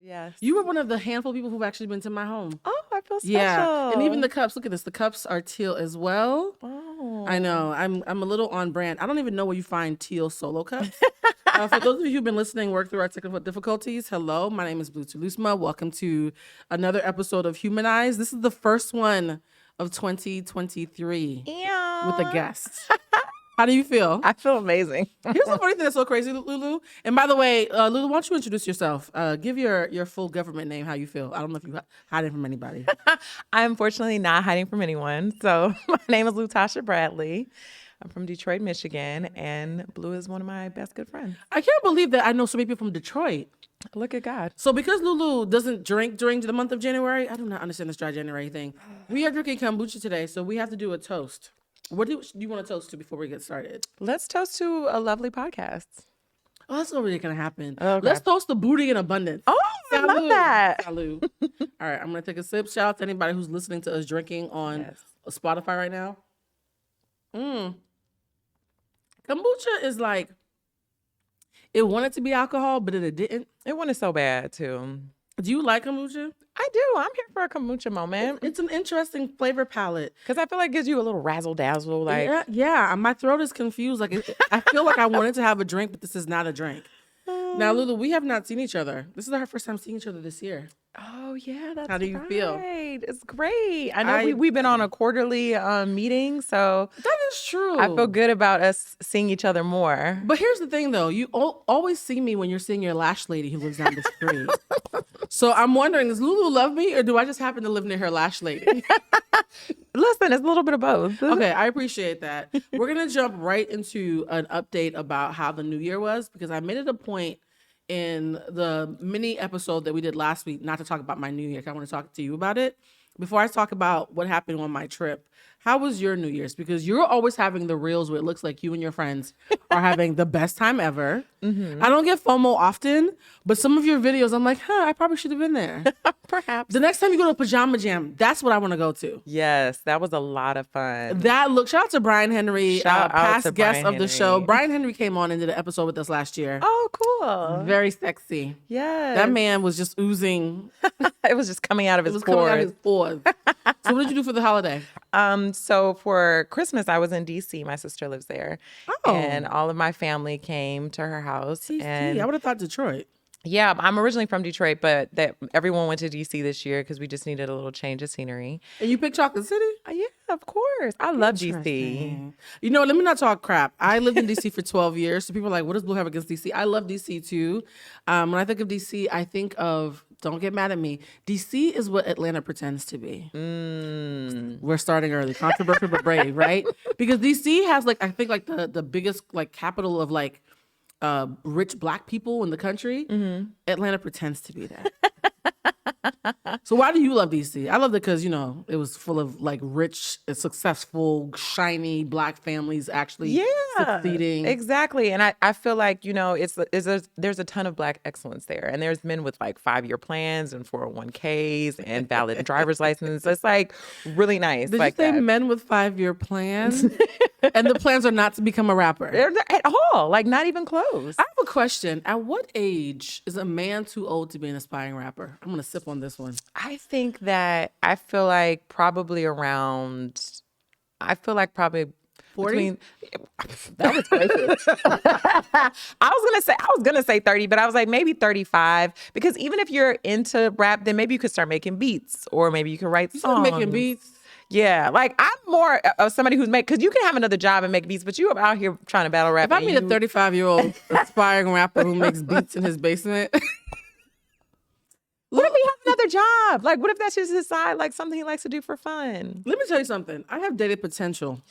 Yes. You were one of the handful of people who've actually been to my home. Oh, I feel special. Yeah, and even the cups. Look at this. The cups are teal as well. Oh. I know. I'm a little on brand. I don't even know where you find teal solo cups. For those of you who've been listening, work through our technical difficulties. Hello, my name is Lutasha. Welcome to another episode of Humanized. This is the first one of 2023 with a guest. How do you feel? I feel amazing. Here's the funny thing that's so crazy, Lulu. And by the way, Lulu, why don't you introduce yourself? Give your full government name, how you feel. I don't know if you hide it from anybody. I'm unfortunately not hiding from anyone. So my name is Lutasha Bradley. I'm from Detroit, Michigan, and Blue is one of my best good friends. I can't believe that I know so many people from Detroit. Look at God. So because Lulu doesn't drink during the month of January, I do not understand this dry January thing. We are drinking kombucha today, so we have to do a toast. What do you want to toast to before we get started? Let's toast to a lovely podcast. Oh, that's not really going to happen. Okay. Let's toast to booty and abundance. Oh, I love that. Salud. All right, I'm going to take a sip. Shout out to anybody who's listening to us drinking on Spotify right now. Kombucha is like, it wanted to be alcohol, but it didn't. It wanted so bad, too. Do you like kombucha? I do. I'm here for a kombucha moment. It's an interesting flavor palette. Because I feel like it gives you a little razzle dazzle. Like, yeah, my throat is confused. Like, I feel like I wanted to have a drink, but this is not a drink. Now, Lulu, we have not seen each other. This is our first time seeing each other this year. Oh, yeah, that's How do you feel? It's great. I know we've been on a quarterly meeting, so that is true. I feel good about us seeing each other more. But here's the thing, though. You always see me when you're seeing your lash lady who lives down the street. So I'm wondering, does Lulu love me, or do I just happen to live near her lash lady? Listen, it's a little bit of both. Okay, I appreciate that. We're going to jump right into an update about how the new year was, because I made it a point in the mini episode that we did last week not to talk about my new year. I want to talk to you about it. Before I talk about what happened on my trip, how was your New Year's? Because you're always having the reels where it looks like you and your friends are having the best time ever. Mm-hmm. I don't get FOMO often, but some of your videos, I'm like, I probably should have been there. Perhaps. The next time you go to a pajama jam, that's what I want to go to. Yes, that was a lot of fun. Shout out to Brian Henry, past guest of the show. Brian Henry came on and did an episode with us last year. Oh, cool. Very sexy. Yeah. That man was just oozing. It was just coming out of his pores. Coming out of his pores. So what did you do for the holiday? So for Christmas, I was in DC. My sister lives there. Oh. And all of my family came to her house. DC. And I would have thought Detroit. Yeah, I'm originally from Detroit, but everyone went to DC this year because we just needed a little change of scenery. And you picked Chocolate City? Yeah, of course. I love DC. You know, let me not talk crap. I lived in DC for 12 years. So people are like, what does Blue have against DC? I love DC too. When I think of DC, I think of, don't get mad at me, DC is what Atlanta pretends to be. We're starting early. Controversial but brave, right? Because DC has I think the biggest capital of rich Black people in the country. Mm-hmm. Atlanta pretends to be that. So why do you love DC? I love it because, it was full of rich, successful, shiny Black families actually succeeding. Exactly. And I feel like, there's a ton of Black excellence there. And there's men with 5-year plans and 401ks and valid driver's license. It's really nice. Did you say men with 5-year plans? And the plans are not to become a rapper? They're at all. Not even close. I have a question. At what age is a man too old to be an aspiring rapper? I'm going to sip on this one. I think that probably 40? Between, that was gracious. I was gonna say 30, but I was maybe 35, because even if you're into rap, then maybe you could start making beats, or maybe you could write songs. Making beats? Yeah, I'm more of somebody who's because you can have another job and make beats, but you are out here trying to battle rap. If I meet a 35-year-old aspiring rapper who makes beats in his basement. What if he has another job? What if that's just his side, something he likes to do for fun? Let me tell you something. I have dated potential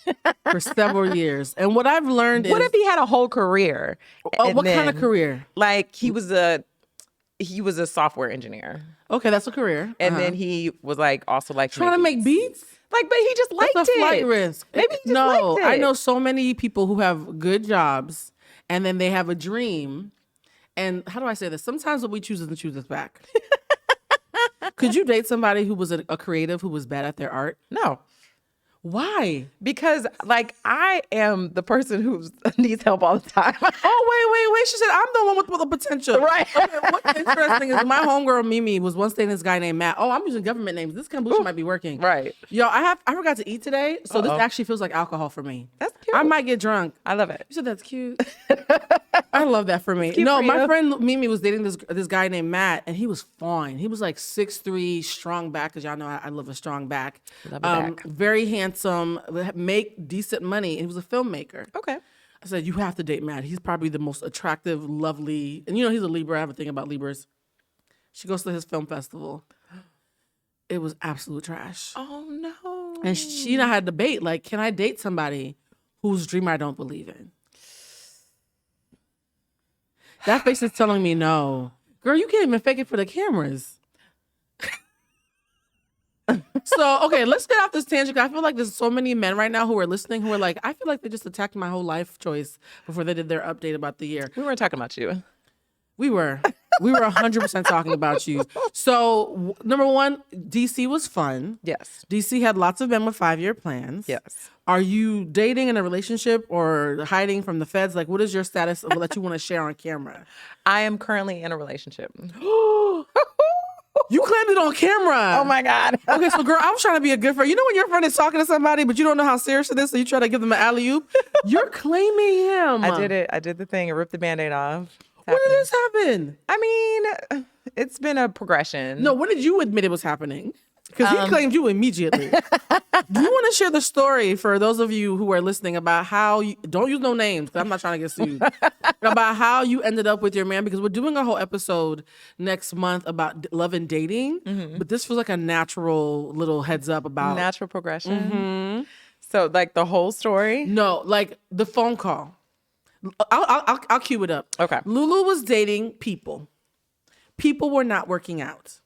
for several years. And what I've learned What if he had a whole career? What kind of career? He was a software engineer. Okay, that's a career. And then he was also trying to make beats? But he just liked it. That's a flight risk. Maybe he just liked it. I know so many people who have good jobs and then they have a dream. And how do I say this? Sometimes what we choose doesn't choose us back. Could you date somebody who was a creative who was bad at their art? No. Why? Because like I am the person who needs help all the time. Oh, wait. She said, I'm the one with the potential. Right. Okay, what's interesting is my homegirl Mimi was once dating this guy named Matt. Oh, I'm using government names. This kombucha might be working. Right. Yo, I forgot to eat today, so this Uh-oh. actually feels like alcohol for me. That's cute. I might get drunk. I love it. You said that's cute. I love that for me. cute No, for my you. friend Mimi was dating this guy named Matt, and he was fine. He was like 6'3", strong back, because y'all know I love a strong back. Love a back. Very handsome, make decent money, and he was a filmmaker. Okay. I said, you have to date Matt. He's probably the most attractive, lovely, and you know he's a Libra. I have a thing about Libras. She goes to his film festival. It was absolute trash. Oh no. And she and I had a debate, like, can I date somebody whose dream I don't believe in? That face is telling me no. Girl, you can't even fake it for the cameras. So, okay, let's get off this tangent. I feel like there's so many men right now who are listening who are like, I feel like they just attacked my whole life choice before they did their update about the year. We weren't talking about you. We were 100% talking about you. So, number one, DC was fun. Yes. DC had lots of men with 5-year plans. Yes. Are you dating in a relationship or hiding from the feds? Like, what is your status of that you want to share on camera? I am currently in a relationship. You claimed it on camera. Oh my God. Okay, so girl, I was trying to be a good friend. You know when your friend is talking to somebody, but you don't know how serious it is, so you try to give them an alley-oop? You're claiming him. I did it. I did the thing. I ripped the Band-Aid off. When did this happen? I mean, it's been a progression. No, when did you admit it was happening? Because he claimed you immediately. Do you want to share the story for those of you who are listening about how you, don't use no names because I'm not trying to get sued, about how you ended up with your man? Because we're doing a whole episode next month about love and dating, but this feels like a natural little heads up about Natural progression. So like the whole story. No, like the phone call. I'll cue it up. Okay. Lulu was dating people. People were not working out.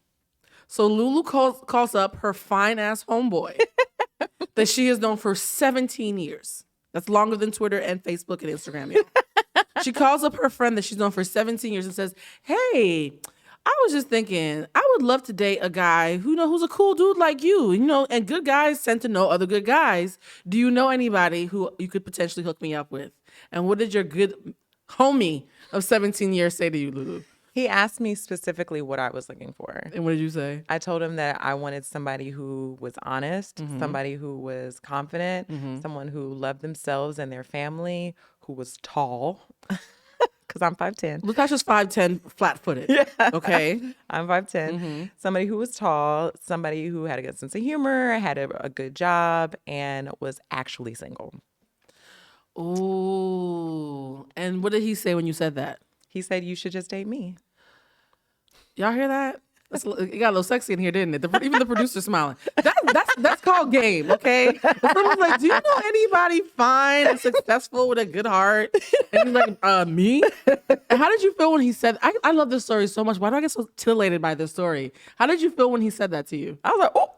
So Lulu calls up her fine ass homeboy that she has known for 17 years. That's longer than Twitter and Facebook and Instagram. Y'all. She calls up her friend that she's known for 17 years and says, "Hey, I was just thinking, I would love to date a guy who's a cool dude like you. And good guys tend to know other good guys. Do you know anybody who you could potentially hook me up with?" And what did your good homie of 17 years say to you, Lulu? He asked me specifically what I was looking for. And what did you say? I told him that I wanted somebody who was honest, somebody who was confident, someone who loved themselves and their family, who was tall, because I'm 5'10". Lutasha's 5'10", flat-footed. Yeah. Okay. I'm 5'10". Somebody who was tall, somebody who had a good sense of humor, had a good job, and was actually single. Ooh. And what did he say when you said that? He said, "You should just date me." Y'all hear that? It got a little sexy in here, didn't it? Even the producer's smiling. That's called game, okay? If someone's like, "Do you know anybody fine and successful with a good heart?" And he's like, "Me?" And how did you feel when he said? I love this story so much. Why do I get so titillated by this story? How did you feel when he said that to you? I was like, "Oh."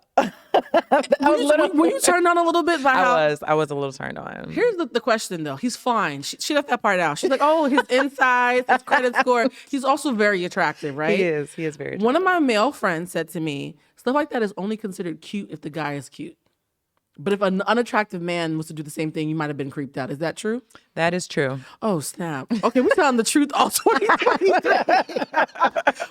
Were you turned on a little bit by how? I was a little turned on. Here's the question though. He's fine. She left that part out. She's like, oh, his insides, his credit score. He's also very attractive, right? He is very attractive. One of my male friends said to me, stuff like that is only considered cute if the guy is cute. But if an unattractive man was to do the same thing, you might have been creeped out. Is that true? That is true. Oh, snap. Okay, we're telling the truth all 2023.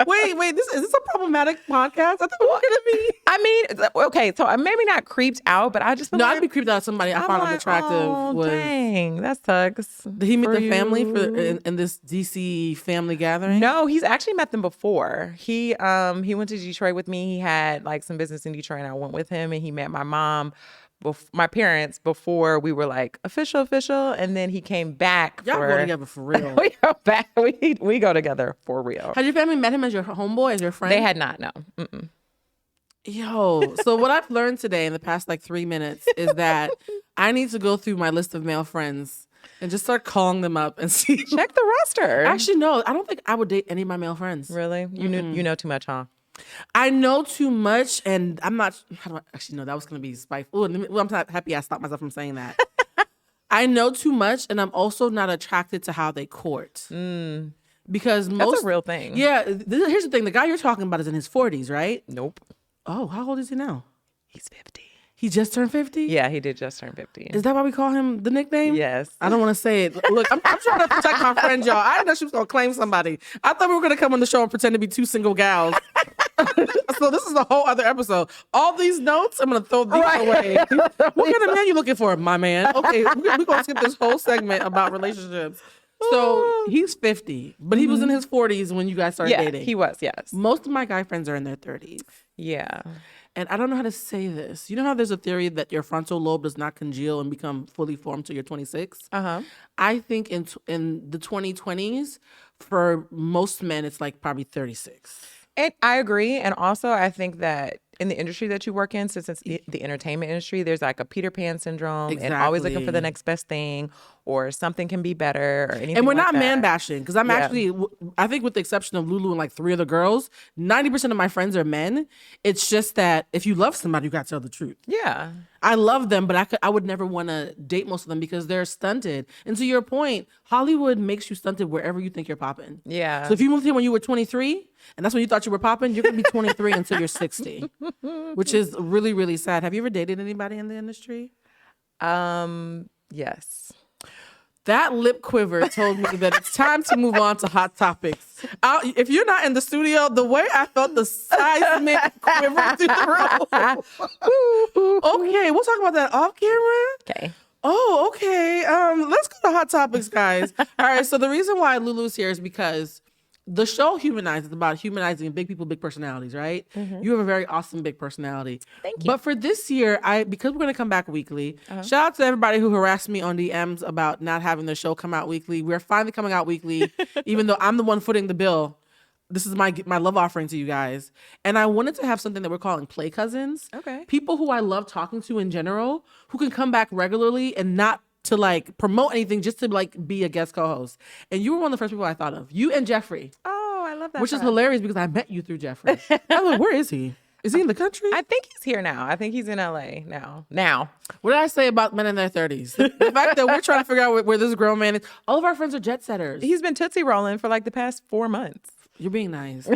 Wait, is this a problematic podcast? I thought we were going to be. I mean, okay, so I'm maybe not creeped out, but I just feel No, like, I'd be creeped out if somebody I found attractive. Oh, dang, that sucks. Did he meet the family you. in this DC family gathering? No, he's actually met them before. He went to Detroit with me. He had like some business in Detroit, and I went with him, and he met my mom. My parents before we were like official, and then he came back. Y'all go together for real. We go back. We go together for real. Had your family met him as your homeboy, as your friend? They had not. No. Mm-mm. Yo, so what I've learned today in the past like 3 minutes is that I need to go through my list of male friends and just start calling them up and see. Check the roster. Actually, no, I don't think I would date any of my male friends. Really? You know too much, huh? I know too much, and I'm not. How do I actually know? That was going to be spiteful. I'm not happy I stopped myself from saying that. I know too much, and I'm also not attracted to how they court. Because That's a real thing. Yeah, here's the thing: the guy you're talking about is in his 40s, right? Nope. Oh, how old is he now? He's 50. He just turned 50? Yeah, he did just turn 50. Is that why we call him the nickname? Yes. I don't want to say it. Look, I'm trying to protect my friend, y'all. I didn't know she was going to claim somebody. I thought we were going to come on the show and pretend to be two single gals. So this is a whole other episode. All these notes, I'm going to throw these away. What kind of man you looking for? My man. Okay, we're going to skip this whole segment about relationships. So he's 50, but he was in his 40s when you guys started dating. He was, yes. Most of my guy friends are in their 30s. Yeah. And I don't know how to say this. You know how there's a theory that your frontal lobe does not congeal and become fully formed till you're 26? Uh-huh. I think in the 2020s, for most men, it's like probably 36. And I agree. And also, I think that in the industry that you work in, since it's the entertainment industry, there's like a Peter Pan syndrome and always looking for the next best thing or something can be better or anything. And we're like not that. man bashing because I'm actually, I think with the exception of Lulu and like 3 other girls, 90% of my friends are men. It's just that if you love somebody, you got to tell the truth. Yeah. I love them, but I would never want to date most of them because they're stunted. And to your point, Hollywood makes you stunted wherever you think you're popping. Yeah. So if you moved here when you were 23 and that's when you thought you were popping, you're going to be 23 until you're 60, which is really, really sad. Have you ever dated anybody in the industry? Yes. That lip quiver told me that it's time to move on to hot topics. If you're not in the studio, the way I felt the seismic quiver through the room. Okay, we'll talk about that off camera. Okay. Oh, okay. Let's go to hot topics, guys. All right. So the reason why Lulu's here is because the show Humanized is about humanizing big people, big personalities, right? You have a very awesome big personality. Thank you. But for this year, because we're going to come back weekly, shout out to everybody who harassed me on DMs about not having the show come out weekly. We're finally coming out weekly, even though I'm the one footing the bill. This is my love offering to you guys. And I wanted to have something that we're calling Play Cousins. Okay. People who I love talking to in general, who can come back regularly and not to like promote anything, just to like be a guest co-host. And you were one of the first people I thought of. You and Jeffrey. Oh, I love that. Which is hilarious because I met you through Jeffrey. I was like, where is he? Is he in the country? I think he's here now. I think he's in LA now. What did I say about men in their 30s? The fact that we're trying to figure out where this grown man is. All of our friends are jet setters. He's been Tootsie rolling for like the past 4 months. You're being nice.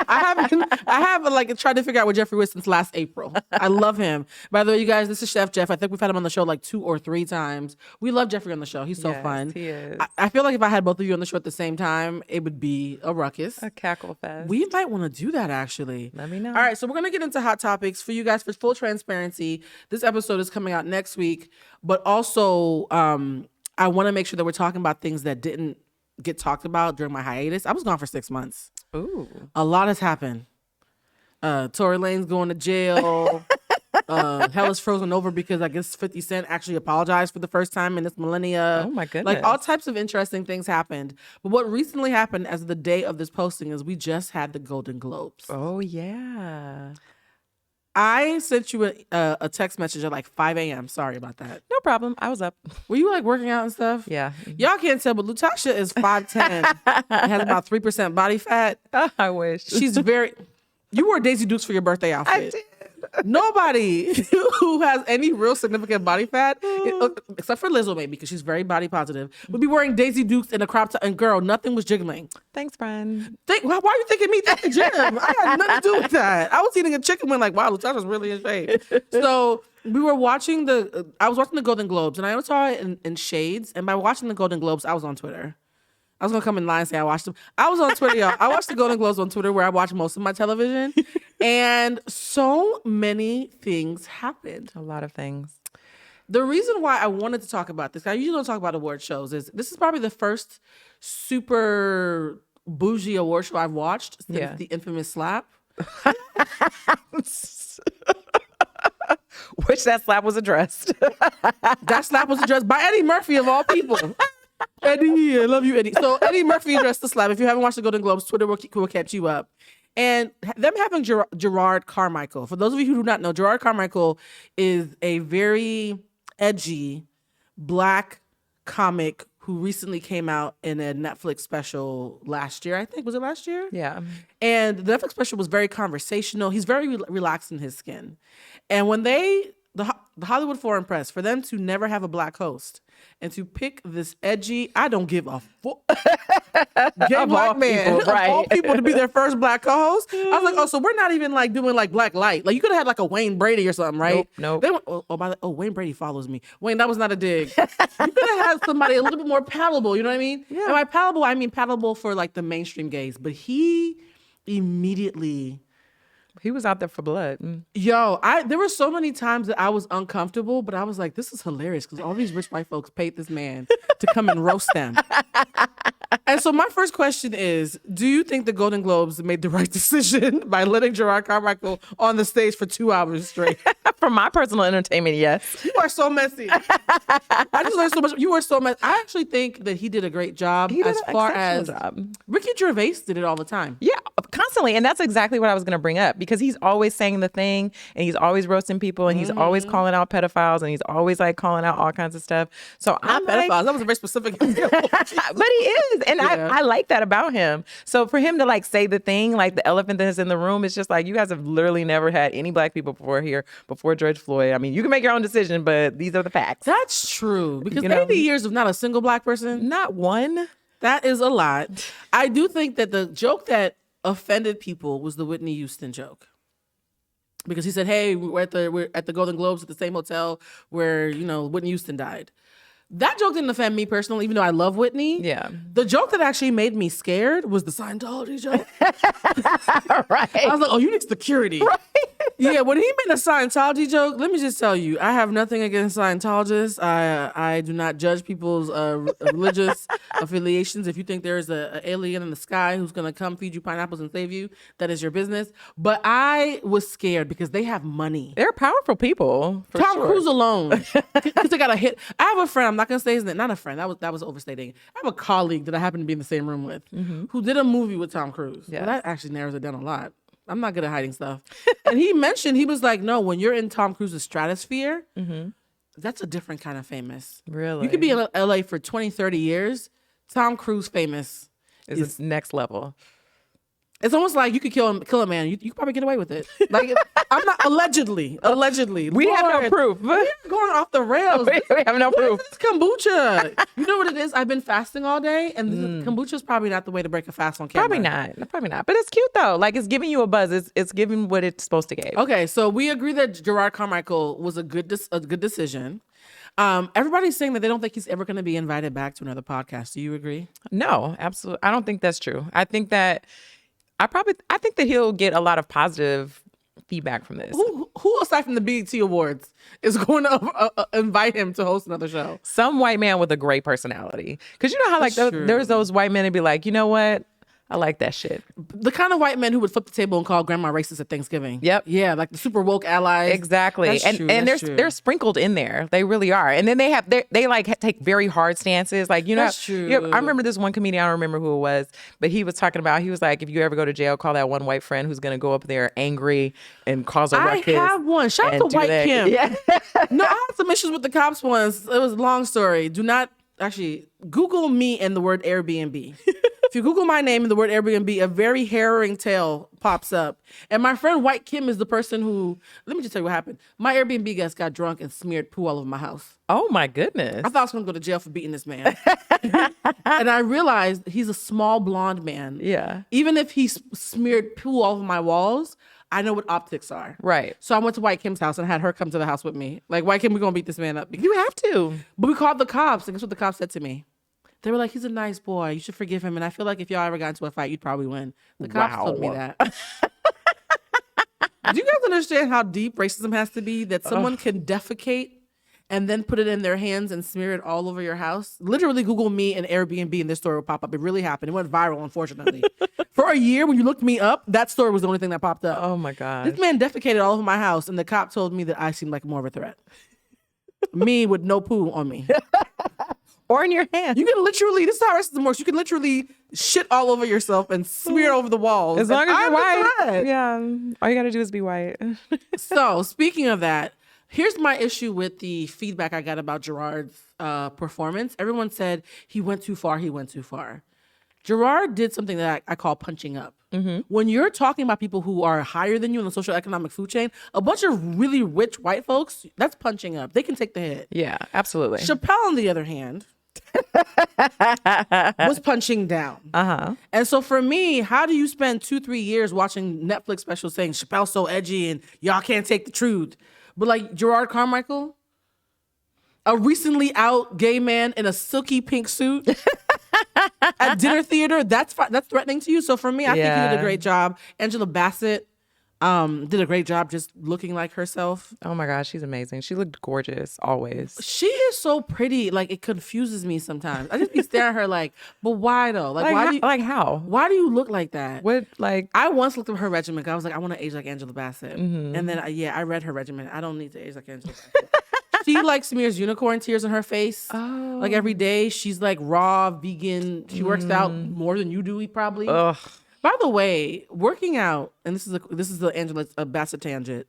I haven't like tried to figure out where Jeffrey was since last April. I love him. By the way, you guys, this is Chef Jeff. I think we've had him on the show like 2 or 3 times. We love Jeffrey on the show. He's so fun. He is. I feel like if I had both of you on the show at the same time, it would be a ruckus. A cackle fest. We might want to do that actually. Let me know. All right, so we're going to get into hot topics for you guys. For full transparency, this episode is coming out next week, but also I want to make sure that we're talking about things that didn't get talked about during my hiatus. I was gone for 6 months. Ooh. A lot has happened. Tory Lane's going to jail. Hell is frozen over because I guess 50 Cent actually apologized for the first time in this millennia. Oh my goodness. Like all types of interesting things happened. But what recently happened as of the day of this posting is we just had the Golden Globes. Oh yeah. I sent you a text message at like 5 a.m. Sorry about that. No problem. I was up. Were you like working out and stuff? Yeah. Y'all can't tell, but Lutasha is 5'10", has about 3% body fat. I wish. She's very... You wore Daisy Dukes for your birthday outfit. I did. Nobody who has any real significant body fat, except for Lizzo maybe, because she's very body positive, would be wearing Daisy Dukes in a crop top. And girl, nothing was jiggling. Thanks, friend. Why are you thinking me at the gym? I had nothing to do with that. I was eating a chicken wing like, wow, Lutasha's really in shape. So we were watching I was watching the Golden Globes, and I saw it in shades. And by watching the Golden Globes, I was on Twitter. I was going to come in line and say I watched them. I was on Twitter, y'all. I watched the Golden Globes on Twitter where I watch most of my television. And so many things happened. A lot of things. The reason why I wanted to talk about this, I usually don't talk about award shows, is this is probably the first super bougie award show I've watched since the infamous slap. Which that slap was addressed. That slap was addressed by Eddie Murphy of all people. Eddie, I love you, Eddie. So Eddie Murphy addressed the slap. If you haven't watched the Golden Globes, Twitter will catch you up. And them having Gerard Carmichael. For those of you who do not know, Gerard Carmichael is a very edgy black comic who recently came out in a Netflix special last year, I think. Was it last year? Yeah. And the Netflix special was very conversational. He's very relaxed in his skin. And when the Hollywood Foreign Press, for them to never have a black host and to pick this edgy, I don't give a fuck, gay black man people, right. of all people to be their first black co-host. I was like, oh, so we're not even like doing like black light. Like you could have had like a Wayne Brady or something, right? Nope. They went, Wayne Brady follows me. Wayne, that was not a dig. You could have had somebody a little bit more palatable. You know what I mean? Yeah. And by palatable, I mean palatable for like the mainstream gays. But he immediately. He was out there for blood. Yo, there were so many times that I was uncomfortable, but I was like, this is hilarious because all these rich white folks paid this man to come and roast them. And so my first question is, do you think the Golden Globes made the right decision by letting Gerard Carmichael on the stage for 2 hours straight? For my personal entertainment, yes. You are so messy. I just learned so much. You are so messy. I actually think that he did a great job He did as an far exceptional as job. Ricky Gervais did it all the time. Yeah, constantly. And that's exactly what I was going to bring up because he's always saying the thing and he's always roasting people and he's always calling out pedophiles and he's always like calling out all kinds of stuff. So Not I'm pedophiles. like, That was a very specific example. but he is. And Yeah. I like that about him. So for him to like say the thing, like the elephant that's in the room, it's just like you guys have literally never had any black people before George Floyd. I mean, you can make your own decision, but these are the facts. That's true. Because You know? 80 years of not a single black person, Not one. that is a lot. I do think that the joke that offended people was the Whitney Houston joke. Because he said, hey, we're at the Golden Globes at the same hotel where, Whitney Houston died. That joke didn't offend me personally, even though I love Whitney. Yeah. The joke that actually made me scared was the Scientology joke. Right. I was like, oh, you need security. Right. Yeah, when he made a Scientology joke, let me just tell you, I have nothing against Scientologists. I do not judge people's religious affiliations. If you think there is an alien in the sky who's going to come feed you pineapples and save you, that is your business. But I was scared because they have money. They're powerful people. For Tom sure. Cruise alone, because they got a hit. I have a friend. I'm not gonna say his name. Not a friend. That was overstating. I have a colleague that I happen to be in the same room with, who did a movie with Tom Cruise. Yes. Well, that actually narrows it down a lot. I'm not good at hiding stuff. And he mentioned, he was like, no, when you're in Tom Cruise's stratosphere, that's a different kind of famous. Really? You could be in LA for 20, 30 years. Tom Cruise famous Is next level. It's almost like you could kill a man. You could probably get away with it. Like I'm not allegedly. We have no proof. We're going off the rails. We have no proof. This is kombucha. You know what it is? I've been fasting all day, and kombucha is probably not the way to break a fast on camera. Probably not. But it's cute though. Like it's giving you a buzz. It's giving what it's supposed to give. Okay, so we agree that Gerard Carmichael was a good decision. Everybody's saying that they don't think he's ever going to be invited back to another podcast. Do you agree? No, absolutely. I don't think that's true. I think that he'll get a lot of positive feedback from this. Who aside from the BET Awards is going to invite him to host another show? Some white man with a great personality. Because you know how like That's true. there's those white men that be like, you know what? I like that shit. The kind of white men who would flip the table and call grandma racist at Thanksgiving. Yep. Yeah, like the super woke allies. Exactly. That's true, and that's true. they're sprinkled in there. They really are. And then they like take very hard stances. Like, That's true. I remember this one comedian, I don't remember who it was, but he was talking about, he was like, if you ever go to jail, call that one white friend who's going to go up there angry and cause a ruckus. I have one. Shout out and to do White that. Kim. Yeah. No, I had some issues with the cops once. It was a long story. Do not actually Google me and the word Airbnb. If you Google my name and the word Airbnb, a very harrowing tale pops up. And my friend White Kim is the person who, let me just tell you what happened. My Airbnb guest got drunk and smeared poo all over my house. Oh my goodness. I thought I was going to go to jail for beating this man. And I realized he's a small blonde man. Yeah. Even if he smeared poo all over my walls, I know what optics are. Right. So I went to White Kim's house and had her come to the house with me. Like, White Kim, we're going to beat this man up. You have to. But we called the cops, and guess what the cops said to me? They were like, he's a nice boy. You should forgive him. And I feel like if y'all ever got into a fight, you'd probably win. The cops told me that. Do you guys understand how deep racism has to be? That someone can defecate and then put it in their hands and smear it all over your house? Literally Google me and Airbnb and this story will pop up. It really happened. It went viral, unfortunately. For a year, when you looked me up, that story was the only thing that popped up. Oh my God. This man defecated all over my house, and the cop told me that I seemed like more of a threat. Me with no poo on me. Or in your hand. You can literally, this is how racism works. You can literally shit all over yourself and smear over the walls. As long as you're I'm a white. threat. Yeah. All you got to do is be white. So, speaking of that, here's my issue with the feedback I got about Gerard's performance. Everyone said he went too far. Gerard did something that I call punching up. When you're talking about people who are higher than you in the social economic food chain, a bunch of really rich white folks, that's punching up. They can take the hit. Yeah, absolutely. Chappelle, on the other hand, was punching down. And so for me, how do you spend 2-3 years watching Netflix specials saying Chappelle's so edgy and y'all can't take the truth? But like Gerard Carmichael, a recently out gay man in a silky pink suit at dinner theater, that's threatening to you. So for me, I think he did a great job. Angela Bassett did a great job just looking like herself. Oh my gosh, she's amazing. She looked gorgeous always. She is so pretty. Like, it confuses me sometimes. I just be staring at her like, but why though? Like why do you, like how? Why do you look like that? What, like? I once looked at her regimen. I was like, I want to age like Angela Bassett. And then I read her regimen. I don't need to age like Angela Bassett. She like smears unicorn tears on her face. Oh. Like every day. She's like raw, vegan. She works out more than you do, probably. Ugh. By the way, working out, and this is the Angela Bassett tangent.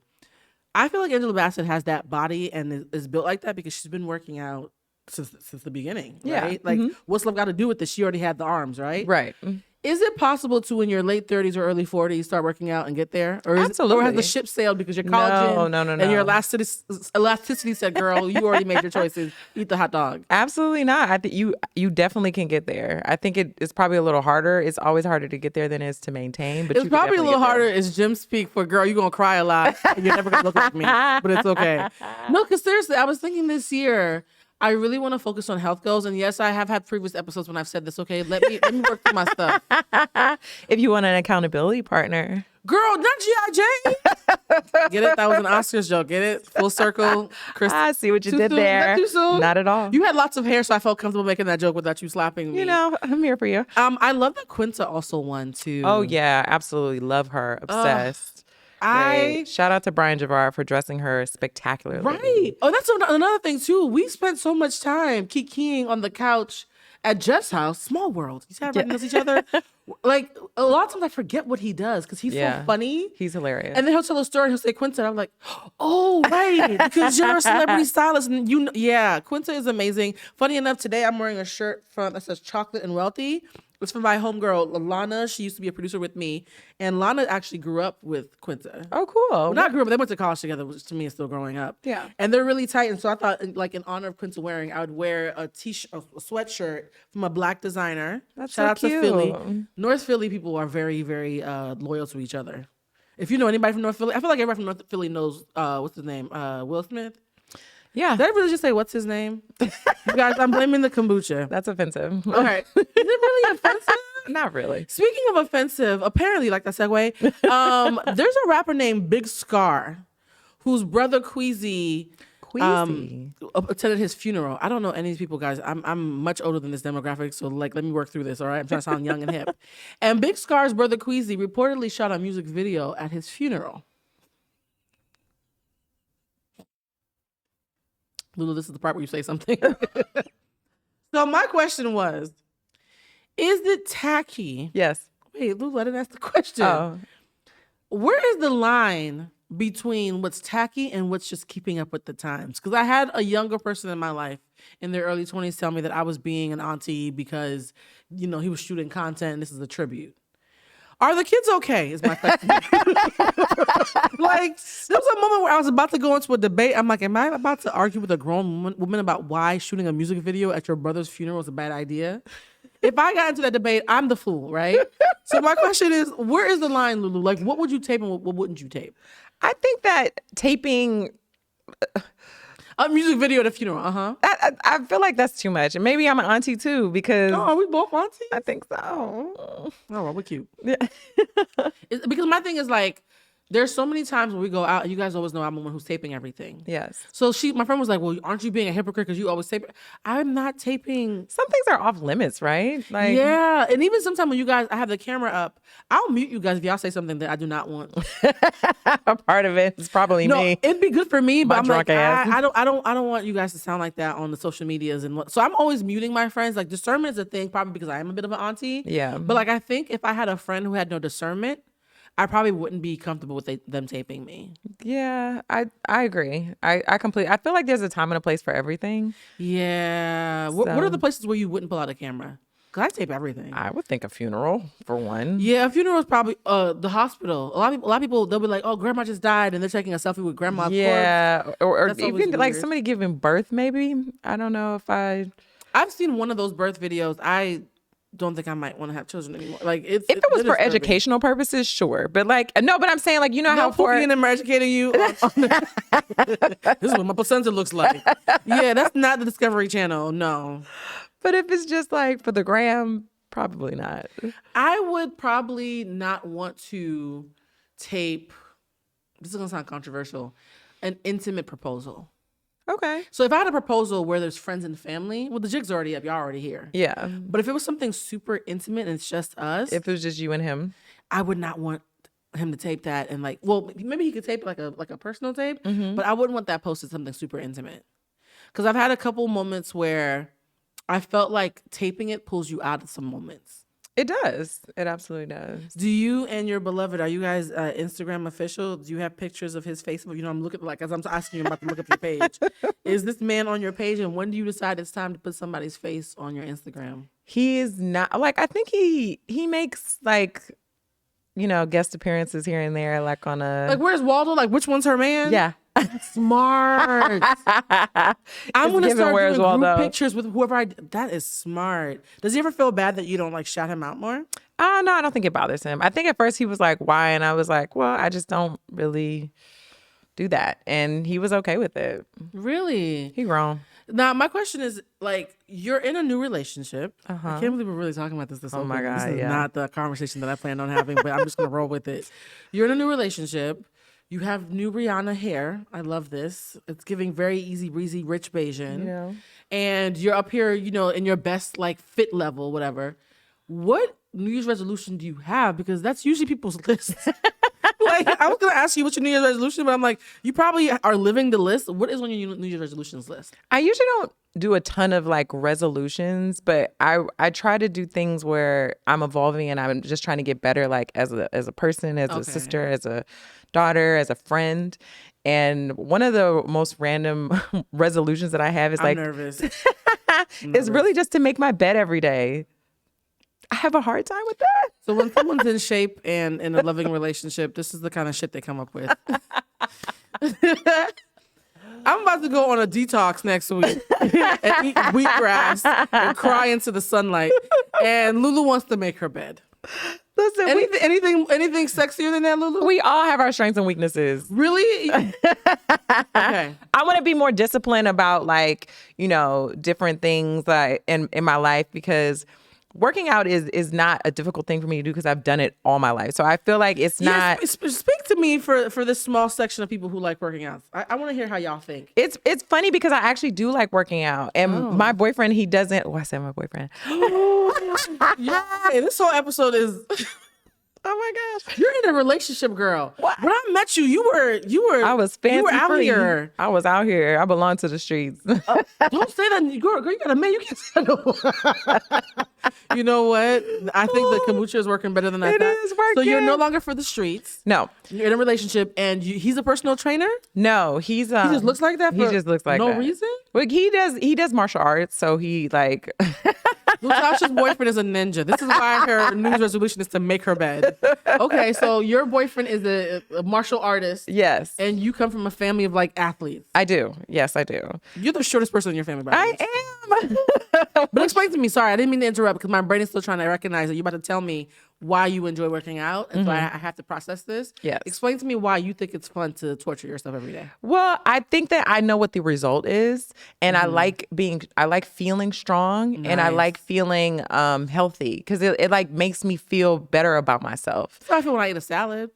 I feel like Angela Bassett has that body and is built like that because she's been working out since the beginning, right? Like, what's love got to do with this? She already had the arms, right? Right. Is it possible to, in your late 30s or early 40s, start working out and get there? Absolutely. Or has the ship sailed because you're collagen? No. And your elasticity said, girl, you already made your choices. Eat the hot dog. Absolutely not. I think you definitely can get there. I think it's probably a little harder. It's always harder to get there than it is to maintain. But it's probably a little harder. It's gym speak for, girl, you're going to cry a lot. And you're never going to look like me. But it's okay. No, because seriously, I was thinking this year, I really want to focus on health goals. And yes, I have had previous episodes when I've said this. Okay, let me work through my stuff. If you want an accountability partner. Girl, not G.I. Jane. Get it? That was an Oscars joke. Get it? Full circle. Chris, I see what you did soon? there. Not too soon? Not at all. You had lots of hair, so I felt comfortable making that joke without you slapping me. You know, I'm here for you. I love that Quinta also won too. Oh yeah, absolutely. Love her. Obsessed. Shout out to Brian Javard for dressing her spectacularly. Right. Oh, that's another thing too. We spent so much time kikiing on the couch at Jeff's house. Small world. You see how everybody knows each other? Like, a lot of times I forget what he does because he's so funny. He's hilarious. And then he'll tell a story and he'll say Quinta. I'm like, oh, right. Because you're a celebrity stylist. And Quinta is amazing. Funny enough, today I'm wearing a shirt that says chocolate and wealthy. It's from my homegirl, Lana. She used to be a producer with me. And Lana actually grew up with Quinta. Oh, cool. Well, not grew up, but they went to college together, which to me is still growing up. Yeah. And they're really tight. And so I thought, like, in honor of Quinta wearing, I would wear a sweatshirt from a Black designer. That's Shout so out cute. to Philly. North Philly people are very, very loyal to each other. If you know anybody from North Philly, I feel like everybody from North Philly knows, what's his name? Will Smith? Yeah. Did I really just say, what's his name? You guys, I'm blaming the kombucha. That's offensive. Okay. Is it really offensive? Not really. Speaking of offensive, apparently, like that segue, there's a rapper named Big Scar whose brother Queasy attended his funeral. I don't know any of these people, guys. I'm much older than this demographic, so like let me work through this, all right? I'm trying to sound young and hip. And Big Scar's brother Queasy reportedly shot a music video at his funeral. Lulu, this is the part where you say something. So my question was, is it tacky? Yes. Wait, Lulu, I didn't ask the question. Oh. Where is the line between what's tacky and what's just keeping up with the times? Because I had a younger person in my life in their early 20s tell me that I was being an auntie because, he was shooting content and this is a tribute. Are the kids okay? Is my question. Like, there was a moment where I was about to go into a debate. I'm like, am I about to argue with a grown woman about why shooting a music video at your brother's funeral is a bad idea? If I got into that debate, I'm the fool, right? So my question is, where is the line, Lulu? Like, what would you tape and what wouldn't you tape? I think that taping a music video at a funeral, I feel like that's too much. And maybe I'm an auntie too because Oh, are we both aunties? I think so. Oh, well, we're cute. Yeah. Because my thing is like, there's so many times when we go out, and you guys always know I'm the one who's taping everything. Yes. So my friend was like, well, aren't you being a hypocrite because you always tape? I'm not taping. Some things are off limits, right? Like, yeah. And even sometimes when I have the camera up, I'll mute you guys if y'all say something that I do not want. a part of it is probably me. It'd be good for me, but My I'm drunk like, ass. I don't want you guys to sound like that on the social medias so I'm always muting my friends. Like, discernment is a thing, probably because I am a bit of an auntie. Yeah. But like, I think if I had a friend who had no discernment, I probably wouldn't be comfortable with them taping me. Yeah, I agree. I completely. I feel like there's a time and a place for everything. Yeah. What are the places where you wouldn't pull out a camera? Because I tape everything. I would think a funeral for one. Yeah, a funeral is probably the hospital. A lot of people, they'll be like, "Oh, grandma just died," and they're taking a selfie with grandma's corpse. Yeah, or That's always even like weird. somebody giving birth. Maybe I don't know if I've seen one of those birth videos. I don't think I might want to have children anymore. Like if it was for educational purposes, sure. But like no, but I'm saying like how for and them are educating you. This is what my placenta looks like. Yeah, that's not the Discovery Channel. No. But if it's just like for the gram, probably not. I would probably not want to tape. This is gonna sound controversial. An intimate proposal. Okay. So if I had a proposal where there's friends and family, well, the jig's already up. Y'all already here. Yeah. But if it was something super intimate and it's just us, If it was just you and him, I would not want him to tape that and like, well, maybe he could tape like a personal tape, but I wouldn't want that posted something super intimate. Because I've had a couple moments where I felt like taping it pulls you out of some moments. it does. It absolutely does. Do you and your beloved, are you guys Instagram official? Do you have pictures of his face? You know, I'm looking like as I'm asking you, I'm about to look up your page. Is this man on your page? And when do you decide it's time to put somebody's face on your Instagram? He is not like I think he makes like guest appearances here and there, like on a Like, where's Waldo? Like, which one's her man? yeah. Smart. I'm gonna given start where's doing group Waldo. pictures with whoever that is smart. Does he ever feel bad that you don't like shout him out more? No, I don't think it bothers him. I think at first he was like, why? And I was like, well, I just don't really do that. And he was okay with it. Really? He grown. Now, my question is, like, you're in a new relationship. I can't believe we're really talking about this. Oh my God, This is yeah. not the conversation that I planned on having, but I'm just gonna roll with it. You're in a new relationship. You have new Rihanna hair. I love this. It's giving very easy breezy, rich Bayesian. Yeah. And you're up here, in your best like fit level, whatever. What New Year's resolution do you have? Because that's usually people's list. Like, I was gonna ask you what's your New Year's resolution, but I'm like, you probably are living the list. What is on your New Year's resolutions list? I usually don't do a ton of like resolutions, but I try to do things where I'm evolving and I'm just trying to get better, like as a person, as a sister, as a daughter, as a friend. And one of the most random resolutions that I have is I'm like nervous. is really just to make my bed every day. I have a hard time with that. So when someone's in shape and in a loving relationship, this is the kind of shit they come up with. I'm about to go on a detox next week and eat wheatgrass and cry into the sunlight. And Lulu wants to make her bed. Listen, Anything sexier than that, Lulu? we all have our strengths and weaknesses. Really? Okay. I want to be more disciplined about like, different things in my life, because working out is not a difficult thing for me to do because I've done it all my life. So I feel like it's not. Speak to me for this small section of people who like working out. I want to hear how y'all think. It's funny because I actually do like working out, and my boyfriend, he doesn't. Oh, I said my boyfriend. Yeah, this whole episode is. Oh my gosh, You're in a relationship, girl. What? When I met you, you were. I was fancy You were out free. here. I was out here. I belong to the streets. Don't say that, girl. You got a man. You can't say no. You know what? I think the kombucha is working better than I It thought. is So you're working. no longer for the streets. No, You're in a relationship, and he's a personal trainer. no, he's He just looks like that. He for just looks like no that. reason. Well, he does martial arts, so he like. Lutasha's boyfriend is a ninja. This is why her New Year's resolution is to make her bed. Okay, so your boyfriend is a martial artist. Yes, And you come from a family of like athletes. I do. Yes, I do. You're the shortest person in your family, by the way. I am. But explain to me, sorry, I didn't mean to interrupt because my brain is still trying to recognize that you're about to tell me why you enjoy working out. And so I have to process this. Yes. Explain to me why you think it's fun to torture yourself every day. Well, I think that I know what the result is, and I like feeling strong, and I Nice. like feeling healthy because it like makes me feel better about myself, So I feel when I eat a salad.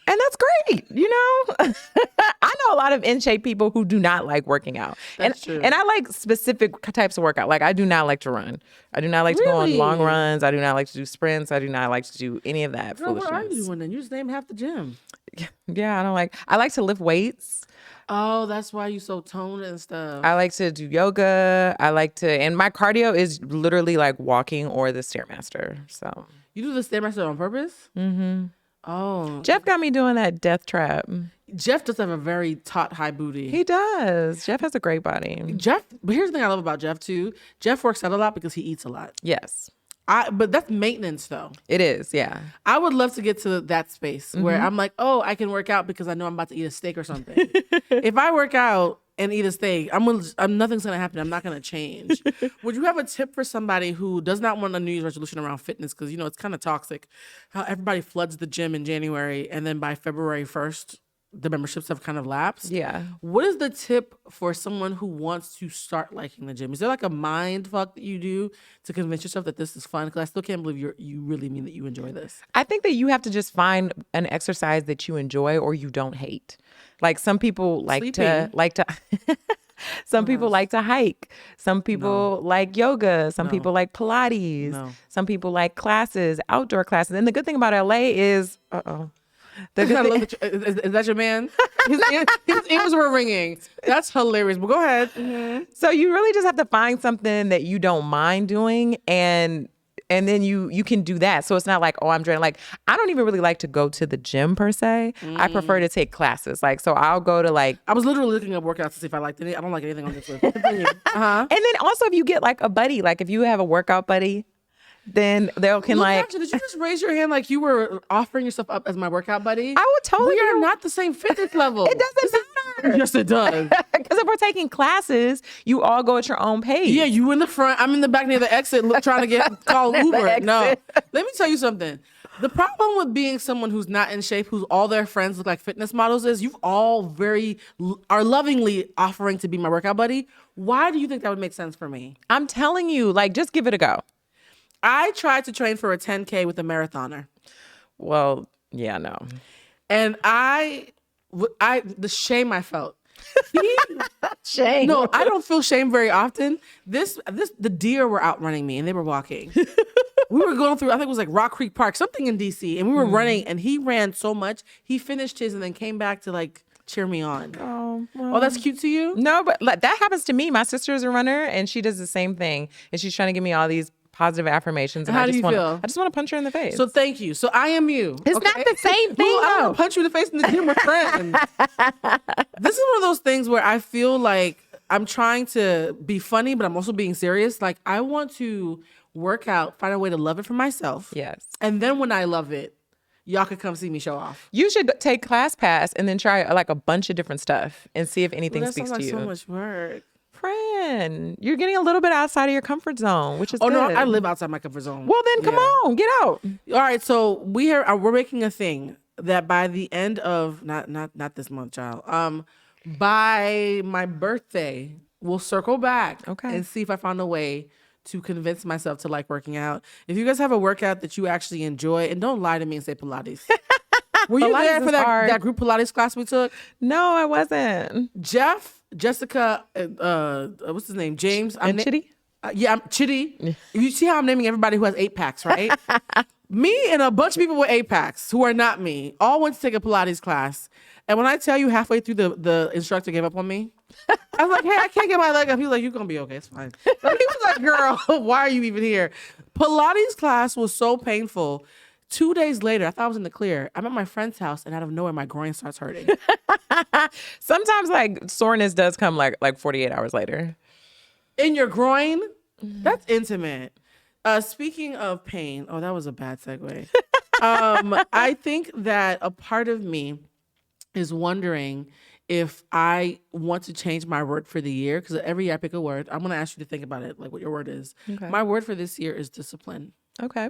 and that's great. I know a lot of in shape people who do not like working out, That's true. and I like specific types of workout. Like I do not like to run. I do not like to go on Really? long runs. I do not like to do sprints. I do not like to do any of that Girl, what are you foolishness. doing then? You just named half the gym. Yeah, I don't like. I like to lift weights. Oh, that's why you so toned and stuff. I like to do yoga. And my cardio is literally like walking or the Stairmaster. So You do the Stairmaster on purpose? Mm-hmm. Oh. Jeff got me doing that death trap. Jeff does have a very taut high booty. He does. Jeff has a great body. Jeff, but here's the thing I love about Jeff too. Jeff works out a lot because he eats a lot. Yes. But that's maintenance though. It is, yeah. I would love to get to that space where I'm like, oh, I can work out because I know I'm about to eat a steak or something. If I work out and eat a steak, nothing's gonna happen. I'm not gonna change. Would you have a tip for somebody who does not want a New Year's resolution around fitness? Because it's kind of toxic. How everybody floods the gym in January, and then by February 1st, the memberships have kind of lapsed. Yeah. What is the tip for someone who wants to start liking the gym? Is there like a mind fuck that you do to convince yourself that this is fun? Because I still can't believe you really mean that you enjoy this. I think that you have to just find an exercise that you enjoy or you don't hate. Like some people like to some people like to hike. Some people like yoga. Some people like Pilates. Some people like classes, outdoor classes. And the good thing about LA is, Is that your man? His ears were ringing. That's hilarious. But go ahead. Mm-hmm. So you really just have to find something that you don't mind doing, and then you can do that. So it's not like, oh, I'm draining. Like, I don't even really like to go to the gym per se. I prefer to take classes. Like, so I'll go to like. I was literally looking at workouts to see if I liked it. I don't like anything on this list. And then also if you get like a buddy, like if you have a workout buddy, then they can like. Did you just raise your hand like you were offering yourself up as my workout buddy? I would totally. We are not the same fitness level. It doesn't matter. Yes, it does. Because if we're taking classes, you all go at your own pace. Yeah, you in the front. I'm in the back near the exit, trying to call Uber. No, let me tell you something. The problem with being someone who's not in shape, who's all their friends look like fitness models, is you've all are lovingly offering to be my workout buddy. Why do you think that would make sense for me? I'm telling you, like, just give it a go. I tried to train for a 10K with a marathoner. Well, yeah, no. And the shame I felt. Shame. No, I don't feel shame very often. The deer were outrunning me and they were walking. We were going through, I think it was like Rock Creek Park, something in DC, and we were running and he ran so much. He finished his and then came back to like cheer me on. Oh, well. Oh, that's cute to you? No, but that happens to me. My sister is a runner and she does the same thing. And she's trying to give me all these positive affirmations. And How do you feel? I just want to punch her in the face. So thank you. So I am you. It's not the same thing. Well, I though. want to punch you in the face in the gym with friends. This is one of those things where I feel like I'm trying to be funny, but I'm also being serious. Like I want to work out, find a way to love it for myself. Yes. And then when I love it, y'all could come see me show off. You should take ClassPass and then try like a bunch of different stuff and see if anything speaks to you. So much work. Friend, you're getting a little bit outside of your comfort zone, which is good. No, I live outside my comfort zone. Well, then come on, get out. All right, so we're making a thing that by the end of not this month, child. By my birthday, we'll circle back and see if I found a way to convince myself to like working out. If you guys have a workout that you actually enjoy, and don't lie to me and say Pilates. Were you there for that group Pilates class we took? No, I wasn't. Jessica, what's his name? James. I'm Chitty? I'm Chitty. You see how I'm naming everybody who has 8-packs, right? Me and a bunch of people with 8-packs who are not me all went to take a Pilates class. And when I tell you halfway through the instructor gave up on me, I was like, hey, I can't get my leg up. He was like, you're going to be okay. It's fine. Like, he was like, girl, why are you even here? Pilates class was so painful. 2 days later, I thought I was in the clear. I'm at my friend's house, and out of nowhere, my groin starts hurting. Sometimes, like, soreness does come like 48 hours later. In your groin? That's intimate. Speaking of pain, that was a bad segue. I think that a part of me is wondering if I want to change my word for the year, because every year I pick a word. I'm going to ask you to think about it, like what your word is. Okay. My word for this year is discipline. Okay.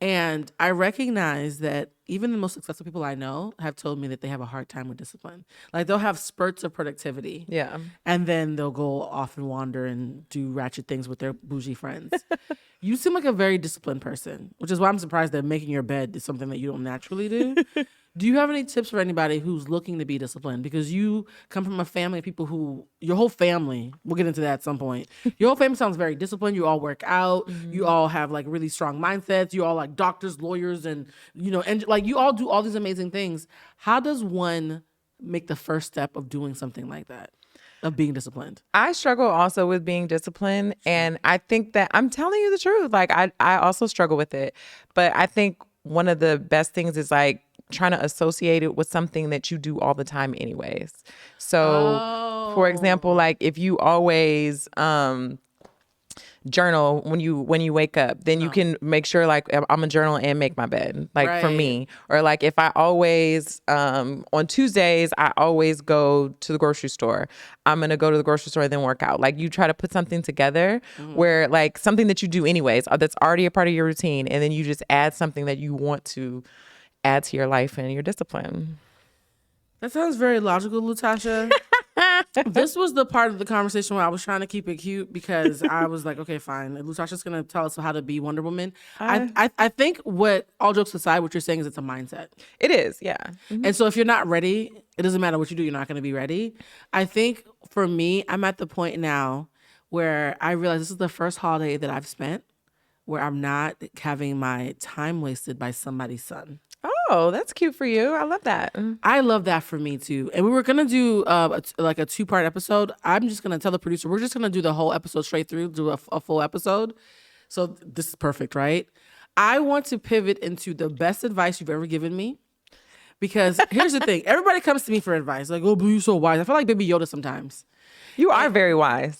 And I recognize that even the most successful people I know have told me that they have a hard time with discipline. Like they'll have spurts of productivity. Yeah. And then they'll go off and wander and do ratchet things with their bougie friends. You seem like a very disciplined person, which is why I'm surprised that making your bed is something that you don't naturally do. Do you have any tips for anybody who's looking to be disciplined? Because you come from a family of people who, your whole family, we'll get into that at some point. Your whole family sounds very disciplined. You all work out. Mm-hmm. You all have like really strong mindsets. You all like doctors, lawyers, and like you all do all these amazing things. How does one make the first step of doing something like that? Of being disciplined? I struggle also with being disciplined. And I think that I'm telling you the truth. Like I also struggle with it. But I think one of the best things is like trying to associate it with something that you do all the time anyways. So for example, like if you always journal when you wake up. Then you can make sure like I'm gonna journal and make my bed, like for me. Or like if I always on Tuesdays I always go to the grocery store. I'm gonna go to the grocery store and then work out. Like you try to put something together where like something that you do anyways that's already a part of your routine, and then you just add something that you want to add to your life and your discipline. That sounds very logical, Lutasha. This was the part of the conversation where I was trying to keep it cute because I was like, okay, fine. Lutasha's going to tell us how to be Wonder Woman. I think all jokes aside, what you're saying is it's a mindset. It is, yeah. Mm-hmm. And so if you're not ready, it doesn't matter what you do, you're not going to be ready. I think for me, I'm at the point now where I realize this is the first holiday that I've spent where I'm not having my time wasted by somebody's son. Oh, that's cute for you. I love that. I love that for me too. And we were gonna do like a 2-part episode. I'm just gonna tell the producer we're just gonna do the whole episode straight through, do a full episode. So this is perfect, right? I want to pivot into the best advice you've ever given me. Because here's the thing: everybody comes to me for advice, like, "Oh, but you're so wise." I feel like Baby Yoda sometimes. You are very wise.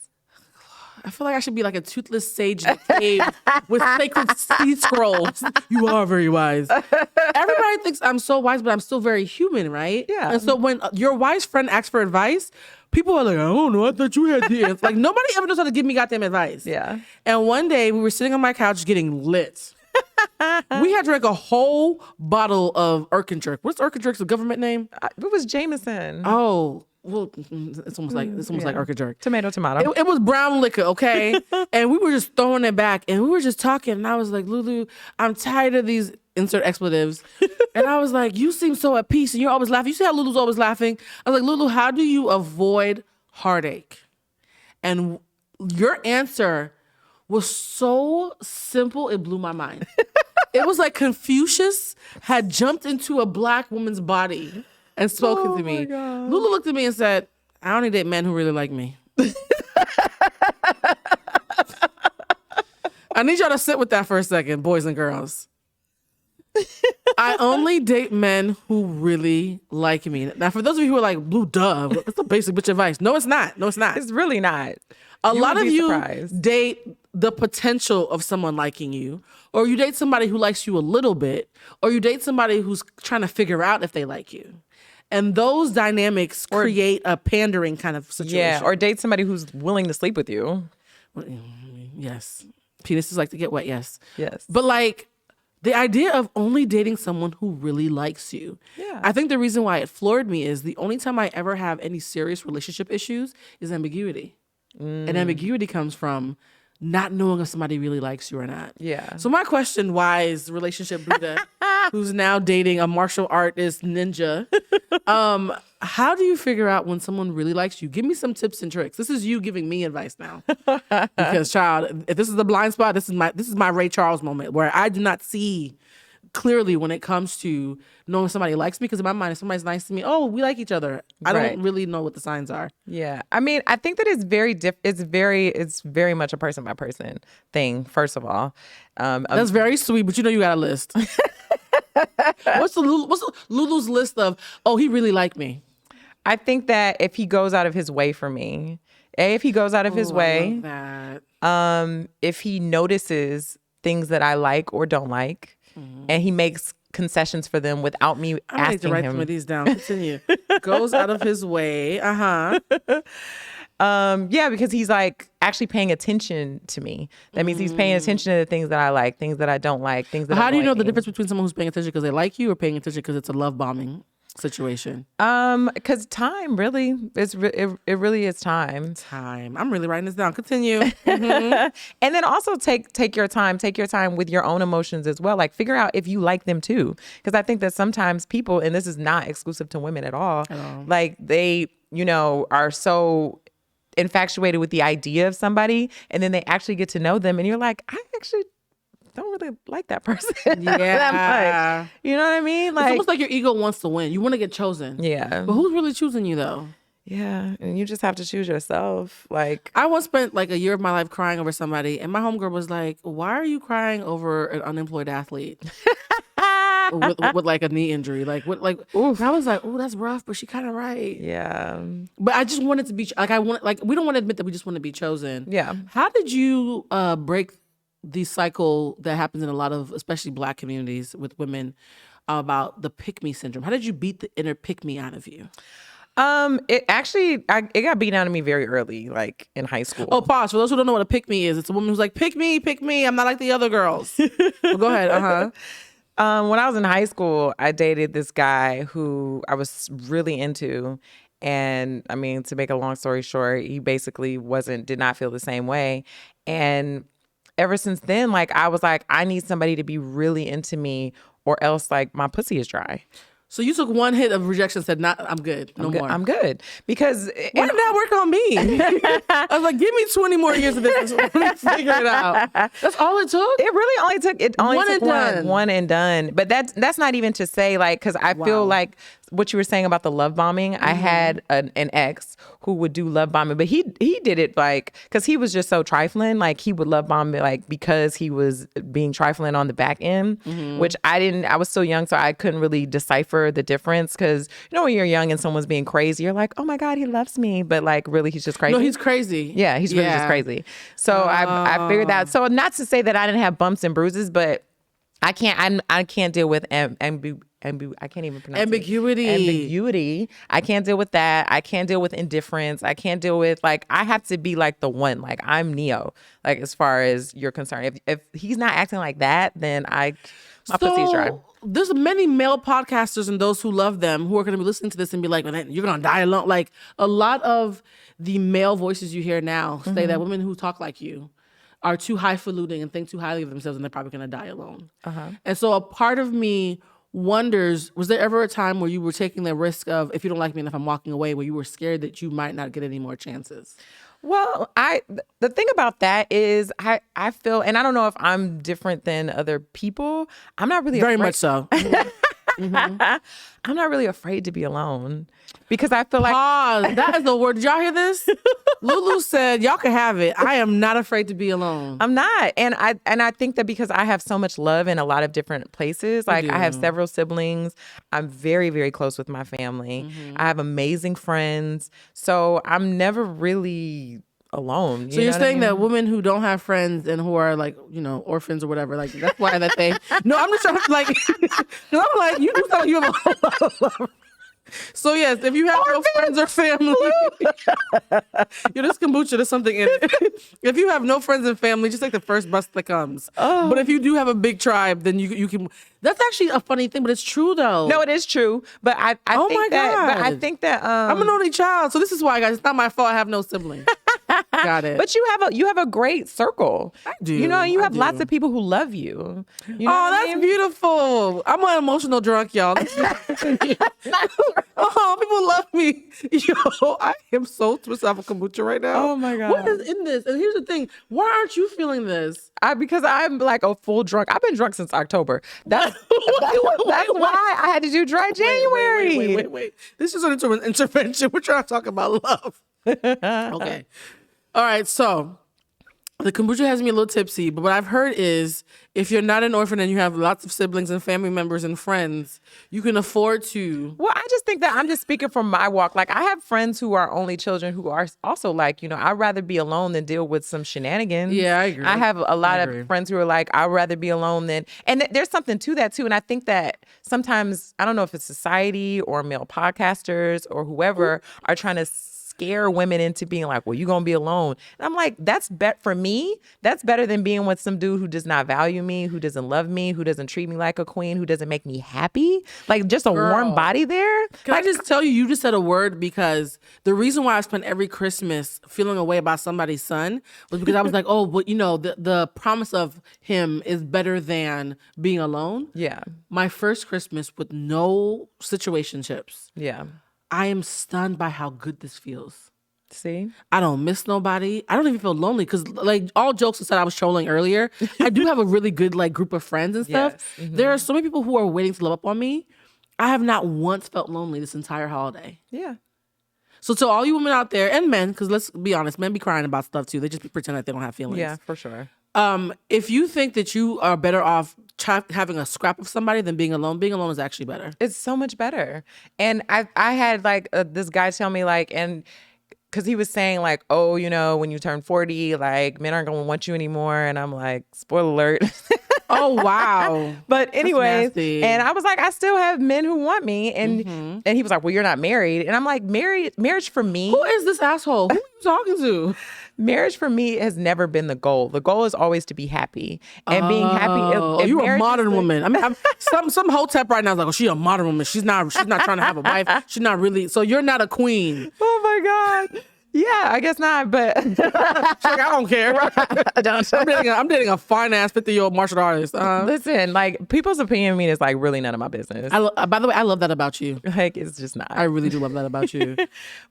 I feel like I should be like a toothless sage in a cave with sacred sea scrolls. You are very wise. Everybody thinks I'm so wise, but I'm still very human, right? Yeah. And so when your wise friend asks for advice, people are like, I don't know, I thought you had the answer. Like, nobody ever knows how to give me goddamn advice. Yeah. And one day we were sitting on my couch getting lit. We had drank a whole bottle of Jerk. What's Jerk's government name? It was Jameson. Oh. Well, it's almost like Jerk. Tomato. It was brown liquor, okay? And we were just throwing it back, and we were just talking. And I was like, Lulu, I'm tired of these insert expletives. And I was like, you seem so at peace, and you're always laughing. You see how Lulu's always laughing? I was like, Lulu, how do you avoid heartache? And your answer was so simple, it blew my mind. It was like Confucius had jumped into a black woman's body and spoken to me. Lulu looked at me and said, I only date men who really like me. I need y'all to sit with that for a second, boys and girls. I only date men who really like me. Now, for those of you who are like, Blue, duh, that's a basic bitch advice. No, it's not. No, it's not. It's really not. A lot of you date the potential of someone liking you, or you date somebody who likes you a little bit, or you date somebody who's trying to figure out if they like you. And those dynamics create a pandering kind of situation. Yeah, or date somebody who's willing to sleep with you. Yes. Penises like to get wet, yes. Yes. But like the idea of only dating someone who really likes you. Yeah. I think the reason why it floored me is the only time I ever have any serious relationship issues is ambiguity. And ambiguity comes from not knowing if somebody really likes you or not. Yeah. So my question, wise relationship Buddha, who's now dating a martial artist ninja, how do you figure out when someone really likes you? Give me some tips and tricks. This is you giving me advice now. Because child, if this is the blind spot, this is my Ray Charles moment where I do not see clearly when it comes to knowing somebody likes me, because in my mind, if somebody's nice to me, oh, we like each other. I don't really know what the signs are. Yeah. I mean, I think that it's very much a person by person thing, first of all. That's very sweet, but you know you got a list. What's Lulu's list of, oh, he really liked me? I think that if he goes out of his way for me, if he goes out of his way, I love that. if he notices things that I like or don't like, and he makes concessions for them without me asking him. I need to write some of these down. Continue. Goes out of his way. Yeah, because he's like actually paying attention to me. That means he's paying attention to the things that I like, things that I don't like, things that. How do you know the difference between someone who's paying attention because they like you or paying attention because it's a love bombing situation? Because time really, it really is time. I'm really writing this down. Continue. And then also take your time with your own emotions as well. Like figure out if you like them too. Because I think that sometimes people, and this is not exclusive to women at all, like they, are so infatuated with the idea of somebody, and then they actually get to know them, and you're like, I actually don't really like that person. Yeah. that much. You know what I mean? Like, it's almost like your ego wants to win. You want to get chosen. Yeah. But who's really choosing you though? Yeah. And you just have to choose yourself. Like, I once spent like a year of my life crying over somebody, and my homegirl was like, why are you crying over an unemployed athlete? with like a knee injury. Like what? Like oof. I was like, oh, that's rough, but she kind of right. Yeah. But I just wanted to be like we don't want to admit that we just want to be chosen. Yeah. How did you break the cycle that happens in a lot of, especially Black communities with women, about the pick me syndrome? How did you beat the inner pick me out of you? It actually, it got beat out of me very early, like in high school. Oh, pause. For those who don't know what a pick me is, it's a woman who's like, pick me. I'm not like the other girls. Well, go ahead. When I was in high school, I dated this guy who I was really into. And I mean, to make a long story short, he basically did not feel the same way. And ever since then, like, I was like, I need somebody to be really into me or else like my pussy is dry. So you took one hit of rejection and said, I'm good. No more. I'm good. Because why did that work on me? I was like, give me 20 more years of this. Let me figure it out. That's all it took? It really only took one and done. But that's not even to say, like, because I feel like what you were saying about the love bombing, I had an ex who would do love bombing, but he did it like, because he was just so trifling. Like, he would love bomb me like because he was being trifling on the back end, which I was so young, so I couldn't really decipher the difference. Because, you know, when you're young and someone's being crazy, you're like, oh my God, he loves me. But like, really, he's just crazy. No, he's crazy. Yeah, he's really just crazy. So I figured that. So not to say that I didn't have bumps and bruises, but I can't deal with I can't even pronounce ambiguity. Ambiguity. I can't deal with that. I can't deal with indifference. I can't deal with, like, I have to be like the one. Like, I'm Neo. Like, as far as you're concerned, if he's not acting like that, then my pussy's dry. There's many male podcasters and those who love them who are going to be listening to this and be like, well, you're going to die alone. Like, a lot of the male voices you hear now say that women who talk like you are too highfalutin and think too highly of themselves and they're probably going to die alone. And so a part of me wonders, was there ever a time where you were taking the risk of, if you don't like me enough, I'm walking away, where you were scared that you might not get any more chances? Well, the thing about that is I feel, and I don't know if I'm different than other people, I'm not really very much so. I'm not really afraid to be alone because I feel like pause. That is the word. Did y'all hear this? Lulu said, y'all can have it. I am not afraid to be alone. I'm not. And I think that because I have so much love in a lot of different places, like I have several siblings. I'm very, very close with my family. I have amazing friends. So I'm never really alone. So you're saying that women who don't have friends and who are like, you know, orphans or whatever, like that's why that they, no, I'm just trying to like, no, I'm like, you do sound like you have a whole lot of love. So yes, if you have no friends or family, this kombucha, there's something in it. If you have no friends and family, just like the first bus that comes. But if you do have a big tribe, then you can. That's actually a funny thing, but it's true though. No, it is true. But I think that I'm an only child, so this is why, guys. It's not my fault. I have no siblings. Got it. But you have a great circle. I do. You know, you have lots of people who love you. You know that's beautiful. I'm an emotional drunk, y'all. Oh, people love me. Yo, I am so twisted off of kombucha right now. Oh my God. What is in this? And here's the thing. Why aren't you feeling this? Because I'm like a full drunk. I've been drunk since October. That's why I had to do dry January. Wait. This is an intervention. We're trying to talk about love. Okay. All right. So the kombucha has me a little tipsy, but what I've heard is if you're not an orphan and you have lots of siblings and family members and friends, you can afford to. Well, I just think that I'm just speaking from my walk. Like, I have friends who are only children who are also like, you know, I'd rather be alone than deal with some shenanigans. Yeah, I agree. I have a lot of friends who are like, I'd rather be alone than, and there's something to that too. And I think that sometimes, I don't know if it's society or male podcasters or whoever are trying to scare women into being like, well, you're going to be alone. And I'm like, for me, that's better than being with some dude who does not value me, who doesn't love me, who doesn't treat me like a queen, who doesn't make me happy. Like, just a warm body there. Can I just tell you, you just said a word, because the reason why I spent every Christmas feeling a way about somebody's son was because I was like, oh, but you know, the promise of him is better than being alone. Yeah. My first Christmas with no situationships. Yeah. I am stunned by how good this feels. See? I don't miss nobody. I don't even feel lonely because, like, all jokes aside, I was trolling earlier. I do have a really good, like, group of friends and stuff. Yes. Mm-hmm. There are so many people who are waiting to love up on me. I have not once felt lonely this entire holiday. Yeah. So to all you women out there, and men, because let's be honest, men be crying about stuff too. They just pretend like they don't have feelings. Yeah, for sure. If you think that you are better off having a scrap of somebody than being alone is actually better. It's so much better. And I had like this guy tell me like, and because he was saying like, oh, you know, when you turn 40, like men aren't going to want you anymore. And I'm like, spoiler alert. Oh, wow. But anyways, nasty. and I was like, I still have men who want me. And he was like, well, you're not married. And I'm like, marriage for me. Who is this asshole? Who are you talking to? Marriage for me has never been the goal. The goal is always to be happy. And being happy. If You're a marriage modern is woman. I mean, some hotep right now is like, oh, she's a modern woman. She's not trying to have a wife. She's not really. So you're not a queen. Oh my God. Yeah, I guess not, but She's like, I don't care. I'm dating a fine ass 50-year-old martial artist. Listen, like people's opinion of me is like really none of my business. By the way, I love that about you. Like it's just not. I really do love that about you.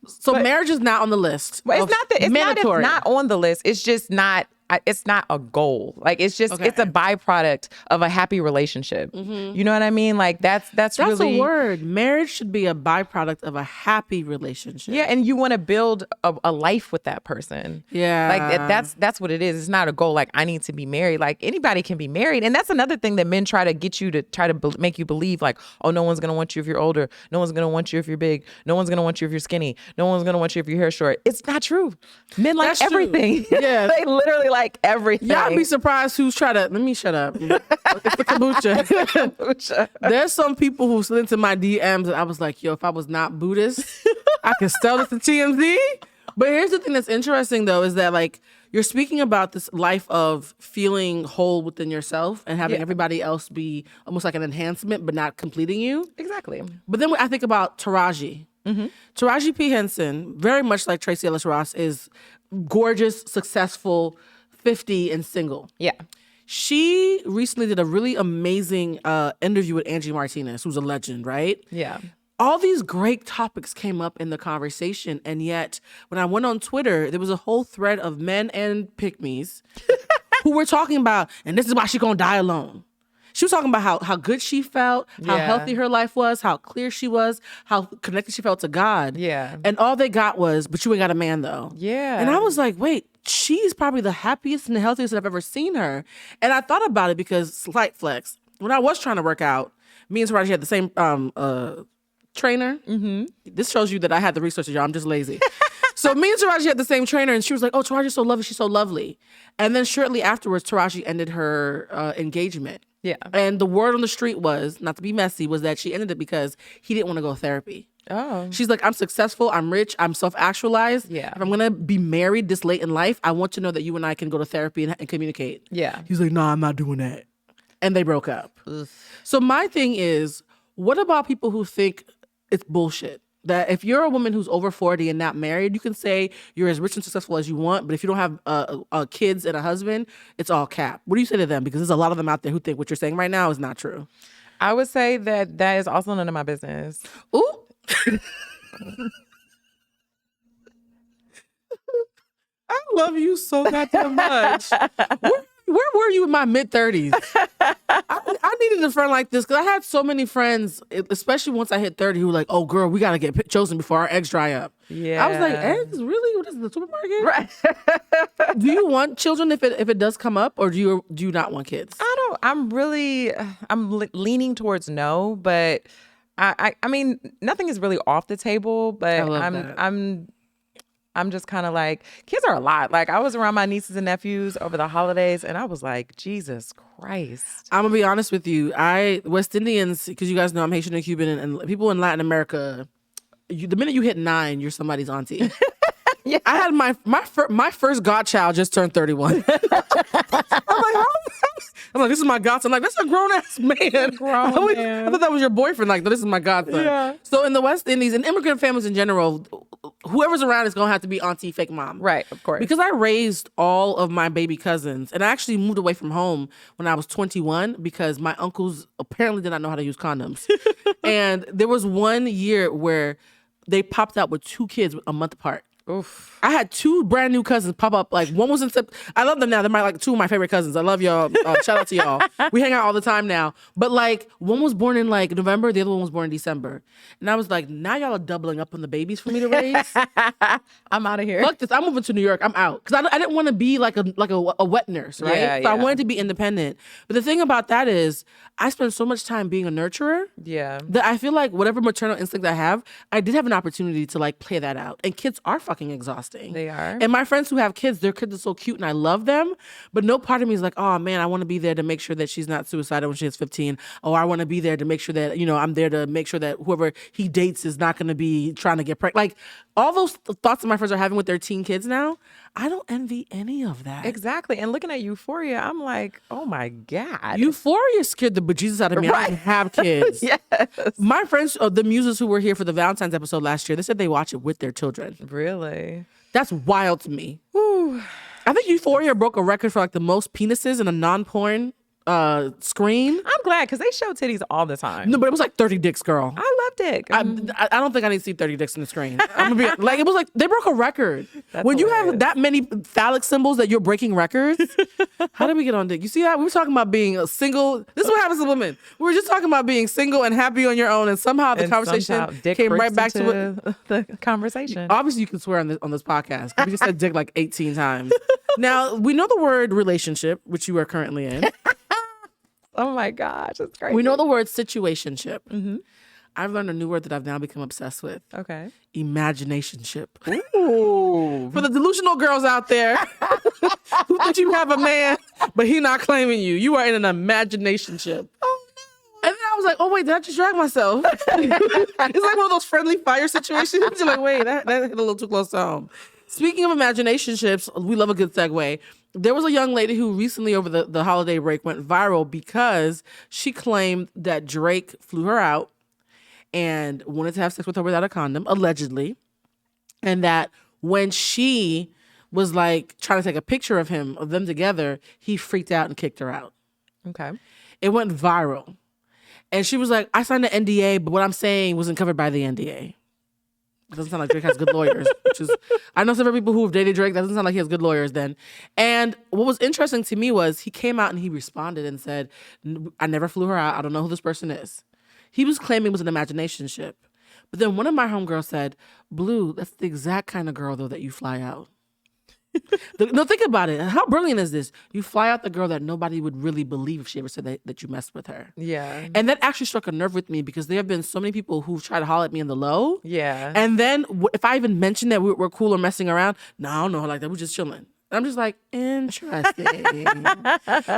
So marriage is not on the list. But it's not that it's mandatory. not on the list. It's just not. It's not a goal. Like it's just it's a byproduct of a happy relationship. You know what I mean? Like that's really a word. Marriage should be a byproduct of a happy relationship. Yeah, and you want to build a life with that person. Yeah, like that's what it is. It's not a goal. Like I need to be married. Like anybody can be married, and that's another thing that men try to get you to try to make you believe. Like, oh, no one's gonna want you if you're older. No one's gonna want you if you're big. No one's gonna want you if you're skinny. No one's gonna want you if your hair's short. It's not true. Men like That's everything. Yeah, they literally like everything. Y'all be surprised who's trying to. Let me shut up. It's the kombucha. There's some people who slid into my DMs and I was like, yo, if I was not Buddhist, I could sell this to TMZ. But here's the thing that's interesting though, is that like you're speaking about this life of feeling whole within yourself and having everybody else be almost like an enhancement, but not completing you. Exactly. But then I think about Taraji. Taraji P. Henson, very much like Tracee Ellis Ross, is gorgeous, successful, 50 and single. Yeah. She recently did a really amazing interview with Angie Martinez, who's a legend, right? Yeah. All these great topics came up in the conversation, and yet when I went on Twitter, there was a whole thread of men and pick-me's who were talking about, and this is why she's gonna die alone. She was talking about how good she felt, how healthy her life was, how clear she was, how connected she felt to God. Yeah. And all they got was, but you ain't got a man though. Yeah. And I was like, wait, she's probably the happiest and the healthiest that I've ever seen her. And I thought about it because, slight flex, when I was trying to work out, me and Taraji had the same trainer. This shows you that I had the resources, y'all. I'm just lazy. So me and Taraji had the same trainer, and she was like, oh, Taraji's so lovely. She's so lovely. And then shortly afterwards, Taraji ended her engagement. Yeah. And the word on the street was, not to be messy, was that she ended it because he didn't want to go to therapy. Oh. She's like, I'm successful, I'm rich, I'm self-actualized. Yeah. If I'm going to be married this late in life, I want to know that you and I can go to therapy and communicate. Yeah. He's like, no, I'm not doing that. And they broke up. Ugh. So my thing is, what about people who think it's bullshit? That if you're a woman who's over 40 and not married, you can say you're as rich and successful as you want, but if you don't have kids and a husband, it's all cap. What do you say to them? Because there's a lot of them out there who think what you're saying right now is not true. I would say that is also none of my business. Ooh. I love you so goddamn much. Where were you in my mid-30s? I needed a friend like this because I had so many friends, especially once I hit 30, who were like, oh, girl, we got to get chosen before our eggs dry up. Yeah. I was like, eggs? Really? What is the supermarket? Right. Do you want children if it does come up, or do you not want kids? I'm leaning towards no, but I mean, nothing is really off the table, but I'm just kind of like, kids are a lot. Like, I was around my nieces and nephews over the holidays, and I was like, Jesus Christ. I'm going to be honest with you. West Indians, because you guys know I'm Haitian and Cuban, and people in Latin America, the minute you hit 9, you're somebody's auntie. Yeah. I had my first godchild just turned 31. I'm like, this is my godson. I'm like, that's a grown-ass man. I thought that was your boyfriend. Like, no, this is my godson. Yeah. So in the West Indies, and immigrant families in general, whoever's around is going to have to be auntie, fake mom. Right, of course. Because I raised all of my baby cousins, and I actually moved away from home when I was 21 because my uncles apparently did not know how to use condoms. And there was one year where they popped out with 2 kids a month apart. Oof. I had 2 brand new cousins pop up. Like one was in I love them now. They're like 2 of my favorite cousins. I love y'all. Shout out to y'all. We hang out all the time now. But like one was born in like November, the other one was born in December. And I was like, now y'all are doubling up on the babies for me to raise. I'm out of here. Fuck this. I'm moving to New York. I'm out. Because I didn't want to be like a wet nurse, right? Yeah, so I yeah. wanted to be independent. But the thing about that is I spent so much time being a nurturer. Yeah. That I feel like whatever maternal instinct I have, I did have an opportunity to like play that out. And kids are fucking exhausting. They are. And my friends who have kids, their kids are so cute and I love them. But no part of me is like, oh man, I want to be there to make sure that she's not suicidal when she's 15. Or I want to be there to make sure that, I'm there to make sure that whoever he dates is not going to be trying to get pregnant. Like all those thoughts that my friends are having with their teen kids now, I don't envy any of that. Exactly. And looking at Euphoria, I'm like, oh my God. Euphoria scared the bejesus out of me. I don't have kids. Yes. My friends, the muses who were here for the Valentine's episode last year, they said they watch it with their children. Really? That's wild to me. Whew. I think Euphoria broke a record for like the most penises in a non-porn screen. I'm glad because they show titties all the time. No, but it was like 30 dicks, girl. I loved it. I don't think I need to see 30 dicks in the screen. I'm gonna be like, it was like they broke a record. That's when you have hilarious. that many phallic symbols that you're breaking records, how did we get on dick? You see that? We were talking about being a single. This is what happens to women. We were just talking about being single and happy on your own, and somehow the conversation Dick came right breaks back to into the conversation. Obviously, you can swear on this podcast. We just said dick like 18 times. Now, we know the word relationship, which you are currently in. Oh my gosh, that's crazy. We know the word situationship. Mm-hmm. I've learned a new word that I've now become obsessed with. Okay. Imaginationship. Ooh. For the delusional girls out there who think you have a man, but he not claiming you. You are in an imaginationship. Oh And then I was like, oh, wait, did I just drag myself? It's like one of those friendly fire situations. You're like, wait, that hit a little too close to home. Speaking of imaginationships, we love a good segue. There was a young lady who recently over the holiday break went viral because she claimed that Drake flew her out and wanted to have sex with her without a condom, allegedly. And that when she was like trying to take a picture of them together, he freaked out and kicked her out. Okay. It went viral. And she was like, I signed an NDA, but what I'm saying wasn't covered by the NDA. It doesn't sound like Drake has good lawyers, which is, I know several people who have dated Drake. That doesn't sound like he has good lawyers then. And what was interesting to me was he came out and he responded and said, I never flew her out. I don't know who this person is. He was claiming it was an imaginationship. But then one of my homegirls said, Blue, that's the exact kind of girl, though, that you fly out. No, think about it. How brilliant is this? You fly out the girl that nobody would really believe if she ever said that you messed with her. Yeah. And that actually struck a nerve with me because there have been so many people who've tried to holler at me in the low. Yeah. And then if I even mention that we're cool or messing around, no, I don't know her like that. We're just chilling. And I'm just like, interesting.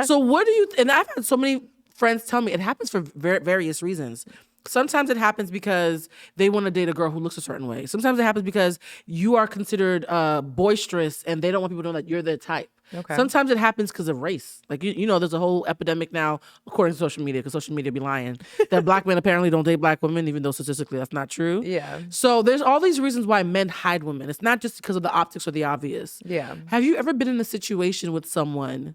So what do you, and I've had so many friends tell me it happens for various reasons. Sometimes it happens because they want to date a girl who looks a certain way. Sometimes it happens because you are considered boisterous and they don't want people to know that you're their type. Okay. Sometimes it happens because of race. Like, you know, there's a whole epidemic now, according to social media, because social media be lying, that black men apparently don't date black women, even though statistically that's not true. Yeah. So there's all these reasons why men hide women. It's not just because of the optics or the obvious. Yeah. Have you ever been in a situation with someone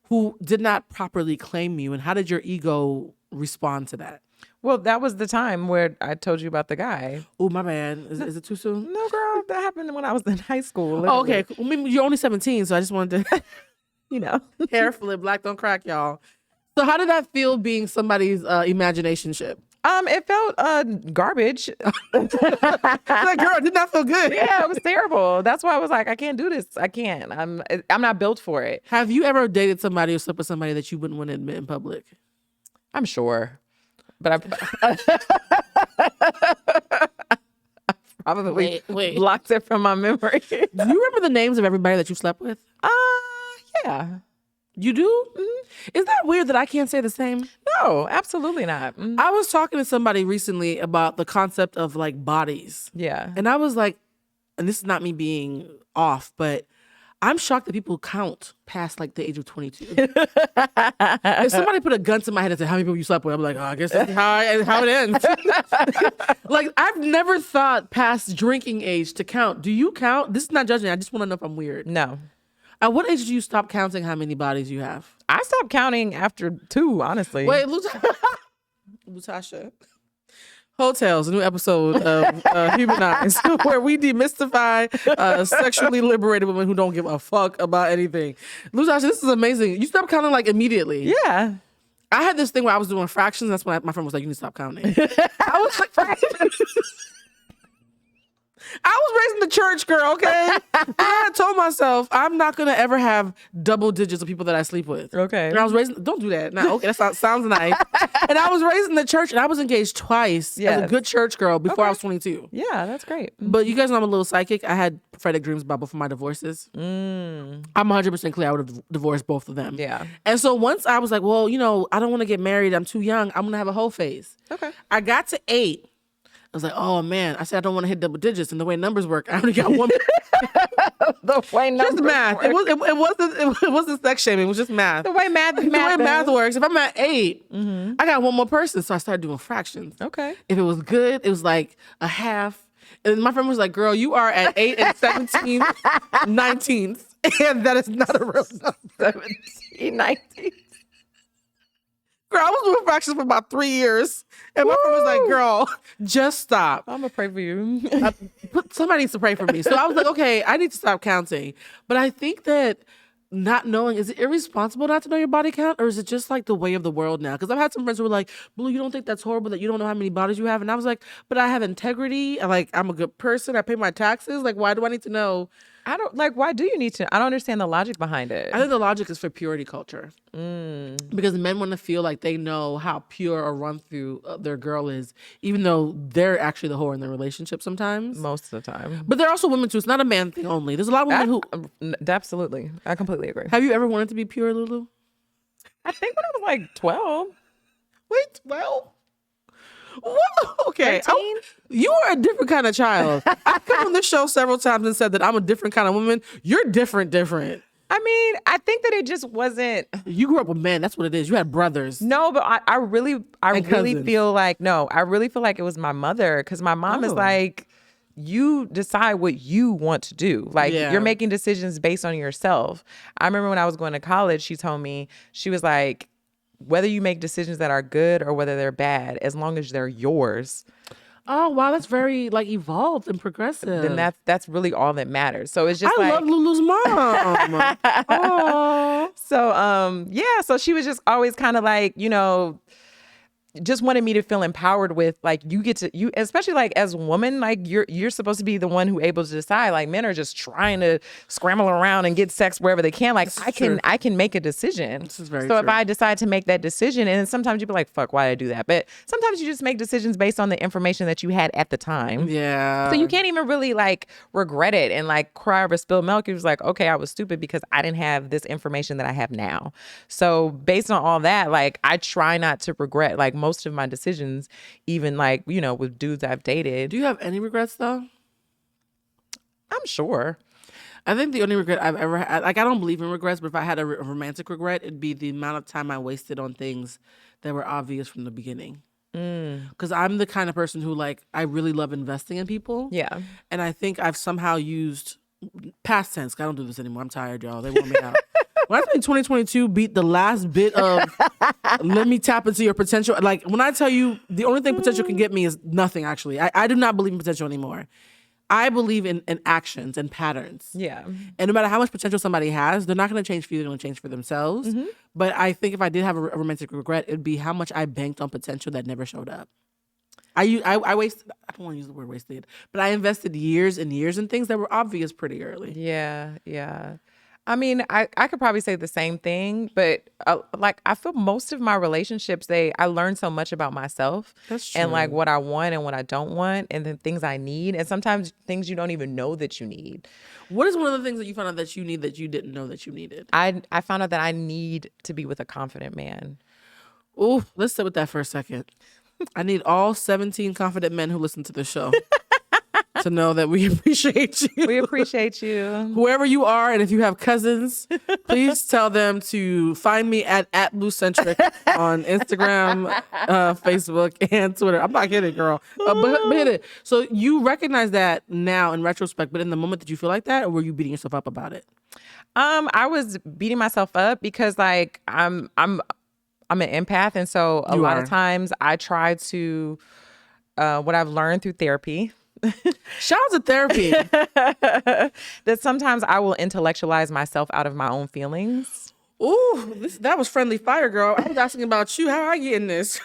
who did not properly claim you, and how did your ego respond to that? Well, that was the time where I told you about the guy. Oh, my bad. Is it too soon? No, girl, that happened when I was in high school. Oh, literally. okay. I mean, you're only 17, so I just wanted to You know. hair flip, black don't crack, y'all. So how did that feel being somebody's imaginationship? It felt garbage. That girl did not feel good. Yeah, it was terrible. That's why I was like, I can't do this. I can't. I'm not built for it. Have you ever dated somebody or slept with somebody that you wouldn't want to admit in public? I'm sure. But I probably Wait. blocked it from my memory. Do you remember the names of everybody that you slept with? Yeah. You do? Mm-hmm. Is that weird that I can't say the same? No, absolutely not. Mm. I was talking to somebody recently about the concept of like bodies. Yeah. And I was like, and this is not me being off, but I'm shocked that people count past like the age of 22. If somebody put a gun to my head and said, how many people you slept with? I'm like, oh, I guess that's how it ends. Like, I've never thought past drinking age to count. Do you count? This is not judging. I just want to know if I'm weird. No. At what age do you stop counting how many bodies you have? I stopped counting after 2, honestly. Wait, Lutasha. Hotels, a new episode of Humanized, where we demystify sexually liberated women who don't give a fuck about anything. Lutasha, this is amazing. You stopped counting like immediately. Yeah. I had this thing where I was doing fractions. That's when my friend was like, "You need to stop counting." I was like, fractions. I was raised in the church, girl, okay? And I told myself, I'm not going to ever have double digits of people that I sleep with. Okay. And I was raised, don't do that. Now, okay, that sounds nice. And I was raised in the church, and I was engaged twice as a good church girl before I was 22. Yeah, that's great. But you guys know I'm a little psychic. I had prophetic dreams about both of my divorces. I'm 100% clear I would have divorced both of them. Yeah. And so once I was like, well, I don't want to get married. I'm too young. I'm going to have a whole phase. Okay. I got to 8. I was like, oh man, I said I don't want to hit double digits, and the way numbers work, I only got one. The way numbers just math. work. It wasn't sex shaming. It was just math. The way math works. If I'm at 8, I got one more person, so I started doing fractions. Okay. If it was good, it was like a half. And my friend was like, "Girl, you are at 8 and 17, 19th, and that is not a real number." 17, 19. Girl, I was doing fractions for about 3 years. And my friend was like, girl, just stop. I'm going to pray for you. Somebody needs to pray for me. So I was like, okay, I need to stop counting. But I think that not knowing, is it irresponsible not to know your body count? Or is it just like the way of the world now? Because I've had some friends who were like, Blue, you don't think that's horrible that you don't know how many bodies you have? And I was like, but I have integrity. I'm a good person. I pay my taxes. Like, why do I need to know? Why do you need to? I don't understand the logic behind it. I think the logic is for purity culture. Because men want to feel like they know how pure or run through their girl is, even though they're actually the whore in their relationship sometimes. Most of the time. But there are also women too. It's not a man thing only. There's a lot of women who... Absolutely. I completely agree. Have you ever wanted to be pure, Lulu? I think when I was like 12. Wait, 12? What? Okay. 13? You are a different kind of child. I've come on this show several times and said that I'm a different kind of woman. You're different. I mean, I think that it just wasn't. You grew up with men. That's what it is. You had brothers. No, but I really cousins. feel like, I really feel like it was my mother, because my mom is like, you decide what you want to do. Like, you're making decisions based on yourself. I remember when I was going to college, she told me, she was like, whether you make decisions that are good or whether they're bad, as long as they're yours. Oh, wow. That's very evolved and progressive. Then that's really all that matters. So it's just I love Lulu's mom. Oh. So she was just always kind of like, just wanted me to feel empowered with, like, you especially like as a woman, like you're supposed to be the one who able to decide. Like, men are just trying to scramble around and get sex wherever they can. Like, I can make a decision. This is very so true. If I decide to make that decision, and sometimes you'd be like, fuck, why did I do that? But sometimes you just make decisions based on the information that you had at the time. Yeah. So you can't even really like regret it and like cry over spilled milk. It was like, okay, I was stupid because I didn't have this information that I have now. So based on all that, like, I try not to regret like most of my decisions, even like, with dudes I've dated. Do you have any regrets though? I'm sure. I think the only regret I've ever had, like, I don't believe in regrets, but if I had a romantic regret, it'd be the amount of time I wasted on things that were obvious from the beginning. Because I'm the kind of person who, like, I really love investing in people. Yeah. And I think I've somehow used past tense. I don't do this anymore. I'm tired, y'all. They wore me out. When I think 2022 beat the last bit of let me tap into your potential. Like, when I tell you the only thing potential can get me is nothing, actually. I do not believe in potential anymore. I believe in actions and patterns. Yeah. And no matter how much potential somebody has, they're not going to change for you. They're going to change for themselves. But I think if I did have a romantic regret, it'd be how much I banked on potential that never showed up. I wasted, I don't want to use the word wasted, but I invested years and years in things that were obvious pretty early. Yeah. I mean, I could probably say the same thing, but like, I feel most of my relationships, I learned so much about myself. That's true. And like what I want and what I don't want, and the things I need, and sometimes things you don't even know that you need. What is one of the things that you found out that you need that you didn't know that you needed? I found out that I need to be with a confident man. Ooh, let's sit with that for a second. I need all 17 confident men who listen to the show to know that we appreciate you. We appreciate you. Whoever you are, and if you have cousins, please tell them to find me at BlueCentric on Instagram, Facebook, and Twitter. I'm not kidding, girl. But hit it. So you recognize that now in retrospect, but in the moment, did you feel like that, or were you beating yourself up about it? I was beating myself up because, like, I'm an empath, and so a lot of times I try to what I've learned through therapy. Shout out to therapy. That sometimes I will intellectualize myself out of my own feelings. Ooh, that was friendly fire, girl. I was asking about you. How I getting this?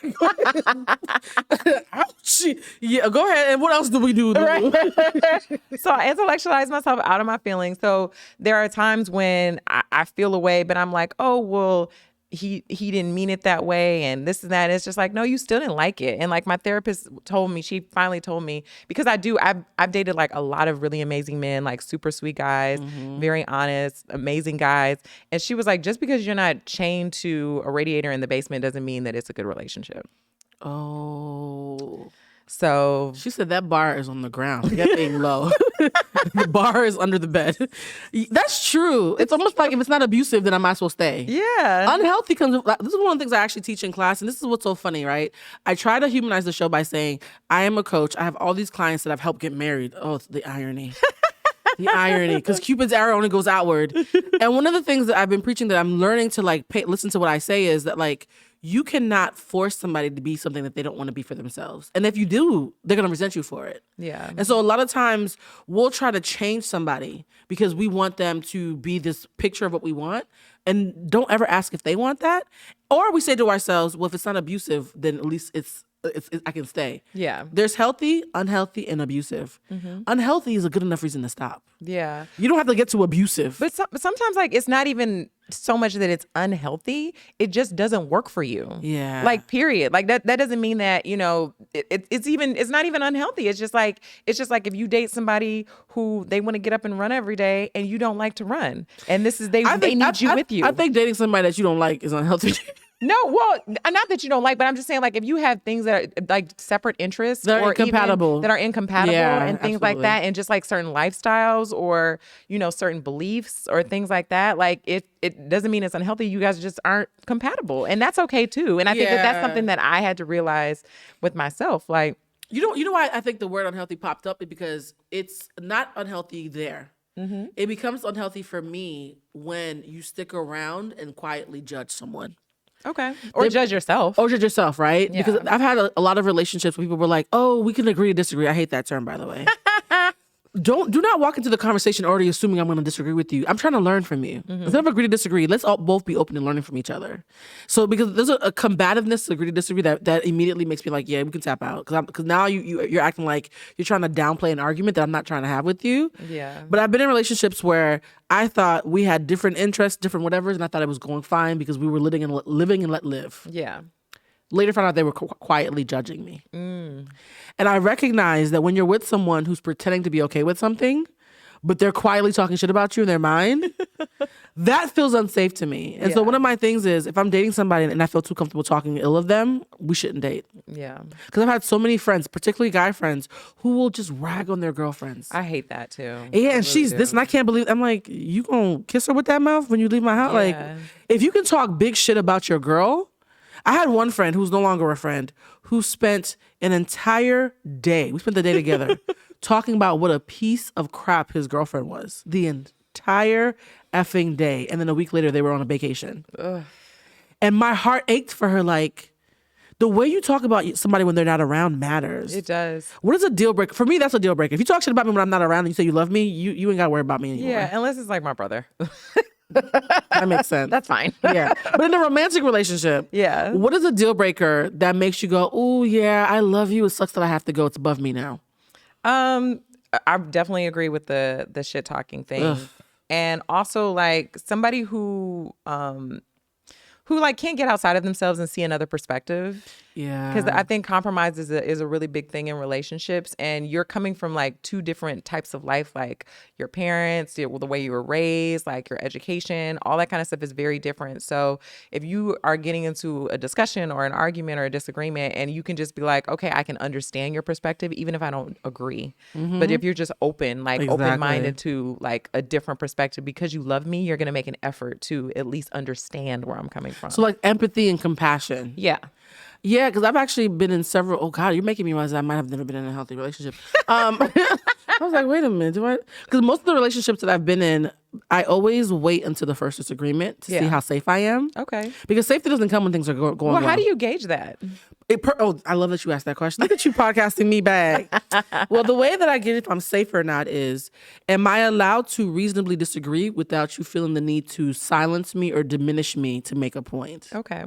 Ouch. Yeah, go ahead. And what else do we do? Right. So I intellectualize myself out of my feelings. So there are times when I feel a way, but I'm like, oh, well, he didn't mean it that way, and this and that. It's just like, no, you still didn't like it. And like my therapist told me, she finally told me, because I've dated like a lot of really amazing men, like super sweet guys, very honest, amazing guys. And she was like, just because you're not chained to a radiator in the basement doesn't mean that it's a good relationship. Oh. So She said that bar is on the ground. That thing low. The bar is under the bed. That's true. It's almost like if it's not abusive, then I might as well stay. yeah. Unhealthy comes. This is one of the things I actually teach in class, and this is what's so funny, right? I try to humanize the show by saying I am a coach. I have all these clients that I've helped get married. Oh, it's the irony. The irony, because Cupid's arrow only goes outward. And one of the things that I've been preaching that I'm learning to like listen to what I say is that like you cannot force somebody to be something that they don't want to be for themselves. And if you do, they're going to resent you for it. Yeah. And so a lot of times we'll try to change somebody because we want them to be this picture of what we want, and don't ever ask if they want that. Or we say to ourselves, well, if it's not abusive, then at least it's I can stay. Yeah. There's healthy, unhealthy, and abusive. Unhealthy is a good enough reason to stop. Yeah. You don't have to get to abusive. But sometimes, like, it's not even so much that it's unhealthy. It just doesn't work for you. Yeah. Like, period. Like, that doesn't mean that, you know, it's not even unhealthy. It's just like if you date somebody who they want to get up and run every day and you don't like to run. And this is, they need you with you. I think dating somebody that you don't like is unhealthy. No, well, not that you don't like, but I'm just saying, like, if you have things that are like separate interests That are or even incompatible. that are incompatible Yeah, and things like absolutely. that, and just like certain lifestyles or, you know, certain beliefs or things like that, like it doesn't mean it's unhealthy. You guys just aren't compatible, and that's okay too. And I think that that's Yeah. something that I had to realize with myself. Like, You know why I think the word unhealthy popped up? Because it's not unhealthy there. It becomes unhealthy for me when you stick around and quietly judge someone. okay, or judge yourself. Or judge yourself, right? Yeah. Because I've had a lot of relationships where people were like, oh, we can agree to disagree. I hate that term, by the way. Do not walk into the conversation already assuming I'm going to disagree with you. I'm trying to learn from you. Instead of agree to disagree, let's all both be open and learning from each other. So because there's a combativeness to agree to disagree that immediately makes me like, yeah, we can tap out. Because now you're acting like you're trying to downplay an argument that I'm not trying to have with you. Yeah. But I've been in relationships where I thought we had different interests, different whatevers, and I thought it was going fine because we were living and let live. Yeah. Later found out they were quietly judging me. And I recognize that when you're with someone who's pretending to be okay with something, but they're quietly talking shit about you in their mind, that feels unsafe to me. And so Yeah. one of my things is if I'm dating somebody and I feel too comfortable talking ill of them, we shouldn't date. Yeah. Because I've had so many friends, particularly guy friends, who will just rag on their girlfriends. I hate that too. Yeah, I and she's really this, do. and I can't believe. I'm like, you gonna kiss her with that mouth when you leave my house? Like, Yeah. if you can talk big shit about your girl. I had one friend who's no longer a friend who spent an entire day. We spent the day together talking about what a piece of crap his girlfriend was. The entire effing day, and then a week later they were on a vacation. And my heart ached for her. Like, the way you talk about somebody when they're not around matters. It does. What is a deal breaker? For me, that's a deal breaker. If you talk shit about me when I'm not around and you say you love me, you ain't got to worry about me anymore. Yeah, unless it's like my brother. That makes sense. That's fine. Yeah. But in a romantic relationship, Yeah. what is a deal breaker that makes you go, oh, yeah, I love you. It sucks that I have to go. It's above me now. I definitely agree with the shit talking thing. Ugh. And also like somebody who like can't get outside of themselves and see another perspective. Yeah. Because I think compromise is a really big thing in relationships, and you're coming from like two different types of life, like your parents, the way you were raised, like your education, all that kind of stuff is very different. So if you are getting into a discussion or an argument or a disagreement, and you can just be like, okay, I can understand your perspective, even if I don't agree. But if you're just open, like Exactly. open-minded to like a different perspective, because you love me, you're gonna make an effort to at least understand where I'm coming from. So like empathy and compassion. Yeah. Yeah, because I've actually been in several. Oh God, you're making me realize I might have never been in a healthy relationship. I was like, wait a minute, do I? Because most of the relationships that I've been in, I always wait until the first disagreement to see how safe I am. Okay. Because safety doesn't come when things are going well. Well, how do you gauge that? I love that you asked that question. Look at you podcasting me back. Well, the way that I get if I'm safe or not is, am I allowed to reasonably disagree without you feeling the need to silence me or diminish me to make a point? Okay.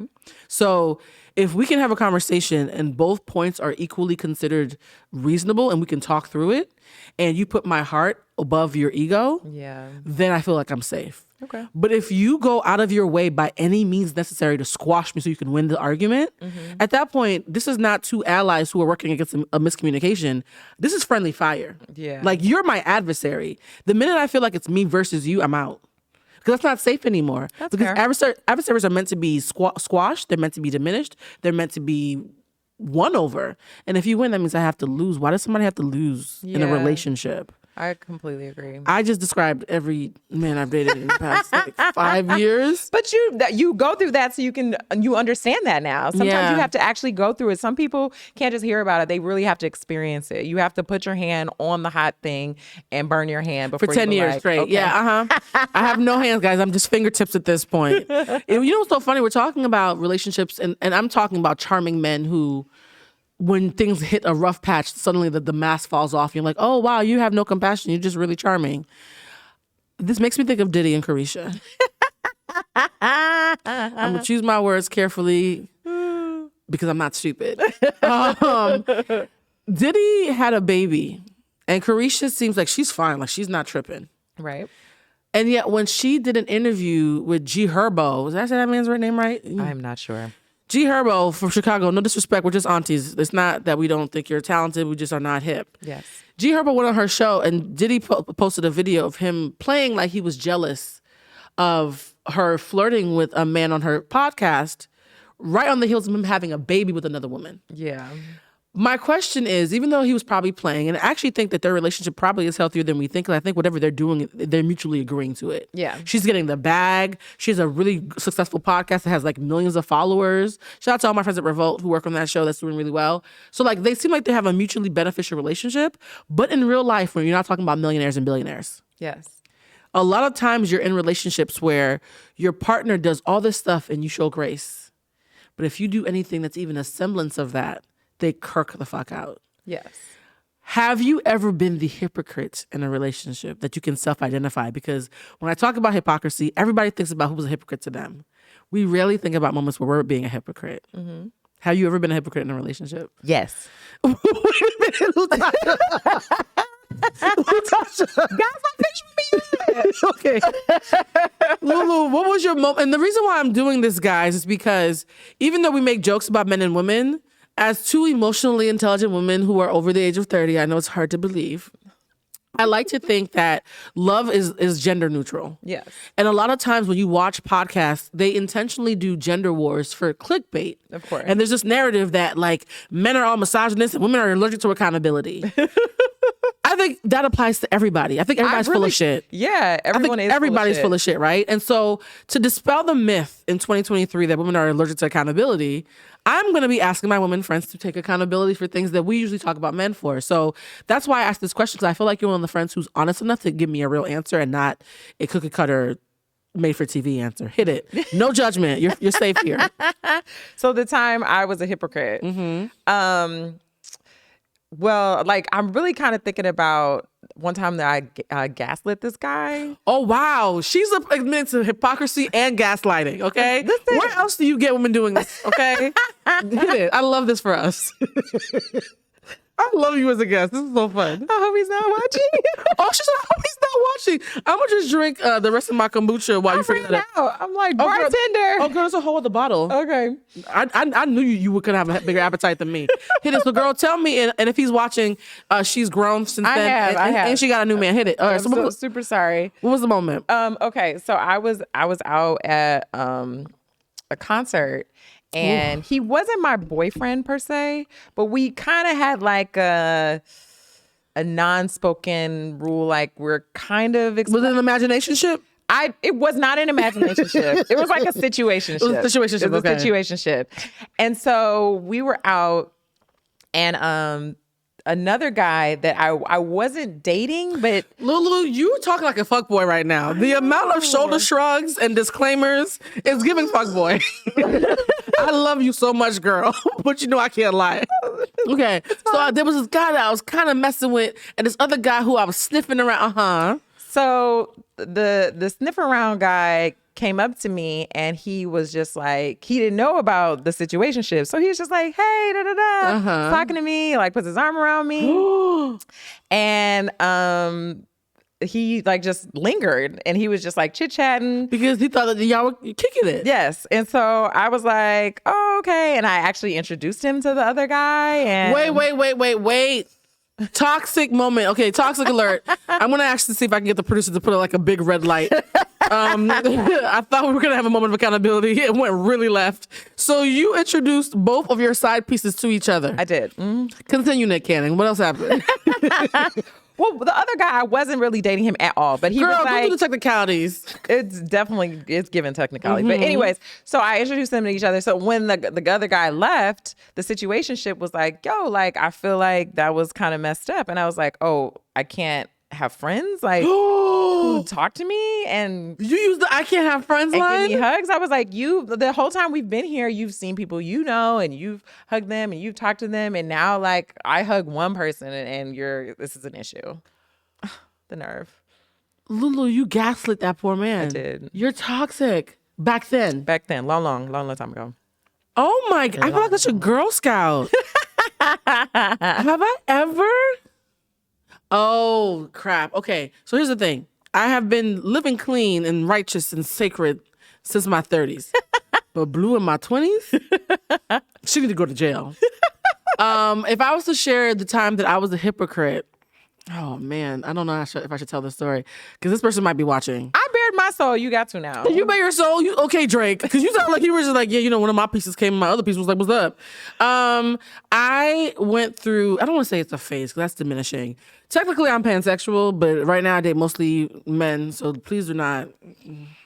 So if we can have a conversation and both points are equally considered reasonable and we can talk through it, and you put my heart above your ego, then I feel like I'm safe. Okay. But if you go out of your way by any means necessary to squash me so you can win the argument, at that point, this is not two allies who are working against a miscommunication. This is friendly fire. Yeah. Like, you're my adversary. The minute I feel like it's me versus you, I'm out. Because that's not safe anymore. Because adversaries are meant to be squashed. They're meant to be diminished. They're meant to be won over. And if you win, that means I have to lose. Why does somebody have to lose in a relationship? I completely agree. I just described every man I've dated in the past 5 years. But you go through that so you understand that now. Sometimes you have to actually go through it. Some people can't just hear about it. They really have to experience it. You have to put your hand on the hot thing and burn your hand before for 10 years straight. Okay. Yeah, I have no hands, guys. I'm just fingertips at this point. You know what's so funny? We're talking about relationships, and I'm talking about charming men who, when things hit a rough patch, suddenly the mask falls off. You're like, oh, wow, you have no compassion. You're just really charming. This makes me think of Diddy and Carisha. I'm going to choose my words carefully because I'm not stupid. Diddy had a baby, and Carisha seems like she's fine. Like, she's not tripping. Right. And yet when she did an interview with G Herbo, did I say that man's right name right? I'm not sure. G Herbo from Chicago, no disrespect, we're just aunties. It's not that we don't think you're talented, we just are not hip. Yes. G Herbo went on her show, and Diddy posted a video of him playing like he was jealous of her flirting with a man on her podcast, right on the heels of him having a baby with another woman. Yeah. My question is, even though he was probably playing, and I actually think that their relationship probably is healthier than we think, and I think whatever they're doing, they're mutually agreeing to it. Yeah. She's getting the bag. She has a really successful podcast that has like millions of followers. Shout out to all my friends at Revolt who work on that show that's doing really well. So like, they seem like they have a mutually beneficial relationship, but in real life, when you're not talking about millionaires and billionaires. Yes. A lot of times you're in relationships where your partner does all this stuff and you show grace. But if you do anything that's even a semblance of that, they kirk the fuck out. Yes. Have you ever been the hypocrite in a relationship that you can self-identify? Because when I talk about hypocrisy, everybody thinks about who was a hypocrite to them. We rarely think about moments where we're being a hypocrite. Mm-hmm. Have you ever been a hypocrite in a relationship? Yes. Wait a minute, Lutasha. Lutasha. Guys, my picture me. Okay. Lulu, what was your moment? And the reason why I'm doing this, guys, is because even though we make jokes about men and women, as two emotionally intelligent women who are over the age of 30, I know it's hard to believe, I like to think that love is gender neutral. Yes. And a lot of times when you watch podcasts, they intentionally do gender wars for clickbait. Of course. And there's this narrative that like men are all misogynist and women are allergic to accountability. I think that applies to everybody. I think everybody's full of shit. Yeah, everybody's full of shit, right? And so to dispel the myth in 2023 that women are allergic to accountability, I'm going to be asking my women friends to take accountability for things that we usually talk about men for. So that's why I asked this question, because I feel like you're one of the friends who's honest enough to give me a real answer and not a cookie cutter made for TV answer. Hit it. No judgment. You're safe here. So the time I was a hypocrite. Mm-hmm. Well, like, I'm really kind of thinking about one time that I gaslit this guy. Oh, wow. She's admitting to hypocrisy and gaslighting, okay? Where else do you get women doing this, okay? Hit it. I love this for us. I love you as a guest. This is so fun. I hope he's not watching. Oh, she's like, I hope he's not watching. I'm going to just drink the rest of my kombucha while you figure that out. I'm like, bartender. Oh, girl, there's a whole other bottle. Okay. I knew you could have a bigger appetite than me. Hit it. So, girl, tell me, and if he's watching, she's grown since then. I have. And she got a new man. Hit it. All right. I'm so super sorry. What was the moment? Okay. So I was out at a concert. And he wasn't my boyfriend per se, but we kind of had like a non-spoken rule, like we're kind of... Was it an imaginationship? It was not an imaginationship. It was like a situationship. It was a situationship. It was a situationship. And so we were out, and another guy that I wasn't dating, but Lulu, you talking like a fuckboy right now. The amount of shoulder shrugs and disclaimers is giving fuckboy. I love you so much, girl, but you know I can't lie. Okay, so there was this guy that I was kind of messing with, and this other guy who I was sniffing around. So the sniff around guy came up to me and he was just like, he didn't know about the situationship. So he was just like, hey, da da da, talking to me, like puts his arm around me. And he like just lingered and he was just like chit-chatting. Because he thought that y'all were kicking it. Yes. And so I was like, oh, okay. And I actually introduced him to the other guy. And Wait. Toxic moment. Okay, toxic alert. I'm gonna actually see if I can get the producer to put like a big red light. I thought we were gonna have a moment of accountability. It went really left. So you introduced both of your side pieces to each other. I did. Continue, Nick Cannon. What else happened? Well, the other guy, I wasn't really dating him at all, but he Girl, was don't like, do the technicalities. it's given technicality. But anyways, so I introduced them to each other. So when the other guy left, the situationship was like, yo, like, I feel like that was kind of messed up. And I was like, oh, I can't have friends like who talk to me and You used the I can't have friends and line? give me hugs. I was like, the whole time we've been here, you've seen people you know, and you've hugged them and you've talked to them, and now like I hug one person and this is an issue. The nerve. Lulu, you gaslit that poor man. I did. You're toxic. Back then. Back then, long time ago. Oh my God. I feel like that's a Girl Scout. Have I ever? Oh, crap. Okay. So here's the thing. I have been living clean and righteous and sacred since my 30s. But Blue in my 20s? She need to go to jail. If I was to share the time that I was a hypocrite, oh man, I don't know if I should tell this story because this person might be watching. I bared my soul. You got to now. You bare your soul. You okay, Drake? Because you sound like you were just like, yeah, you know, one of my pieces came and my other piece was like, what's up? I went through, I don't want to say it's a phase because that's diminishing. Technically, I'm pansexual, but right now I date mostly men. So please do not.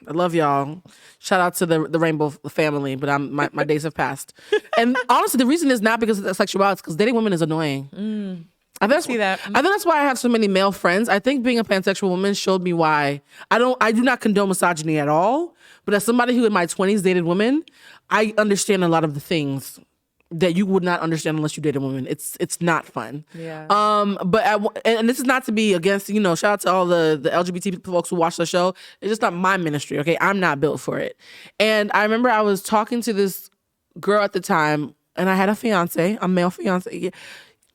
I love y'all. Shout out to the Rainbow family, but my days have passed. And honestly, the reason is not because of sexuality, it's because dating women is annoying. I think that's why I have so many male friends. I think being a pansexual woman showed me why I do not condone misogyny at all. But as somebody who in my 20s dated women, I understand a lot of the things that you would not understand unless you dated women. It's not fun. Yeah. And this is not to be against, you know, shout out to all the LGBT folks who watch the show. It's just not my ministry. Okay, I'm not built for it. And I remember I was talking to this girl at the time, and I had a male fiance.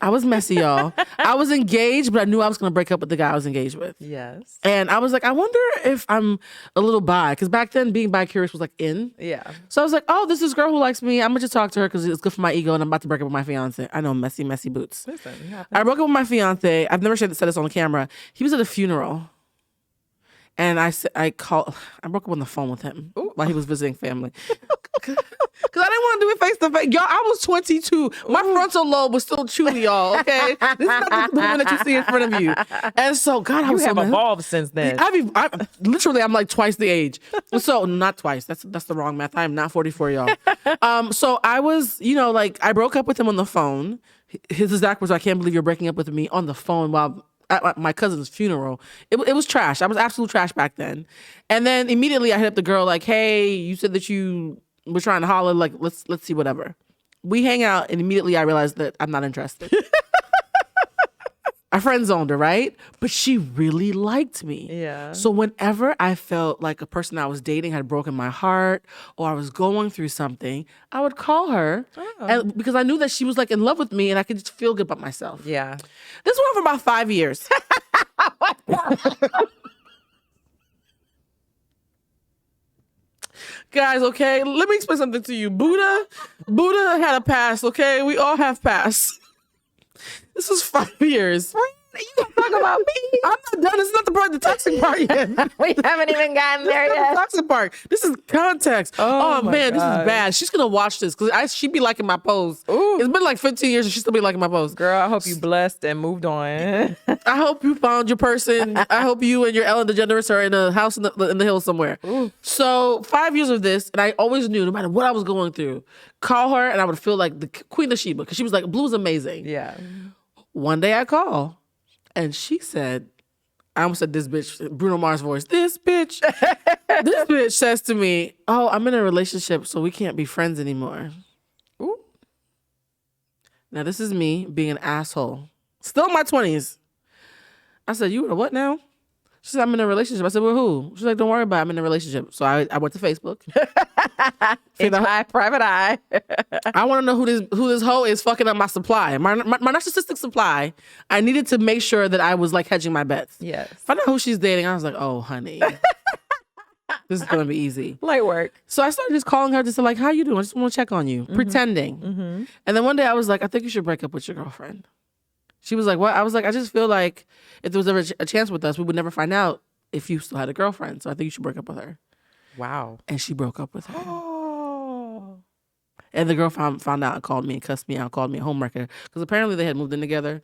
I was messy, y'all. I was engaged, but I knew I was going to break up with the guy I was engaged with. Yes. And I was like, I wonder if I'm a little bi. Because back then, being bi-curious was like in. Yeah. So I was like, oh, this is a girl who likes me. I'm going to just talk to her because it's good for my ego and I'm about to break up with my fiance. I know, messy boots. Listen, I broke up with my fiance. I've never said this on the camera. He was at a funeral. And I broke up on the phone with him while he was visiting family. Because I didn't want to do it face to face. Y'all, I was 22. My frontal lobe was still chewy, y'all, okay? This is not the woman that you see in front of you. And so, God, I was have evolved since then. I'm like twice the age. So, not twice. That's the wrong math. I am not 44, y'all. So, I was, you know, like, I broke up with him on the phone. His exact words, I can't believe you're breaking up with me on the phone while at my cousin's funeral. It was trash. I was absolute trash back then. And then immediately I hit up the girl like, hey, you said that you were trying to holler, like, let's see whatever. We hang out and immediately I realized that I'm not interested. I friend zoned her, right? But she really liked me. Yeah. So whenever I felt like a person I was dating had broken my heart or I was going through something, I would call her and, because I knew that she was like in love with me and I could just feel good about myself. Yeah. This went on for about 5 years. Guys, okay, let me explain something to you. Buddha had a past, okay? We all have pasts. This was 5 years. You gonna talk about me? I'm not done. This is not the toxic part yet. We haven't even gotten there This is yet. the toxic part. This is context. Oh Oh, my man, this God. is bad. She's gonna watch this because she be liking my post. Ooh. It's been like 15 years and she still be liking my post. Girl, I hope you blessed and moved on. I hope you found your person. I hope you and your Ellen DeGeneres are in a house in the hills somewhere. Ooh. So 5 years of this, and I always knew no matter what I was going through, call her and I would feel like the Queen of Sheba because she was like, Blue's amazing. Yeah. One day I call, and she said, I almost said this bitch, Bruno Mars voice, this bitch says to me, oh, I'm in a relationship, so we can't be friends anymore. Ooh. Now, this is me being an asshole. Still in my 20s. I said, you in a what now? She said, I'm in a relationship. I said, with who? She's like, don't worry about it. I'm in a relationship. So I went to Facebook. Private eye. I want to know who this hoe is fucking up my supply. My narcissistic supply. I needed to make sure that I was like hedging my bets. Yes. Find out who she's dating. I was like, oh, honey. This is going to be easy. Light work. So I started just calling her just to like, how you doing? I just want to check on you. Pretending. And then one day I was like, I think you should break up with your girlfriend. She was like, what? I was like, I just feel like if there was ever a chance with us, we would never find out if you still had a girlfriend. So I think you should break up with her. Wow. And she broke up with her. Oh. And the girl found out and called me and cussed me out, called me a homewrecker. Because apparently they had moved in together.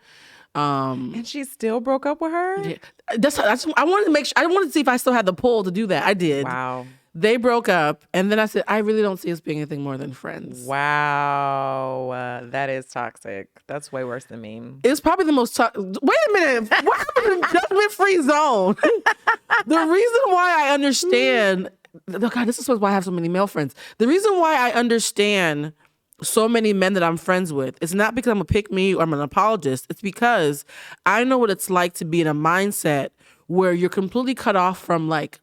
And she still broke up with her? Yeah. I wanted to make sure, I wanted to see if I still had the pull to do that. I did. Wow. They broke up, and then I said, I really don't see us being anything more than friends. Wow. That is toxic. That's way worse than mean. It's probably the most wait a minute. What happened to judgment-free zone? The reason why I understand, God, this is why I have so many male friends. The reason why I understand so many men that I'm friends with, it's not because I'm a pick-me or I'm an apologist. It's because I know what it's like to be in a mindset where you're completely cut off from like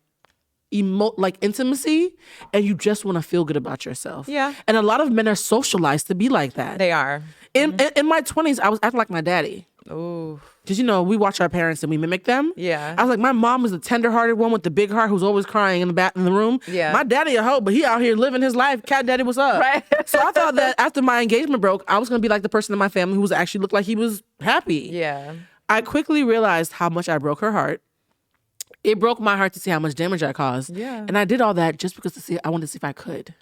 intimacy, and you just want to feel good about yourself. Yeah. And a lot of men are socialized to be like that. They are. In my 20s, I was acting like my daddy. Ooh. Because, we watch our parents and we mimic them. Yeah. I was like, my mom was the tender-hearted one with the big heart who's always crying in the room. Yeah. My daddy a hoe, but he out here living his life. Cat daddy, what's up? Right. So I thought that after my engagement broke, I was going to be like the person in my family who was actually looked like he was happy. Yeah. I quickly realized how much I broke her heart. It broke my heart to see how much damage I caused. Yeah. And I did all that just because I wanted to see if I could.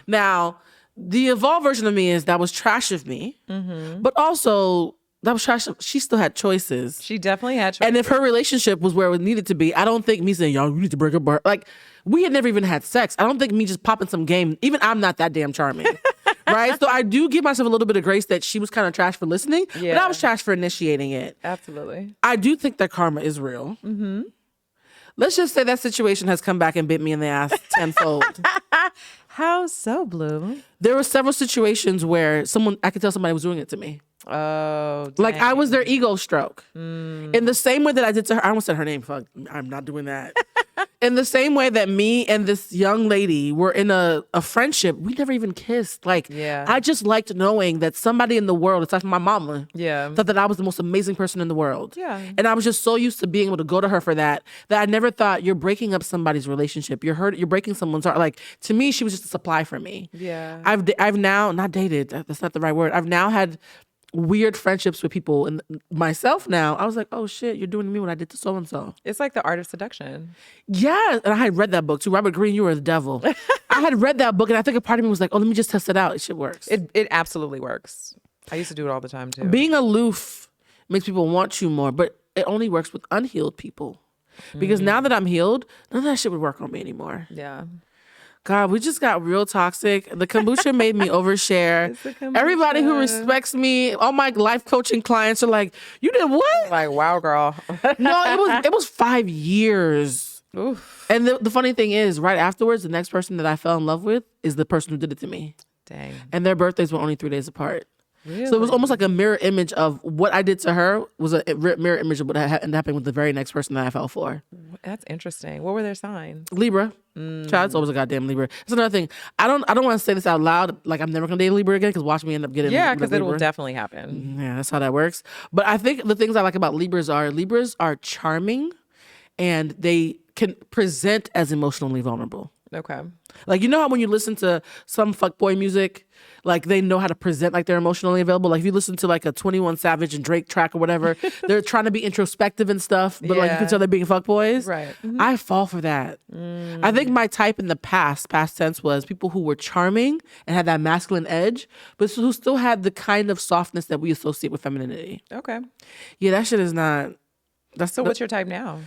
Now, the evolved version of me is that was trash of me, but also that was trash. She still had choices. She definitely had choices. And if her relationship was where it needed to be, I don't think me saying, y'all, you need to break up. Like, we had never even had sex. I don't think me just popping some game, even I'm not that damn charming. Right? So I do give myself a little bit of grace that she was kind of trash for listening, but I was trash for initiating it. Absolutely. I do think that karma is real. Let's just say that situation has come back and bit me in the ass tenfold. How so, Blue? There were several situations where I could tell somebody was doing it to me. Oh, dang. Like I was their ego stroke. In the same way that I did to her. I almost said her name. Fuck, I'm not doing that. In the same way that me and this young lady were in a friendship, we never even kissed. Like, Yeah. I just liked knowing that somebody in the world, it's like my mama, Yeah. thought that I was the most amazing person in the world. Yeah. And I was just so used to being able to go to her for that I never thought you're breaking up somebody's relationship. You're breaking someone's heart. Like, to me, she was just a supply for me. Yeah. I've now, not dated, that's not the right word. I've now had weird friendships with people, and myself now, I was like, oh shit, you're doing to me what I did to so-and-so. It's like The Art of Seduction. Yeah, and I had read that book too. Robert Greene, you were the devil. I had read that book, and I think a part of me was like, oh, let me just test it out. It shit works. It absolutely works. I used to do it all the time too. Being aloof makes people want you more, but it only works with unhealed people. Because now that I'm healed, none of that shit would work on me anymore. Yeah. God, we just got real toxic. The kombucha made me overshare. It's the kombucha. Everybody who respects me, all my life coaching clients are like, you did what? Like, wow, girl. No, it was 5 years. Oof. And the funny thing is, right afterwards, the next person that I fell in love with is the person who did it to me. Dang. And their birthdays were only 3 days apart. Really? So it was almost like a mirror image of what I did to her was a mirror image of what ended happening with the very next person that I fell for. That's interesting. What were their signs? Libra. Child, it's always a goddamn Libra. That's another thing. I don't want to say this out loud. Like, I'm never gonna date a Libra again, because watch me end up getting Yeah, with because it will Libra. definitely happen. Yeah, that's how that works. But I think the things I like about Libras are charming, and they can present as emotionally vulnerable. Okay. Like, you know how when you listen to some fuckboy music, like they know how to present like they're emotionally available. Like if you listen to like a 21 Savage and Drake track or whatever, they're trying to be introspective and stuff, but like you can tell they're being fuckboys. Right. I fall for that. I think my type in the past tense, was people who were charming and had that masculine edge, but who still had the kind of softness that we associate with femininity. Okay. Yeah, that shit is not. So what's your type now?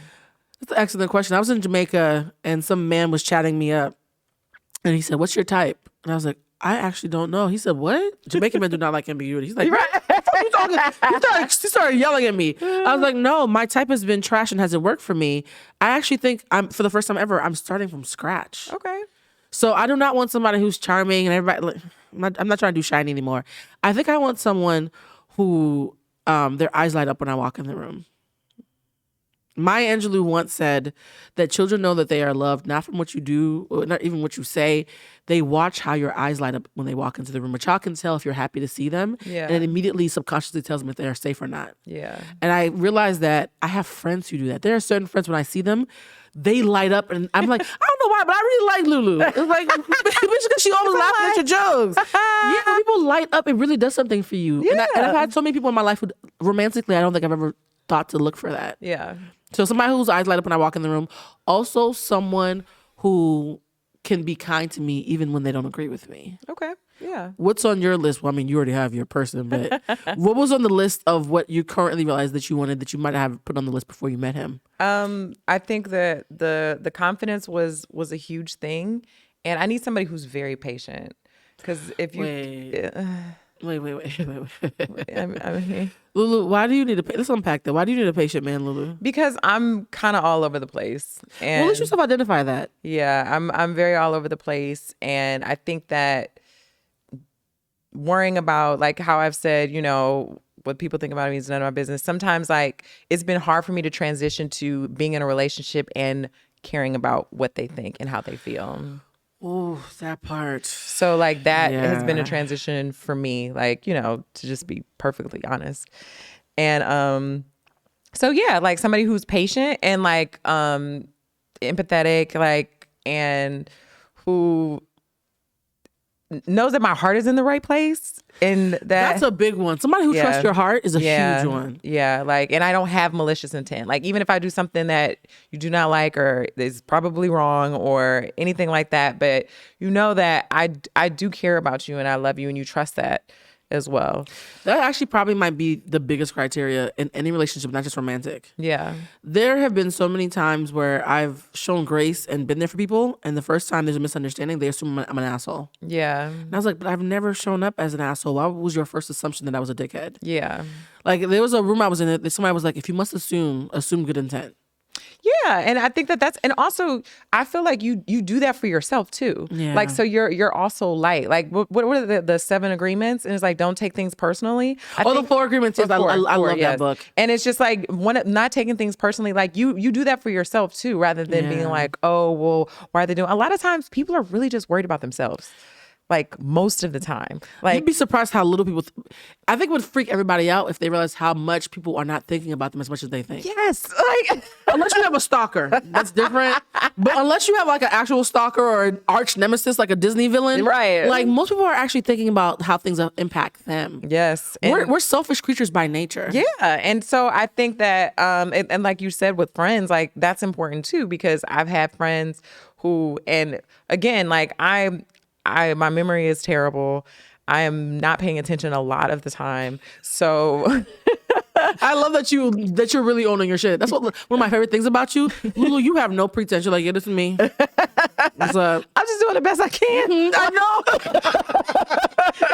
That's an excellent question. I was in Jamaica and some man was chatting me up, and he said, "What's your type?" And I was like, I actually don't know. He said, what? Jamaican men do not like ambiguity. He's like, Right. what the fuck you talking? He started yelling at me. I was like, no, my type has been trash and hasn't worked for me. I actually think for the first time ever, I'm starting from scratch. Okay. So I do not want somebody who's charming and everybody. I'm not trying to do shiny anymore. I think I want someone who their eyes light up when I walk in the room. Maya Angelou once said that children know that they are loved, not from what you do, or not even what you say. They watch how your eyes light up when they walk into the room. A child can tell if you're happy to see them, Yeah. and it immediately subconsciously tells them if they are safe or not. Yeah. And I realized that I have friends who do that. There are certain friends, when I see them, they light up, and I'm like, I don't know why, but I really like Lulu. It's like, because she always laughing at your jokes. Yeah, when people light up, it really does something for you. Yeah. And I've had so many people in my life who, romantically, I don't think I've ever thought to look for that. Yeah. So somebody whose eyes light up when I walk in the room. Also someone who can be kind to me even when they don't agree with me. Okay. Yeah. What's on your list? Well, I mean, you already have your person, but what was on the list of what you currently realize that you wanted that you might have put on the list before you met him? I think that the confidence was a huge thing, and I need somebody who's very patient. Because if you Wait. I mean, Lulu, why do you need let's unpack that. Why do you need a patient man, Lulu? because I'm kind of all over the place, and Well, let you self-identify that. yeah, I'm very all over the place, and I think that worrying about, like how I've said, what people think about me is none of my business. Sometimes, like, it's been hard for me to transition to being in a relationship and caring about what they think and how they feel. Oh, that part. So, like, that has been a Yeah. transition for me, like, to just be perfectly honest. And so yeah, like somebody who's patient and like empathetic, like, and who knows that my heart is in the right place, and That's a big one. Somebody who trusts your heart is a huge one. Yeah, like, and I don't have malicious intent. Like, even if I do something that you do not like or is probably wrong or anything like that, but you know that I do care about you and I love you and you trust that as well. That actually probably might be the biggest criteria in any relationship, not just romantic. Yeah. There have been so many times where I've shown grace and been there for people, and the first time there's a misunderstanding, they assume I'm an asshole. Yeah. And I was like, but I've never shown up as an asshole. Why was your first assumption that I was a dickhead? Yeah. Like, there was a room I was in that somebody was like, if you must assume good intent. Yeah, and I think that's, and also I feel like you do that for yourself too. Yeah. Like, so you're also light. Like, what are the 7 agreements? And it's like, don't take things personally. The 4 agreements. Yes, I love that book. And it's just like not taking things personally. Like, you do that for yourself too, rather than being like, oh, well, why are they doing? A lot of times people are really just worried about themselves. Like, most of the time. Like, You'd be surprised how little people I think it would freak everybody out if they realize how much people are not thinking about them as much as they think. yes, like Unless you have a stalker, that's different. But unless you have like an actual stalker or an arch nemesis, like a Disney villain, Right. Like, most people are actually thinking about how things impact them. yes. We're selfish creatures by nature. Yeah. And so I think that, and like you said with friends, like, that's important too, because I've had friends who, and again, like, my memory is terrible. I am not paying attention a lot of the time. So I love that you're really owning your shit. That's one of my favorite things about you. Lulu, you have no pretense. You're like, yeah, this is me. What's up? I'm just doing the best I can. I know.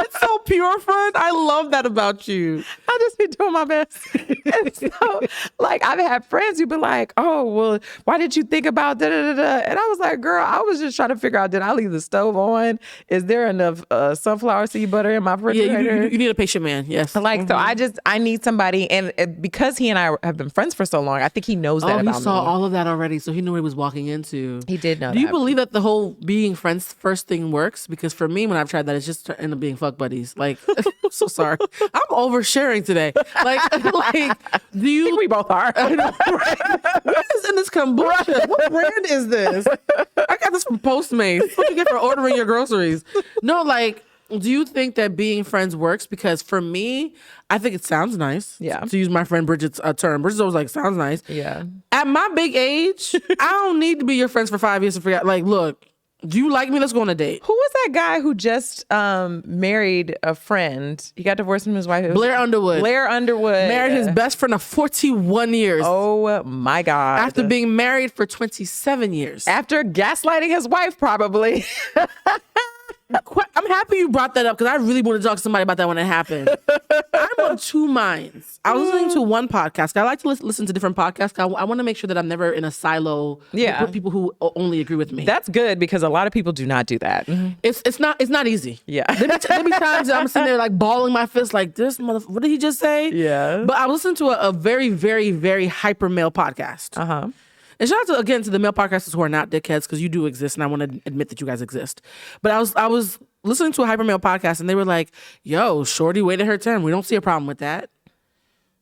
It's so pure, friend. I love that about you. I just be doing my best. And so, like, I've had friends who be like, oh, well, why did you think about da da da da? And I was like, girl, I was just trying to figure out, did I leave the stove on? Is there enough sunflower seed butter in my refrigerator? Yeah, you need a patient man. Yes. Like, so I need somebody, and because he and I have been friends for so long, I think he knows that about he saw me. all of that already, so he knew what he was walking into. He did know Do you that. believe that the whole being friends first thing works? Because for me, when I've tried that, it's just end up being fuck buddies. Like, I'm so sorry. I'm oversharing today. Like, do you? I think we both are. I know, right? What is in this kombucha? What brand is this? I got this from Postmates. What do you get for ordering your groceries? No, like, do you think that being friends works? Because for me, I think it sounds nice. Yeah. To use my friend Bridget's term. Bridget's always like, sounds nice. Yeah. At my big age, I don't need to be your friends for 5 years to figure out, like, look, do you like me? Let's go on a date. Who was that guy who just married a friend? He got divorced from his wife. Blair Underwood. Blair Underwood. Married his best friend of 41 years. Oh my God. After being married for 27 years. After gaslighting his wife, probably. I'm happy you brought that up because I really want to talk to somebody about that when it happened. I'm on two minds. I was listening to one podcast. I like to listen to different podcasts. I want to make sure that I'm never in a silo with people who only agree with me. That's good because a lot of people do not do that. It's not easy. Yeah. There be times that I'm sitting there like balling my fist like this what did he just say? Yeah. But I was listening to a very, very, very hyper male podcast. And shout out again to the male podcasters who are not dickheads because you do exist and I want to admit that you guys exist. But I was listening to a hyper male podcast and they were like, yo, shorty waited her turn. We don't see a problem with that.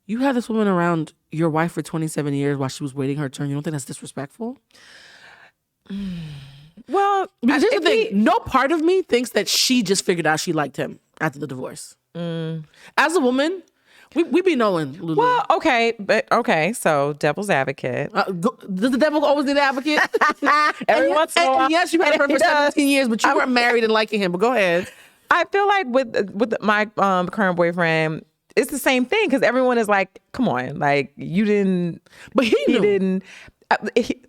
You had this woman around your wife for 27 years while she was waiting her turn. You don't think that's disrespectful? Well, because here's the thing. No part of me thinks that she just figured out she liked him after the divorce. As a woman, we be knowing, Lulu. Well, okay, so devil's advocate. Does the devil always need an advocate? Every once in a while. And yes, you had her for 17 years, but you weren't married and liking him. But go ahead. I feel like with my current boyfriend, it's the same thing because everyone is like, come on, like you didn't. But he knew. Didn't.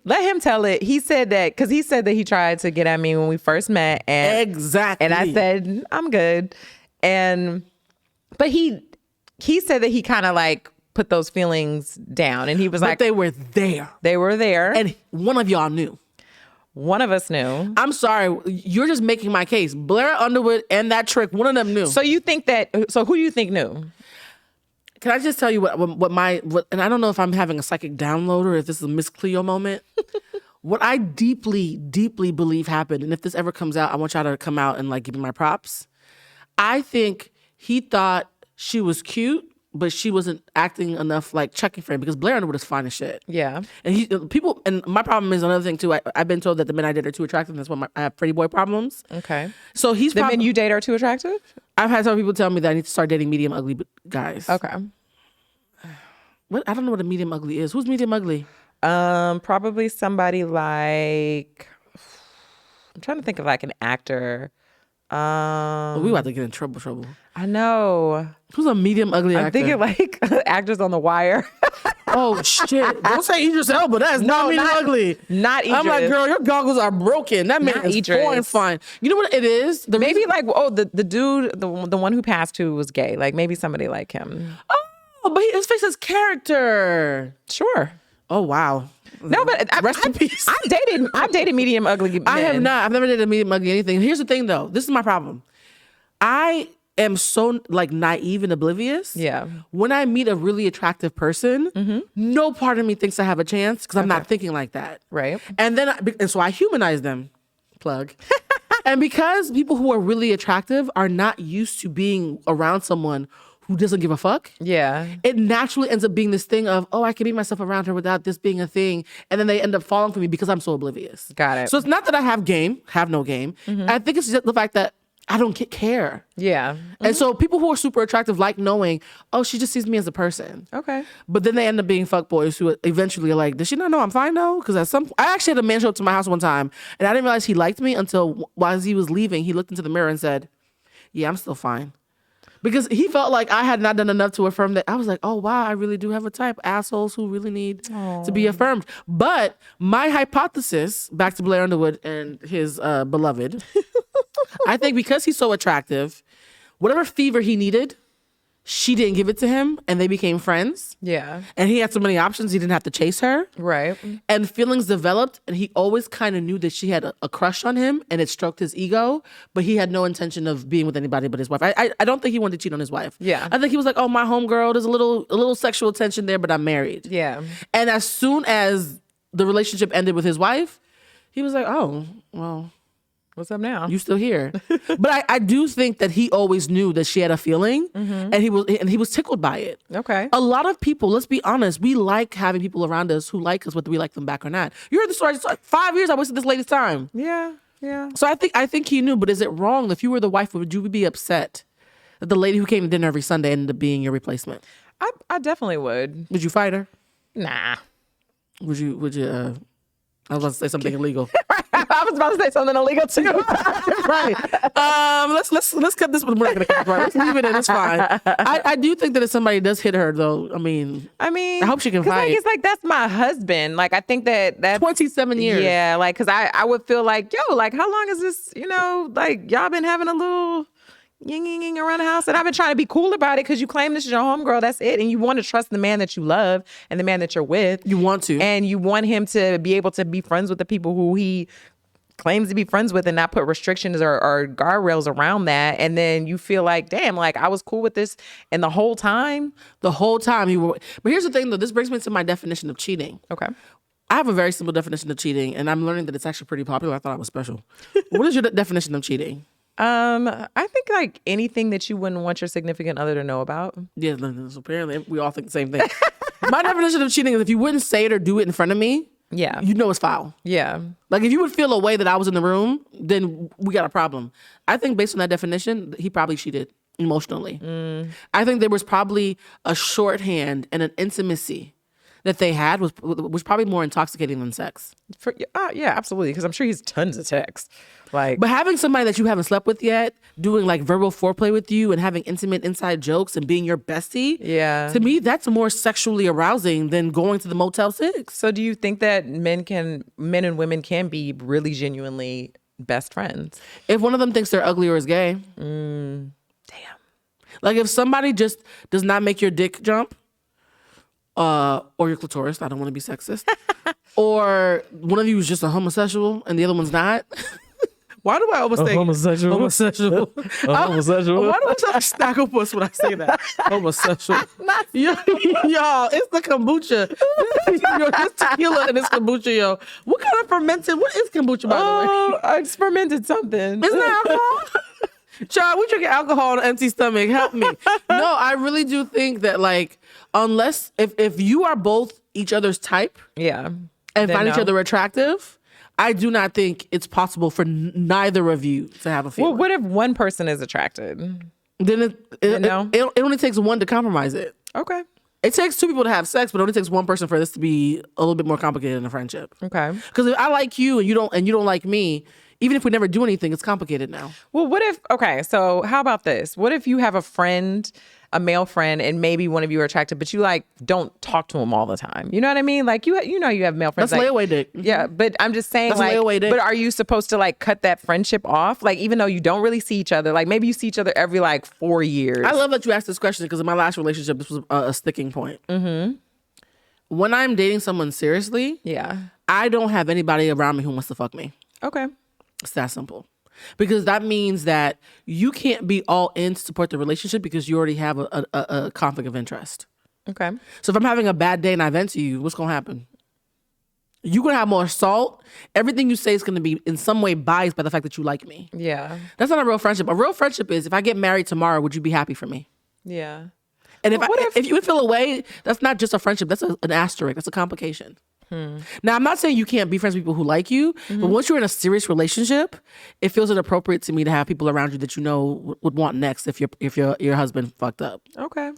Let him tell it. He said that because he said that he tried to get at me when we first met, and exactly. And I said I'm good, but he said that he kind of like put those feelings down, and he was like, they were there. They were there, and one of y'all knew. One of us knew. I'm sorry, you're just making my case. Blair Underwood and that trick, one of them knew. So you think that? So who do you think knew? Can I just tell you what and I don't know if I'm having a psychic download or if this is a Miss Cleo moment. What I deeply, deeply believe happened, and if this ever comes out, I want y'all to come out and like give me my props. I think he thought she was cute, but she wasn't acting enough like checking for him because Blair Underwood is fine as shit. Yeah. And my problem is another thing too. I've been told that the men I date are too attractive, and that's why I have pretty boy problems. Okay. So the men you date are too attractive? I've had some people tell me that I need to start dating medium ugly guys. Okay. What? I don't know what a medium ugly is. Who's medium ugly? Probably somebody like, I'm trying to think of like an actor. We about to get in trouble. I know. Who's a medium ugly actor? I'm thinking like actors on The Wire. Oh shit! Don't say Idris Elba. That's not medium ugly. Not Idris. I'm like, girl, your goggles are broken. That man is fine. You know what it is? Maybe like the dude, the one who passed who was gay. Like maybe somebody like him. Oh, but his face is character. Sure. Oh wow. No, but rest in peace. I've dated medium ugly men. I have not. I've never dated a medium ugly anything. Here's the thing though. This is my problem. I am so like naive and oblivious. Yeah. When I meet a really attractive person, no part of me thinks I have a chance because I'm not thinking like that. Right. And then so I humanize them. Plug. And because people who are really attractive are not used to being around someone who doesn't give a fuck. Yeah. It naturally ends up being this thing of, oh, I can be myself around her without this being a thing. And then they end up falling for me because I'm so oblivious. Got it. So it's not that I have no game. I think it's just the fact that I don't care. Yeah. And so people who are super attractive like knowing, oh, she just sees me as a person. Okay. But then they end up being fuckboys who eventually are like, does she not know I'm fine though? Because I actually had a man show up to my house one time and I didn't realize he liked me until while he was leaving, he looked into the mirror and said, yeah, I'm still fine. Because he felt like I had not done enough to affirm that. I was like, oh, wow, I really do have a type. Assholes who really need to be affirmed. But my hypothesis, back to Blair Underwood and his beloved, I think because he's so attractive, whatever fever he needed, she didn't give it to him and they became friends. Yeah. And he had so many options, he didn't have to chase her. Right. And feelings developed and he always kind of knew that she had a crush on him and it stroked his ego, but he had no intention of being with anybody but his wife. I don't think he wanted to cheat on his wife. Yeah. I think he was like, oh, my homegirl, there's a little sexual tension there, but I'm married. Yeah. And as soon as the relationship ended with his wife, he was like, oh, well, what's up now? You still here. But I do think that he always knew that she had a feeling and he was tickled by it. Okay. A lot of people, let's be honest, we like having people around us who like us, whether we like them back or not. You heard the story. 5 years I wasted this lady's time. Yeah. Yeah. So I think he knew, but is it wrong? If you were the wife, would you be upset that the lady who came to dinner every Sunday ended up being your replacement? I definitely would. Would you fight her? Nah. Would you I was about to say something illegal. I was about to say something illegal too. Right. Let's cut this one. We're not gonna cut it. Let's leave it in. It's fine. I do think that if somebody does hit her, though, I mean, I hope she can 'cause, fight. Like, it's like, that's my husband. Like, I think that's 27 years. Yeah, like, because I would feel like, yo, like, how long is this? You know, like, y'all been having a little ying around the house, and I've been trying to be cool about it because you claim this is your homegirl. That's it, and you want to trust the man that you love and the man that you're with. You want to, and you want him to be able to be friends with the people who he claims to be friends with, and not put restrictions or guardrails around that. And then you feel like, damn, like I was cool with this, and the whole time you were. But here's the thing, though. This brings me to my definition of cheating. Okay. I have a very simple definition of cheating, and I'm learning that it's actually pretty popular. I thought I was special. What is your definition of cheating? I think like anything that you wouldn't want your significant other to know about. Yeah, so apparently we all think the same thing. My definition of cheating is if you wouldn't say it or do it in front of me, yeah, you know it's foul. Yeah. Like if you would feel a way that I was in the room, then we got a problem. I think based on that definition, he probably cheated emotionally. I think there was probably a shorthand and an intimacy that they had was probably more intoxicating than sex. Yeah, absolutely. Because I'm sure he's tons of texts. Like, but having somebody that you haven't slept with yet, doing like verbal foreplay with you and having intimate inside jokes and being your bestie, yeah, to me that's more sexually arousing than going to the Motel 6. So do you think that men and women can be really genuinely best friends if one of them thinks they're ugly or is gay? Damn. Like if somebody just does not make your dick jump, or your clitoris, I don't want to be sexist, or one of you is just a homosexual and the other one's not. Why do I almost think homosexual? Homosexual. Homosexual. Why do I sound snacklepuss when I say that? Homosexual. Y'all, it's the kombucha. Yo, it's tequila and it's kombucha, yo. What kind of fermented? What is kombucha, by the way? I just fermented something. Isn't that alcohol? Child, we drinking alcohol on an empty stomach. Help me. No, I really do think that, like, unless if you are both each other's type, yeah, and find each other attractive, I do not think it's possible for neither of you to have a feeling. Well, what if one person is attracted? Then it only takes one to compromise it. Okay. It takes two people to have sex, but it only takes one person for this to be a little bit more complicated in a friendship. Okay. Because if I like you and you don't like me, even if we never do anything, it's complicated now. Well, so how about this? What if you have a friend, a male friend, and maybe one of you are attracted, but you like don't talk to him all the time? You know what I mean? Like you have male friends. That's like, layaway dick. Yeah, but I'm just saying, That's layaway dick. but are you supposed to like cut that friendship off? Like even though you don't really see each other, like maybe you see each other every like 4 years. I love that you asked this question because in my last relationship, this was a sticking point. Mm-hmm. When I'm dating someone seriously, yeah, I don't have anybody around me who wants to fuck me. Okay. It's that simple. Because that means that you can't be all in to support the relationship because you already have a conflict of interest. Okay. So if I'm having a bad day and I vent to you, what's going to happen? You're going to have more salt. Everything you say is going to be in some way biased by the fact that you like me. Yeah. That's not a real friendship. A real friendship is if I get married tomorrow, would you be happy for me? Yeah. And if you feel away, that's not just a friendship. That's an asterisk. That's a complication. Now, I'm not saying you can't be friends with people who like you, but once you're in a serious relationship, it feels inappropriate to me to have people around you that you know would want next if your husband fucked up. Okay.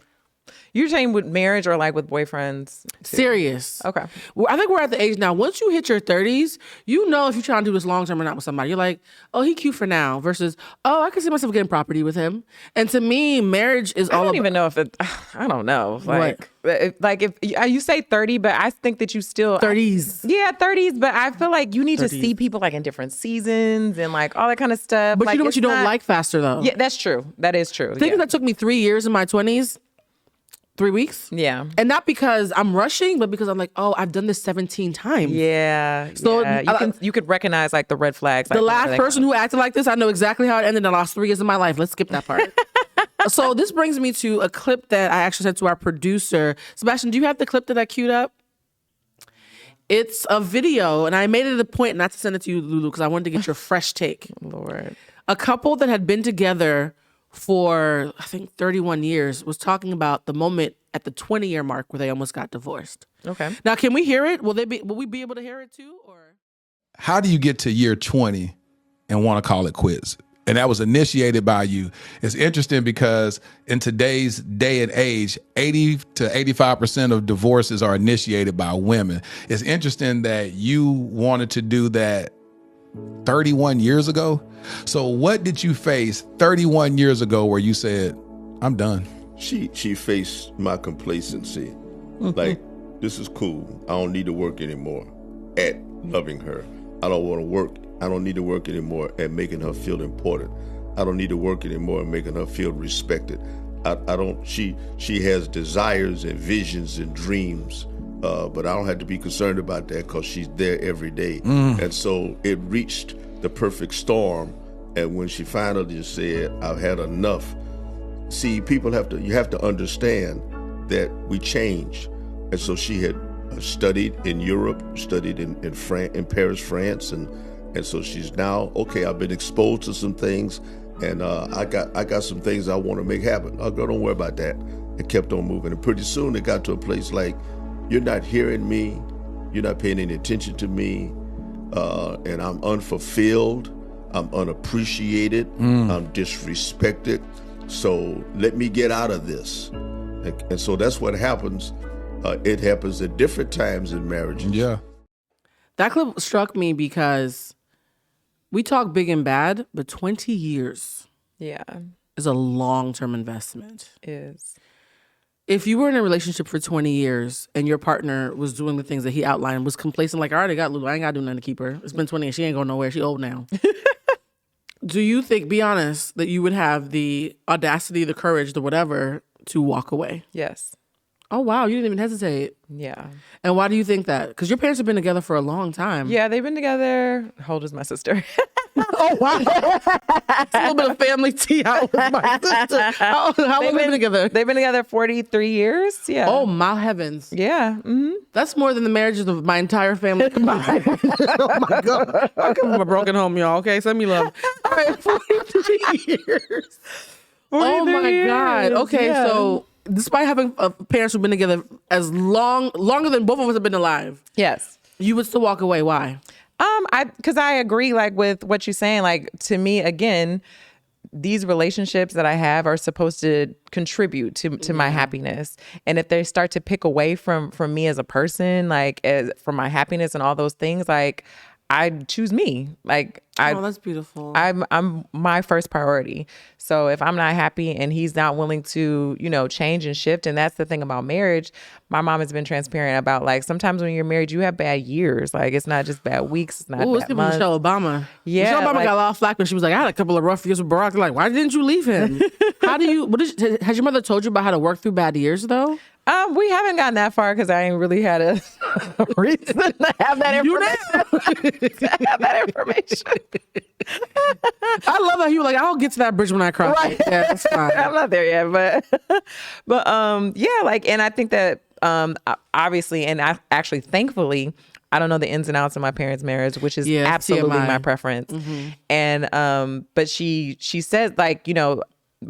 You're saying with marriage or like with boyfriends? Too? Serious. Okay. Well, I think we're at the age now, once you hit your 30s, you know if you're trying to do this long term or not with somebody. You're like, oh, he cute for now versus, oh, I can see myself getting property with him. And to me, marriage is all I don't even know if it, I don't know. Like if you say 30, but I think that you still 30s. Yeah, 30s, but I feel like you need 30s. To see people like in different seasons and like all that kind of stuff. But like, you know what you don't like faster though? Yeah, that's true. That is true. Things that took me 3 years in my 20s. 3 weeks? Yeah. And not because I'm rushing, but because I'm like, oh, I've done this 17 times. Yeah. So you could recognize like the red flags. The last person who acted like this, I know exactly how it ended in the last 3 years of my life. Let's skip that part. So this brings me to a clip that I actually sent to our producer. Sebastian, do you have the clip that I queued up? It's a video, and I made it a point not to send it to you, Lulu, because I wanted to get your fresh take. Lord. A couple that had been together for, I think, 31 years was talking about the moment at the 20-year mark where they almost got divorced. Okay. Now, can we hear it? Will we be able to hear it too? Or how do you get to year 20 and want to call it quits? And that was initiated by you. It's interesting because in today's day and age, 80 to 85% of divorces are initiated by women. It's interesting that you wanted to do that 31 years ago. So what did you face 31 years ago where you said, I'm done? She faced my complacency. Like, this is cool. I don't need to work anymore at loving her. I don't want to work. I don't need to work anymore at making her feel important. I don't need to work anymore at making her feel respected. I don't, she has desires and visions and dreams, but I don't have to be concerned about that because she's there every day. And so it reached the perfect storm. And when she finally just said, I've had enough. See, you have to understand that we change. And so she had studied in Europe, studied in Paris, France, and so she's now, okay, I've been exposed to some things, and I got some things I want to make happen. Oh, girl, don't worry about that. It kept on moving, and pretty soon it got to a place like, you're not hearing me, you're not paying any attention to me, and I'm unfulfilled, I'm unappreciated, I'm disrespected. So let me get out of this. And so that's what happens. It happens at different times in marriages. Yeah. That clip struck me because we talk big and bad, but 20 years Yeah, is a long-term investment. is. If you were in a relationship for 20 years and your partner was doing the things that he outlined, was complacent, like, I already got Lulu, I ain't got to do nothing to keep her. It's been 20 and she ain't going nowhere. She old now. Do you think, be honest, that you would have the audacity, the courage, the whatever to walk away? Yes. Oh, wow. You didn't even hesitate. Yeah. And why do you think that? Because your parents have been together for a long time. Yeah, they've been together. How old is my sister? Oh, wow. It's a little bit of family tea out with my sister. How long have they been together? They've been together 43 years. Yeah. Oh, my heavens. Yeah. Mm-hmm. That's more than the marriages of my entire family combined. Oh, my God. I come from a broken home, y'all, okay? Send me love. All right, 43 years. Oh, my God. Okay, yeah. So despite having parents who've been together longer than both of us have been alive, Yes. you would still walk away. Why? Because I agree, like, with what you're saying. Like, to me, again, these relationships that I have are supposed to contribute to my happiness. And if they start to pick away from me as a person, like, from my happiness and all those things, like, I choose me. Like, Oh, that's beautiful. I'm my first priority. So if I'm not happy and he's not willing to, change and shift, and that's the thing about marriage. My mom has been transparent about, like, sometimes when you're married, you have bad years. Like, it's not just bad weeks. It's not Ooh, it's bad giving months. Michelle Obama. Yeah, Michelle Obama like- got a lot of flack when she was like, I had a couple of rough years with Barack. They're like, why didn't you leave him? Has your mother told you about how to work through bad years, though? We haven't gotten that far because I ain't really had a reason to have that information. I love how you were like, I'll get to that bridge when I cross it. Yeah, that's fine. I'm not there yet, but yeah, like, and I think that obviously, and I actually, thankfully, I don't know the ins and outs of my parents' marriage, which is absolutely TMI. my preference. And but she says, like,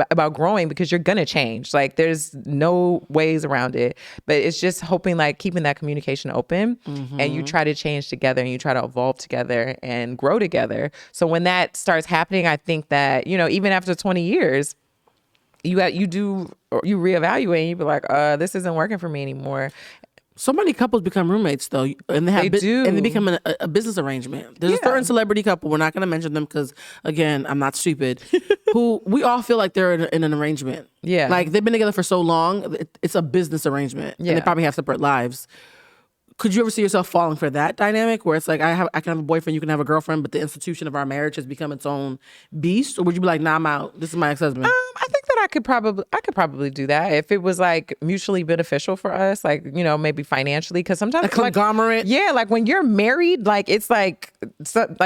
about growing, because you're gonna change. Like, there's no ways around it. But it's just hoping, like, keeping that communication open, and you try to change together, and you try to evolve together and grow together. So when that starts happening, I think that, even after 20 years, you reevaluate, and you be like, this isn't working for me anymore. So many couples become roommates, though, and they do. and they become a business arrangement. There's a certain celebrity couple, we're not going to mention them because, again, I'm not stupid, who we all feel like they're in an arrangement. Yeah. Like, they've been together for so long, it's a business arrangement, and they probably have separate lives. Could you ever see yourself falling for that dynamic where it's like, I can have a boyfriend, you can have a girlfriend, but the institution of our marriage has become its own beast? Or would you be like, nah, I'm out, this is my ex-husband? I think that I could probably do that if it was, like, mutually beneficial for us, like, maybe financially, because sometimes, A conglomerate? like when you're married, like, it's like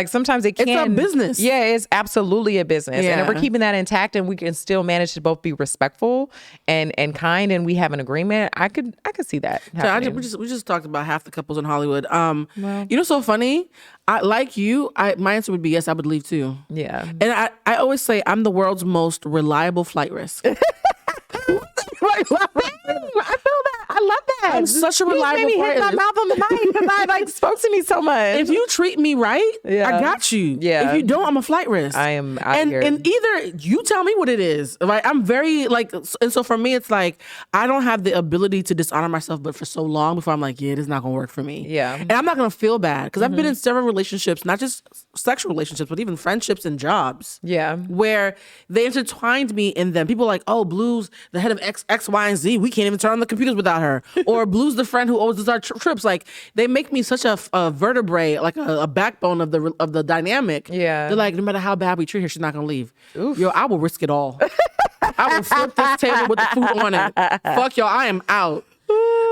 sometimes it can. It's a business. Yeah, it's absolutely a business. And if Yeah. we're keeping that intact and we can still manage to both be respectful and kind, and we have an agreement, I could see that happening. We just talked about half the couples in Hollywood. So funny. My answer would be yes. I would leave too. Yeah. And I always say I'm the world's most reliable flight risk. I feel that. I love I'm such a reliable He made me hit my flight risk. mouth on the mic because I like spoke to me so much. If you treat me right, Yeah. I got you. Yeah. If you don't, I'm a flight risk. I am out and here. and either you tell me what it is. Right? I'm very like, and so for me, it's like I don't have the ability to dishonor myself, but for so long before I'm like, yeah, this is not gonna work for me. Yeah. And I'm not gonna feel bad because I've been in several relationships, not just sexual relationships, but even friendships and jobs. Yeah. Where they intertwined me in them. People are like, oh, Blue's the head of X, Y, and Z. We can't even turn on the computers without her. Or Blue's the friend who always does our trips. Like they make me such a vertebrae, like a backbone of the dynamic. Yeah. They're like, no matter how bad we treat her, she's not gonna leave. Yo, I will risk it all. I will flip this table with the food on it. Fuck y'all, I am out.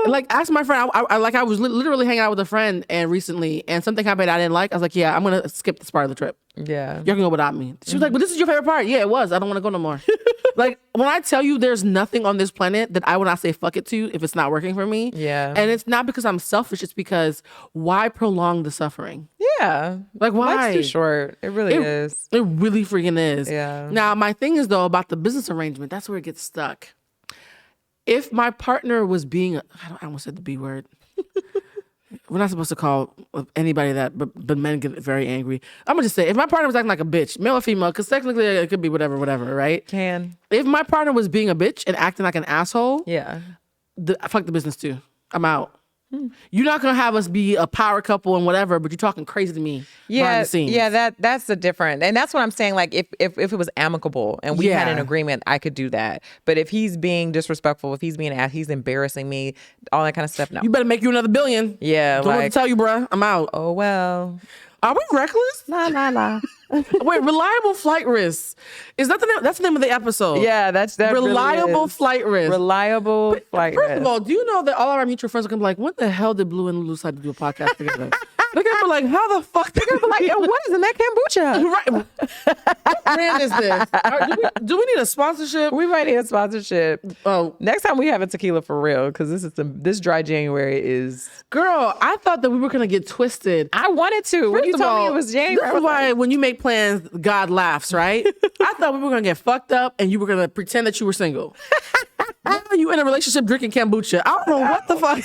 Like, ask my friend. I was literally hanging out with a friend and recently, and something happened I didn't like. I was like, yeah, I'm gonna skip this part of the trip. Yeah. Y'all can go without me. She was like, but this is your favorite part. Yeah, it was. I don't want to go no more. Like, when I tell you there's nothing on this planet that I will not say fuck it to if it's not working for me. Yeah. And it's not because I'm selfish. It's because why prolong the suffering? Yeah. Like, why? Life's too short. It really is. It really freaking is. Yeah. Now, my thing is, though, about the business arrangement, that's where it gets stuck. If my partner was being, I almost said the B word. We're not supposed to call anybody that, but men get very angry. I'm going to just say, if my partner was acting like a bitch, male or female, because technically it could be whatever, right? Can. If my partner was being a bitch and acting like an asshole, Yeah. fuck the business too. I'm out. You're not gonna have us be a power couple and whatever, but you're talking crazy to me behind Yeah, the scenes. yeah, that's the different, and that's what I'm saying. Like, if it was amicable and we had an Yeah. agreement, I could do that. But if he's being disrespectful, if he's being an ass, he's embarrassing me, all that kind of stuff. No. You better make you another billion. Yeah, Don't know what to like, tell you, bruh. I'm out. oh well. Are we reckless? La la la. Wait, reliable flight risks. Is that the name? That's the name of the episode. Yeah, that reliable really is. flight risk. Reliable flight First risk. of all, do you know that all our mutual friends are gonna be like, when the hell did Blue and Lulu decide to do a podcast together? They're gonna be like, how the fuck? They're gonna be like, Yo, what is in that kombucha? right. What brand is this? Do we need a sponsorship? We might need a sponsorship. Oh, Next time we have a tequila for real, because this dry January is. girl, I thought that we were gonna get twisted. I wanted to. When you First of told me all, it was January, I this was is why like, when you make plans, God laughs, right? I thought we were gonna get fucked up and you were gonna pretend that you were single. Now you in a relationship drinking kombucha. I don't know what the fuck.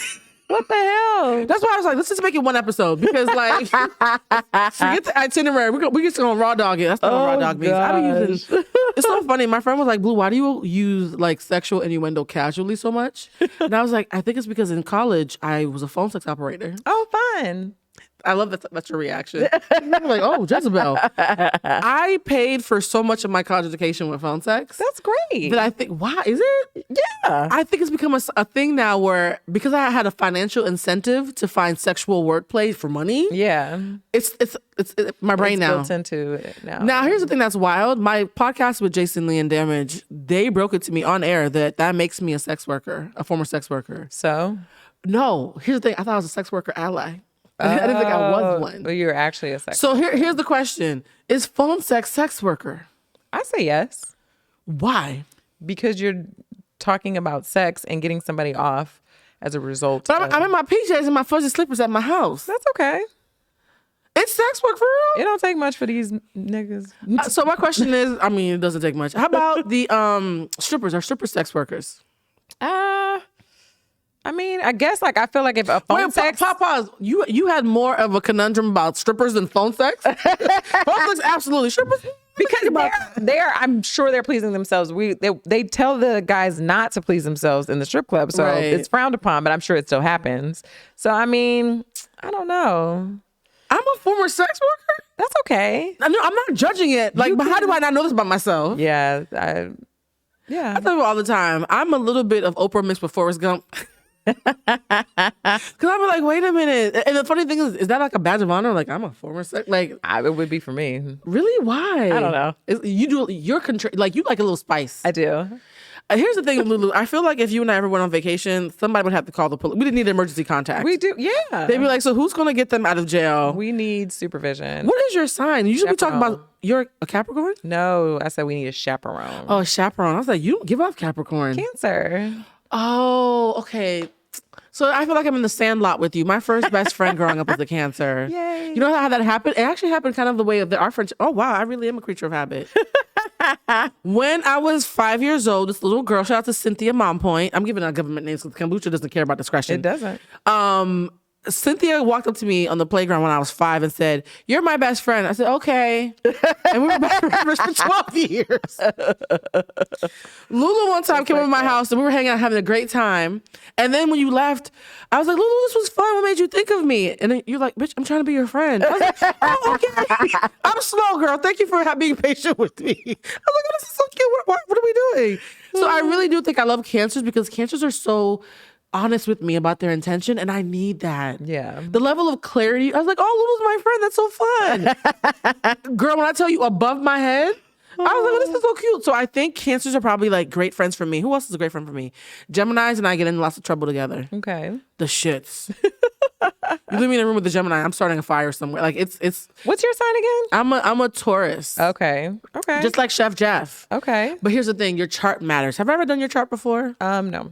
what the hell? That's why I was like, let's just make it one episode because, like, forget the itinerary. We just gonna raw dog it. That's not what raw dog means. I be using. It's so funny. My friend was like, "Blue, why do you use like sexual innuendo casually so much?" And I was like, "I think it's because in college I was a phone sex operator." Oh, fun. I love that. That's your reaction. I'm like, "Oh, Jezebel." I paid for so much of my college education with phone sex. That's great. That I think, why is it? Yeah. I think it's become a thing now where because I had a financial incentive to find sexual wordplay for money. Yeah. It's my brain It's now. built into it now. Now, here's the thing that's wild. My podcast with Jason Lee and Damage, they broke it to me on air that makes me a sex worker, a former sex worker. So? No, here's the thing. I thought I was a sex worker ally. I didn't think I was one. But you're actually a sex. So here's the question. Is phone sex worker? I say yes. Why? Because you're talking about sex and getting somebody off as a result. But I'm in my PJs and my fuzzy slippers at my house. That's okay. It's sex work for real? It don't take much for these niggas. So my question is, I mean, it doesn't take much. How about the strippers? Are strippers sex workers? I mean, I guess like I feel like if a phone Wait, sex. pause. You had more of a conundrum about strippers than phone sex? Phone sex, absolutely. Strippers? Because they're, I'm sure they're pleasing themselves. They tell the guys not to please themselves in the strip club, so Right. it's frowned upon. But I'm sure it still happens. So I mean, I don't know. I'm a former sex worker? That's okay. I'm not judging it. Like, but how do I not know this about myself? Yeah, I tell you all the time, I'm a little bit of Oprah mixed with Forrest Gump. Because I'm like, wait a minute. And the funny thing is that like a badge of honor? Like, I'm a former sex. Like, it would be for me. really? Why? I don't know. You're like, you like a little spice. I do. Here's the thing with Lulu. I feel like if you and I ever went on vacation, somebody would have to call the police. We didn't need emergency contact. We do. Yeah. They'd be like, so who's going to get them out of jail? We need supervision. What is your sign? Usually we talk Chaperone. about, you're a Capricorn? No, I said we need a chaperone. Oh, chaperone. I was like, you don't give off Capricorn. Cancer. Oh, okay. So I feel like I'm in the sandlot with you. My first best friend growing up was a Cancer. Yay. You know how that happened? It actually happened kind of the way of our friendship. Oh, wow. I really am a creature of habit. When I was 5 years old, this little girl, shout out to Cynthia Mom Point. I'm giving out government names because kombucha doesn't care about discretion. It doesn't. Cynthia walked up to me on the playground when I was 5 and said, "You're my best friend." I said, "Okay." And we were best friends for 12 years. Lulu one time came over to my house and we were hanging out having a great time. And then when you left, I was like, "Lulu, this was fun. What made you think of me?" And then you're like, "Bitch, I'm trying to be your friend." I was like, "Oh, okay." I'm slow, girl. Thank you for being patient with me. I was like, "Oh, this is so cute. What are we doing?" So I really do think I love cancers because cancers are so honest with me about their intention, and I need that. Yeah. The level of clarity, I was like, "Oh, Lulu's my friend. That's so fun." Girl, when I tell you above my head, I was like, "Oh, this is so cute." So I think cancers are probably like great friends for me. Who else is a great friend for me? Geminis and I get in lots of trouble together. Okay. The shits. You leave me in a room with the Gemini, I'm starting a fire somewhere. Like it's What's your sign again? I'm a Taurus. Okay. Okay. Just like Chef Jeff. okay. But here's the thing, your chart matters. Have I ever done your chart before? No.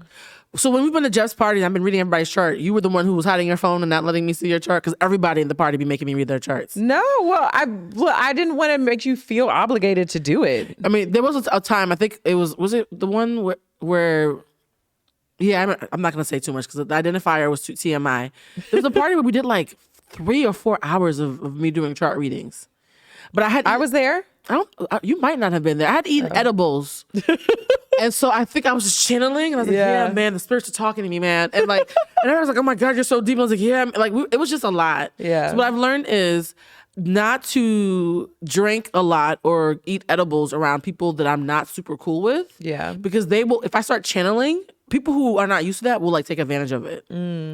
So when we've been to Jeff's party and I've been reading everybody's chart, you were the one who was hiding your phone and not letting me see your chart because everybody in the party be making me read their charts. No. Well, I didn't want to make you feel obligated to do it. I mean, there was a time, I think it was it the one where yeah, I'm not going to say too much because the identifier was too TMI. There was a party where we did like 3 or 4 hours of me doing chart readings. But I was there. You might not have been there. I had eaten edibles. And so I think I was just channeling, and I was like, Yeah. "Yeah, man, the spirits are talking to me, man." And like, and I was like, "Oh my God, you're so deep." I was like, "Yeah," like it was just a lot. Yeah. So what I've learned is not to drink a lot or eat edibles around people that I'm not super cool with. Yeah. Because they will, if I start channeling, people who are not used to that will like take advantage of it.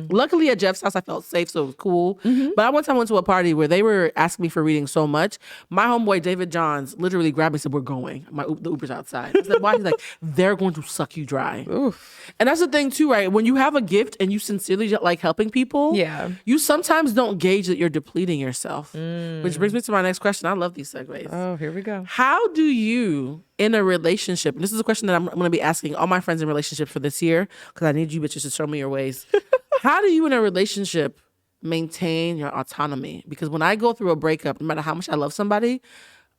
Luckily at Jeff's house, I felt safe, so it was cool. But I one time went to a party where they were asking me for reading so much. My homeboy, David Johns, literally grabbed me and said, "We're going." The Uber's outside. I said, "Why?" He's like, "They're going to suck you dry." Oof. And that's the thing too, right? When you have a gift and you sincerely like helping people, Yeah. you sometimes don't gauge that you're depleting yourself. Which brings me to my next question. I love these segues. Oh, here we go. How do you, in a relationship, and this is a question that I'm going to be asking all my friends in relationships for this year, because I need you bitches to show me your ways. How do you, in a relationship, maintain your autonomy? Because when I go through a breakup, no matter how much I love somebody,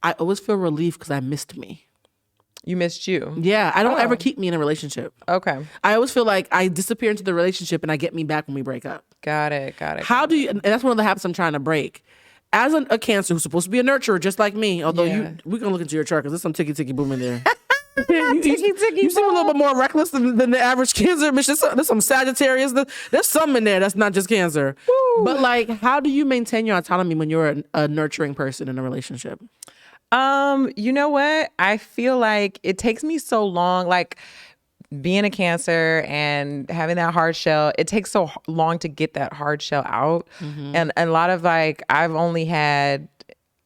I always feel relief because I missed me. You missed you. Yeah, I don't ever keep me in a relationship. Okay. I always feel like I disappear into the relationship and I get me back when we break up. Got it. How do you, and that's one of the habits I'm trying to break. As a Cancer who's supposed to be a nurturer just like me, although Yeah. we're going to look into your chart because there's some ticky boom in there. Ticky You seem a little bit more reckless than the average Cancer. Mitch, there's some Sagittarius. There's some in there that's not just Cancer. Woo. But like, how do you maintain your autonomy when you're a nurturing person in a relationship? You know what? I feel like it takes me so long, like being a Cancer and having that hard shell, it takes so long to get that hard shell out. And a lot of like, I've only had,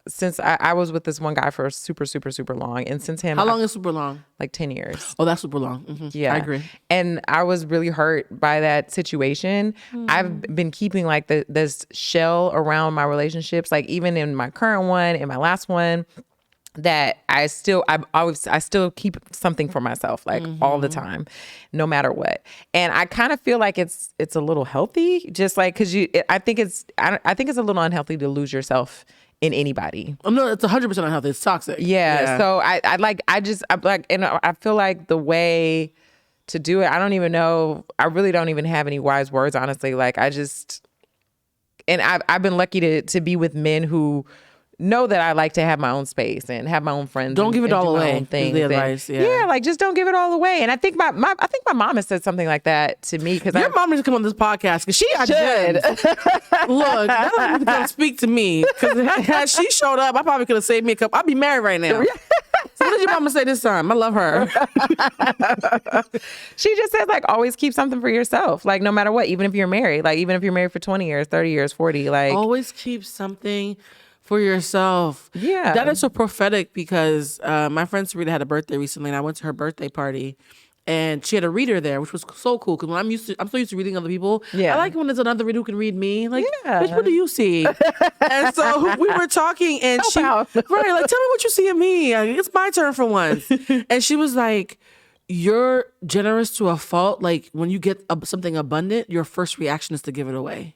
since I was with this one guy for super, super, super long. And since him, How long is super long? like 10 years. Oh, that's super long. Yeah. I agree. And I was really hurt by that situation. I've been keeping like this shell around my relationships, like even in my current one, in my last one, that I still keep something for myself, like all the time, no matter what. And I kind of feel like it's a little healthy, just like, cause I think it's a little unhealthy to lose yourself in anybody. No, it's 100% unhealthy. It's toxic. Yeah. So I feel like the way to do it, I don't even know. I really don't even have any wise words, honestly. Like I've been lucky to be with men who know that I like to have my own space and have my own friends. Don't give it all away. Is Things. the advice. Yeah. Like just don't give it all away. And I think my mom has said something like that to me because Your mom needs to come on this podcast because she got gems. Look, that don't need to come speak to me because had she showed up, I probably could have saved me a couple. I'd be married right now. So what did your mama say this time? I love her. She just says like always keep something for yourself. Like no matter what, even if you're married, like even if you're married for 20 years, 30 years, 40, like always keep something for yourself. Yeah. That is so prophetic because my friend Sarita had a birthday recently and I went to her birthday party and she had a reader there, which was so cool because when I'm so used to reading other people. Yeah. I like when there's another reader who can read me. Like, Yeah. bitch, what do you see? And so we were talking and she, out. right, like, tell me what you see in me. Like, it's my turn for once. And she was like, you're generous to a fault. Like when you get something abundant, your first reaction is to give it away.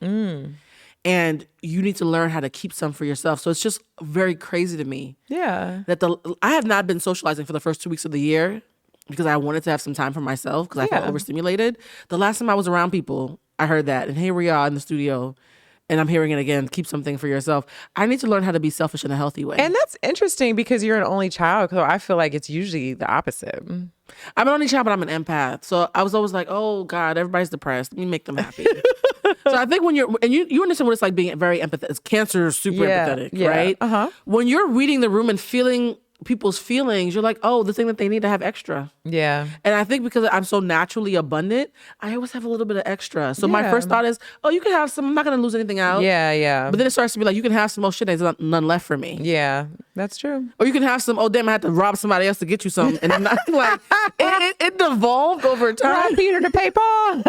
and you need to learn how to keep some for yourself. So it's just very crazy to me Yeah. that I have not been socializing for the first 2 weeks of the year because I wanted to have some time for myself because I felt overstimulated. The last time I was around people, I heard that. And here we are in the studio. And I'm hearing it again, keep something for yourself. I need to learn how to be selfish in a healthy way. And that's interesting because you're an only child. So I feel like it's usually the opposite. I'm an only child, but I'm an empath. So I was always like, oh God, everybody's depressed. Let me make them happy. So I think when you understand what it's like being very empathetic. Cancer is super empathetic, right? Uh-huh. When you're reading the room and feeling people's feelings, you're like, oh, the thing that they need to have extra. Yeah. And I think because I'm so naturally abundant, I always have a little bit of extra. So my first thought is, oh, you can have some. I'm not going to lose anything out. Yeah, yeah. But then it starts to be like, you can have some. Oh, shit, there's none left for me. Yeah, that's true. Or you can have some. Oh, damn, I had to rob somebody else to get you something. And I'm not like, it devolved over time. Peter to pay Paul.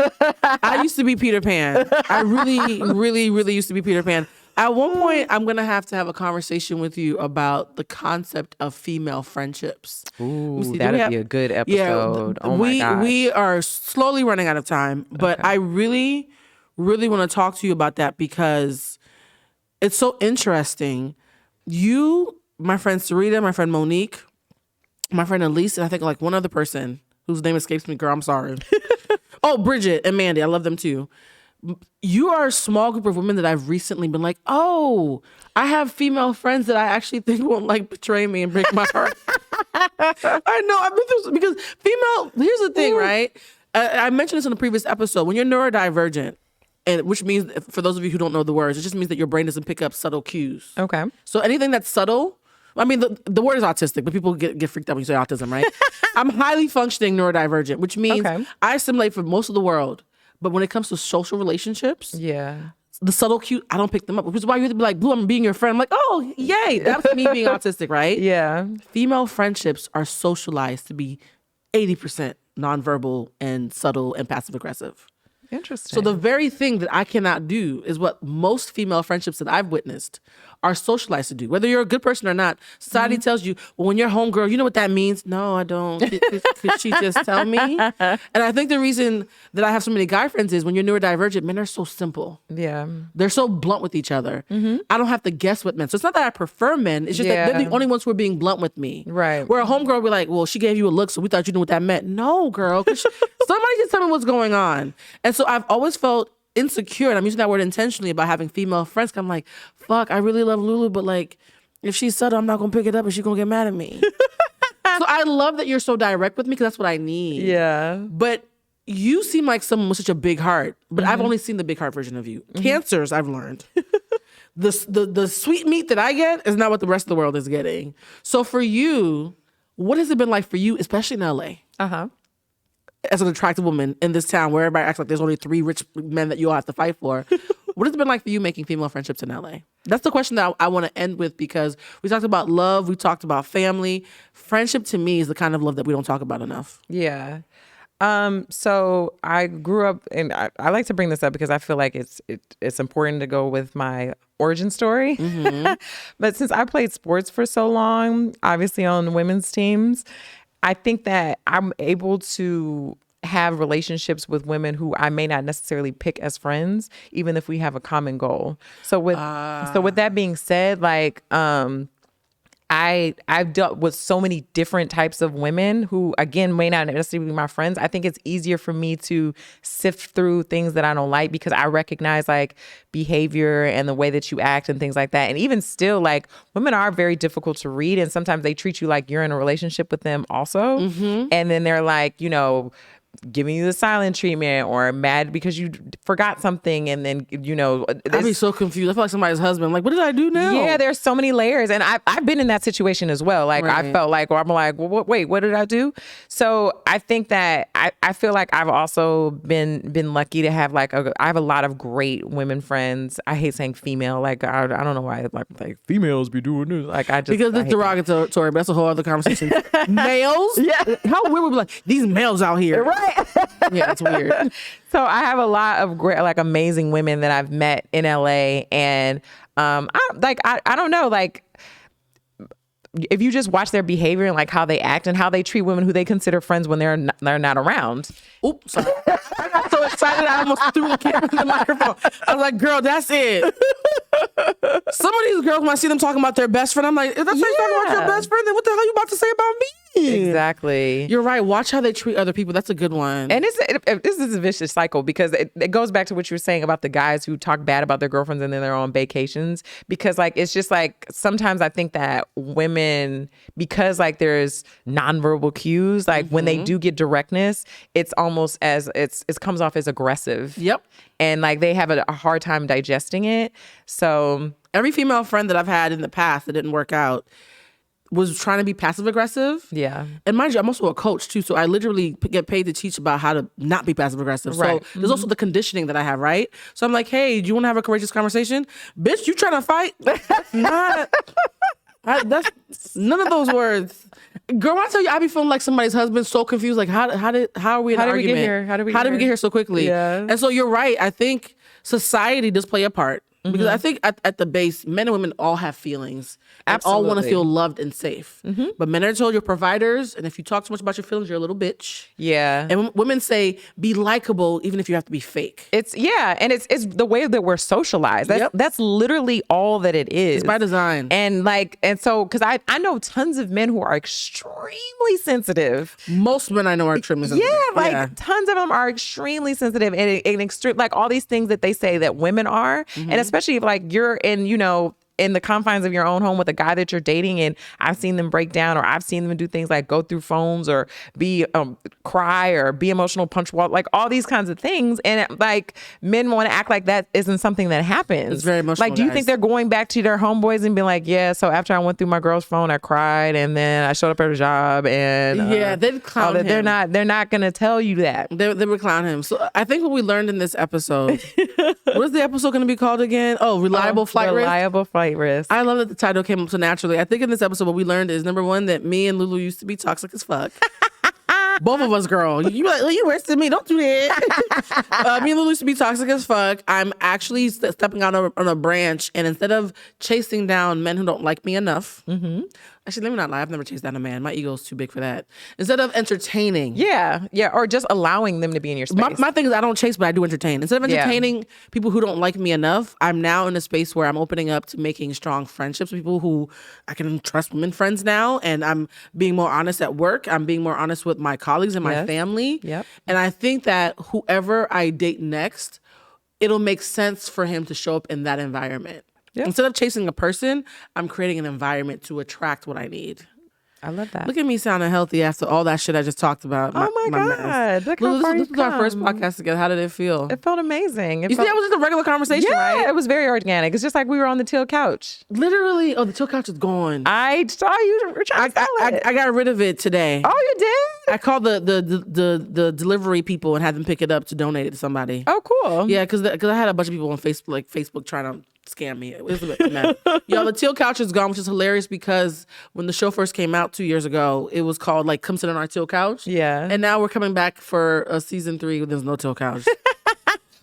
I used to be Peter Pan. I really, really, really used to be Peter Pan. At one point, I'm going to have a conversation with you about the concept of female friendships. Ooh, that'd be a good episode. Oh my gosh. We are slowly running out of time, but I really, really want to talk to you about that because it's so interesting. You, my friend Sarita, my friend Monique, my friend Elise, and I think like one other person whose name escapes me, girl, I'm sorry. Oh, Bridget and Mandy, I love them too. You are a small group of women that I've recently been like, oh, I have female friends that I actually think won't like betray me and break my heart. I know. I've been through because here's the thing, right? I mentioned this in a previous episode. When you're neurodivergent, and which means, for those of you who don't know the words, it just means that your brain doesn't pick up subtle cues. Okay. So anything that's subtle, I mean, the word is autistic, but people get freaked out when you say autism, right? I'm highly functioning neurodivergent, which means I assimilate for most of the world. But when it comes to social relationships, the subtle cue, I don't pick them up. Which is why you have to be like, Blue, I'm being your friend. I'm like, oh, yay. That's me being autistic, right? Yeah. Female friendships are socialized to be 80% nonverbal and subtle and passive aggressive. Interesting. So the very thing that I cannot do is what most female friendships that I've witnessed are socialized to do. Whether you're a good person or not, society tells you, well, when you're homegirl, you know what that means? No, I don't. Could she just tell me? And I think the reason that I have so many guy friends is when you're neurodivergent, men are so simple. Yeah. They're so blunt with each other. I don't have to guess with men. So it's not that I prefer men. It's just that they're the only ones who are being blunt with me. Right. Where a homegirl will be like, well, she gave you a look, so we thought you knew what that meant. No, girl. Somebody just tell me what's going on. And so I've always felt insecure, and I'm using that word intentionally, about having female friends. I'm like, fuck, I really love Lulu, but like, if she's subtle, I'm not gonna pick it up and she's gonna get mad at me. So I love that you're so direct with me because that's what I need. Yeah. But you seem like someone with such a big heart, but I've only seen the big heart version of you. Cancers, I've learned. The sweet meat that I get is not what the rest of the world is getting. So for you, what has it been like for you, especially in LA? Uh-huh. As an attractive woman in this town where everybody acts like there's only 3 rich men that you all have to fight for. What has it been like for you making female friendships in LA? That's the question that I want to end with, because we talked about love, we talked about family. Friendship to me is the kind of love that we don't talk about enough. Yeah. So I grew up, and I like to bring this up because I feel like it's important to go with my origin story. But since I played sports for so long, obviously on women's teams, I think that I'm able to have relationships with women who I may not necessarily pick as friends, even if we have a common goal. So with that being said, like, I've dealt with so many different types of women who, again, may not necessarily be my friends. I think it's easier for me to sift through things that I don't like because I recognize like behavior and the way that you act and things like that. And even still, like, women are very difficult to read, and sometimes they treat you like you're in a relationship with them also. And then they're like, you know, giving you the silent treatment or mad because you forgot something, and then, you know, I'd be so confused. I feel like somebody's husband. Like, what did I do now? Yeah, there's so many layers, and I've been in that situation as well. Like, I felt like, or I'm like, well, wait, what did I do? So I think that I feel like I've also been lucky to have like I have a lot of great women friends. I hate saying female. Like, I don't know why like females be doing this. Like, because it's derogatory, but that's a whole other conversation. Males? Yeah. How weird would be like, these males out here. Right. Yeah, it's weird. So I have a lot of great, like, amazing women that I've met in LA, and I don't know, like, if you just watch their behavior and like how they act and how they treat women who they consider friends when they're not around. Oops, sorry. I got so excited I almost threw the camera in the microphone. I was like, girl, that's it. Some of these girls, when I see them talking about their best friend, I'm like, if that's how you talking about your best friend, then what the hell you about to say about me? Exactly. You're right. Watch how they treat other people. That's a good one. And this is a vicious cycle because it goes back to what you were saying about the guys who talk bad about their girlfriends and then they're on vacations. Because like it's just like sometimes I think that women, because like there's nonverbal cues, like when they do get directness, it's almost as it comes off as aggressive. Yep. And like they have a hard time digesting it. So every female friend that I've had in the past that didn't work out was trying to be passive aggressive. yeah. And mind you, I'm also a coach too. So I literally get paid to teach about how to not be passive aggressive. Right. So there's also the conditioning that I have, right? So I'm like, hey, do you want to have a courageous conversation? Bitch, you trying to fight? That's not, that's none of those words. Girl, when I tell you, I be feeling like somebody's husband, so confused. Like, how are we in an How did we get argument? here? How did we get here so quickly? Yeah. And so you're right. I think society does play a part. Because I think at the base, men and women all have feelings and all want to Absolutely. feel loved and safe. But men are told you're providers, and if you talk too much about your feelings, you're a little bitch. Yeah. And women say be likable even if you have to be fake. And it's the way that we're socialized. That's literally all that it is. It's by design. And so because I know tons of men who are extremely sensitive. Most men I know are extremely sensitive. Yeah, tons of them are extremely sensitive and extreme, like all these things that they say that women are, and especially if like you're in the confines of your own home with a guy that you're dating, and I've seen them break down, or I've seen them do things like go through phones or be cry or be emotional, punch wall, like all these kinds of things. And like men want to act like that isn't something that happens. It's very emotional. Like, do you guys. think they're going back to their homeboys and being like, yeah, so after I went through my girl's phone, I cried, and then I showed up at a job, and they'd clown him. They're not gonna tell you that. They would clown him. So I think what we learned in this episode, what is the episode going to be called again? Oh, Reliable Flight Risk. Reliable flight risk. I love that the title came up so naturally. I think in this episode, what we learned is number one, that me and Lulu used to be toxic as fuck. Both of us, girl. You like, you worse than me. Don't do that. Me and Lulu used to be toxic as fuck. I'm actually stepping out on a branch, and instead of chasing down men who don't like me enough, actually, let me not lie. I've never chased down a man. My ego is too big for that. Instead of entertaining. Yeah, or just allowing them to be in your space. My thing is I don't chase, but I do entertain. Instead of entertaining people who don't like me enough, I'm now in a space where I'm opening up to making strong friendships with people who I can trust women friends now. And I'm being more honest at work. I'm being more honest with my colleagues and my family. Yep. And I think that whoever I date next, it'll make sense for him to show up in that environment. Yep. Instead of chasing a person, I'm creating an environment to attract what I need. I love that. Look at me sounding healthy after all that shit I just talked about. Oh my mess. God. Look how Lulu, far this you've was our first come. podcast together. How did it feel? It felt amazing. You see, that was just a regular conversation, yeah, right? it was very organic. It's just like we were on the teal couch. Literally. Oh, the chill couch is gone. I saw you were trying to sell it. I got rid of it today. Oh, you did? I called the delivery people and had them pick it up to donate it to somebody. Oh, cool. Yeah, because I had a bunch of people on Facebook trying to scam me. It was a bit mad. Yo, the teal couch is gone, which is hilarious because when the show first came out 2 years ago, it was called like Come Sit on Our Teal Couch. Yeah. And now we're coming back for season 3 where there's no teal couch.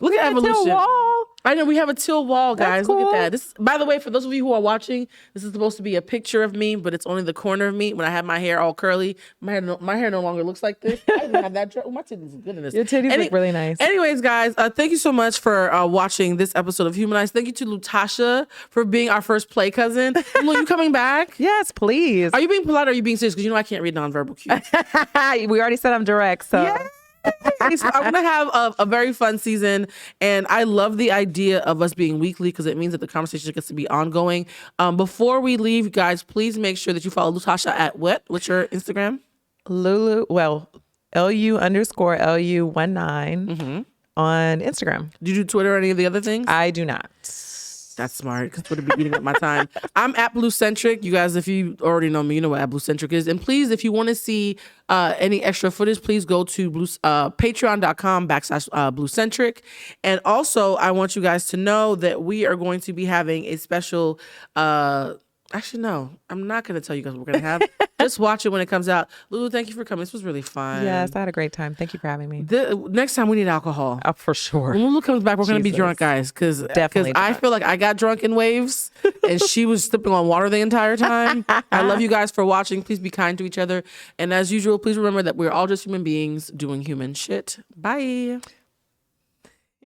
Look at Teal evolution. wall. I know we have a teal wall, guys. That's Look cool. at that. This, by the way, for those of you who are watching, this is supposed to be a picture of me, but it's only the corner of me. When I have my hair all curly, my hair no longer looks like this. I didn't have that. My titties are good in this. Your titties look really nice. Anyways, guys, thank you so much for watching this episode of Humanized. Thank you to Lutasha for being our first play cousin. Lulu, you coming back? Yes, please. Are you being polite or are you being serious? Because you know I can't read nonverbal cues. We already said I'm direct, so. Yeah. So I'm gonna have a very fun season, and I love the idea of us being weekly because it means that the conversation gets to be ongoing. Before we leave, guys, please make sure that you follow Lutasha at what? What's your Instagram? Lulu, well, LU_LU19 on Instagram. Do you do Twitter or any of the other things? I do not. That's smart because Twitter be eating up my time. I'm at Bluecentric. You guys, if you already know me, you know what at Bluecentric is. And please, if you want to see any extra footage, please go to patreon.com/Bluecentric. And also, I want you guys to know that we are going to be having a special Actually, no, I'm not going to tell you guys what we're going to have. Just watch it when it comes out. Lulu, thank you for coming. This was really fun. Yes, I had a great time. Thank you for having me. Next time we need alcohol. Oh, for sure. When Lulu comes back, we're going to be Jesus. drunk, guys. Because Definitely I drunk. feel like I got drunk in waves and she was slipping on water the entire time. I love you guys for watching. Please be kind to each other. And as usual, please remember that we're all just human beings doing human shit. Bye.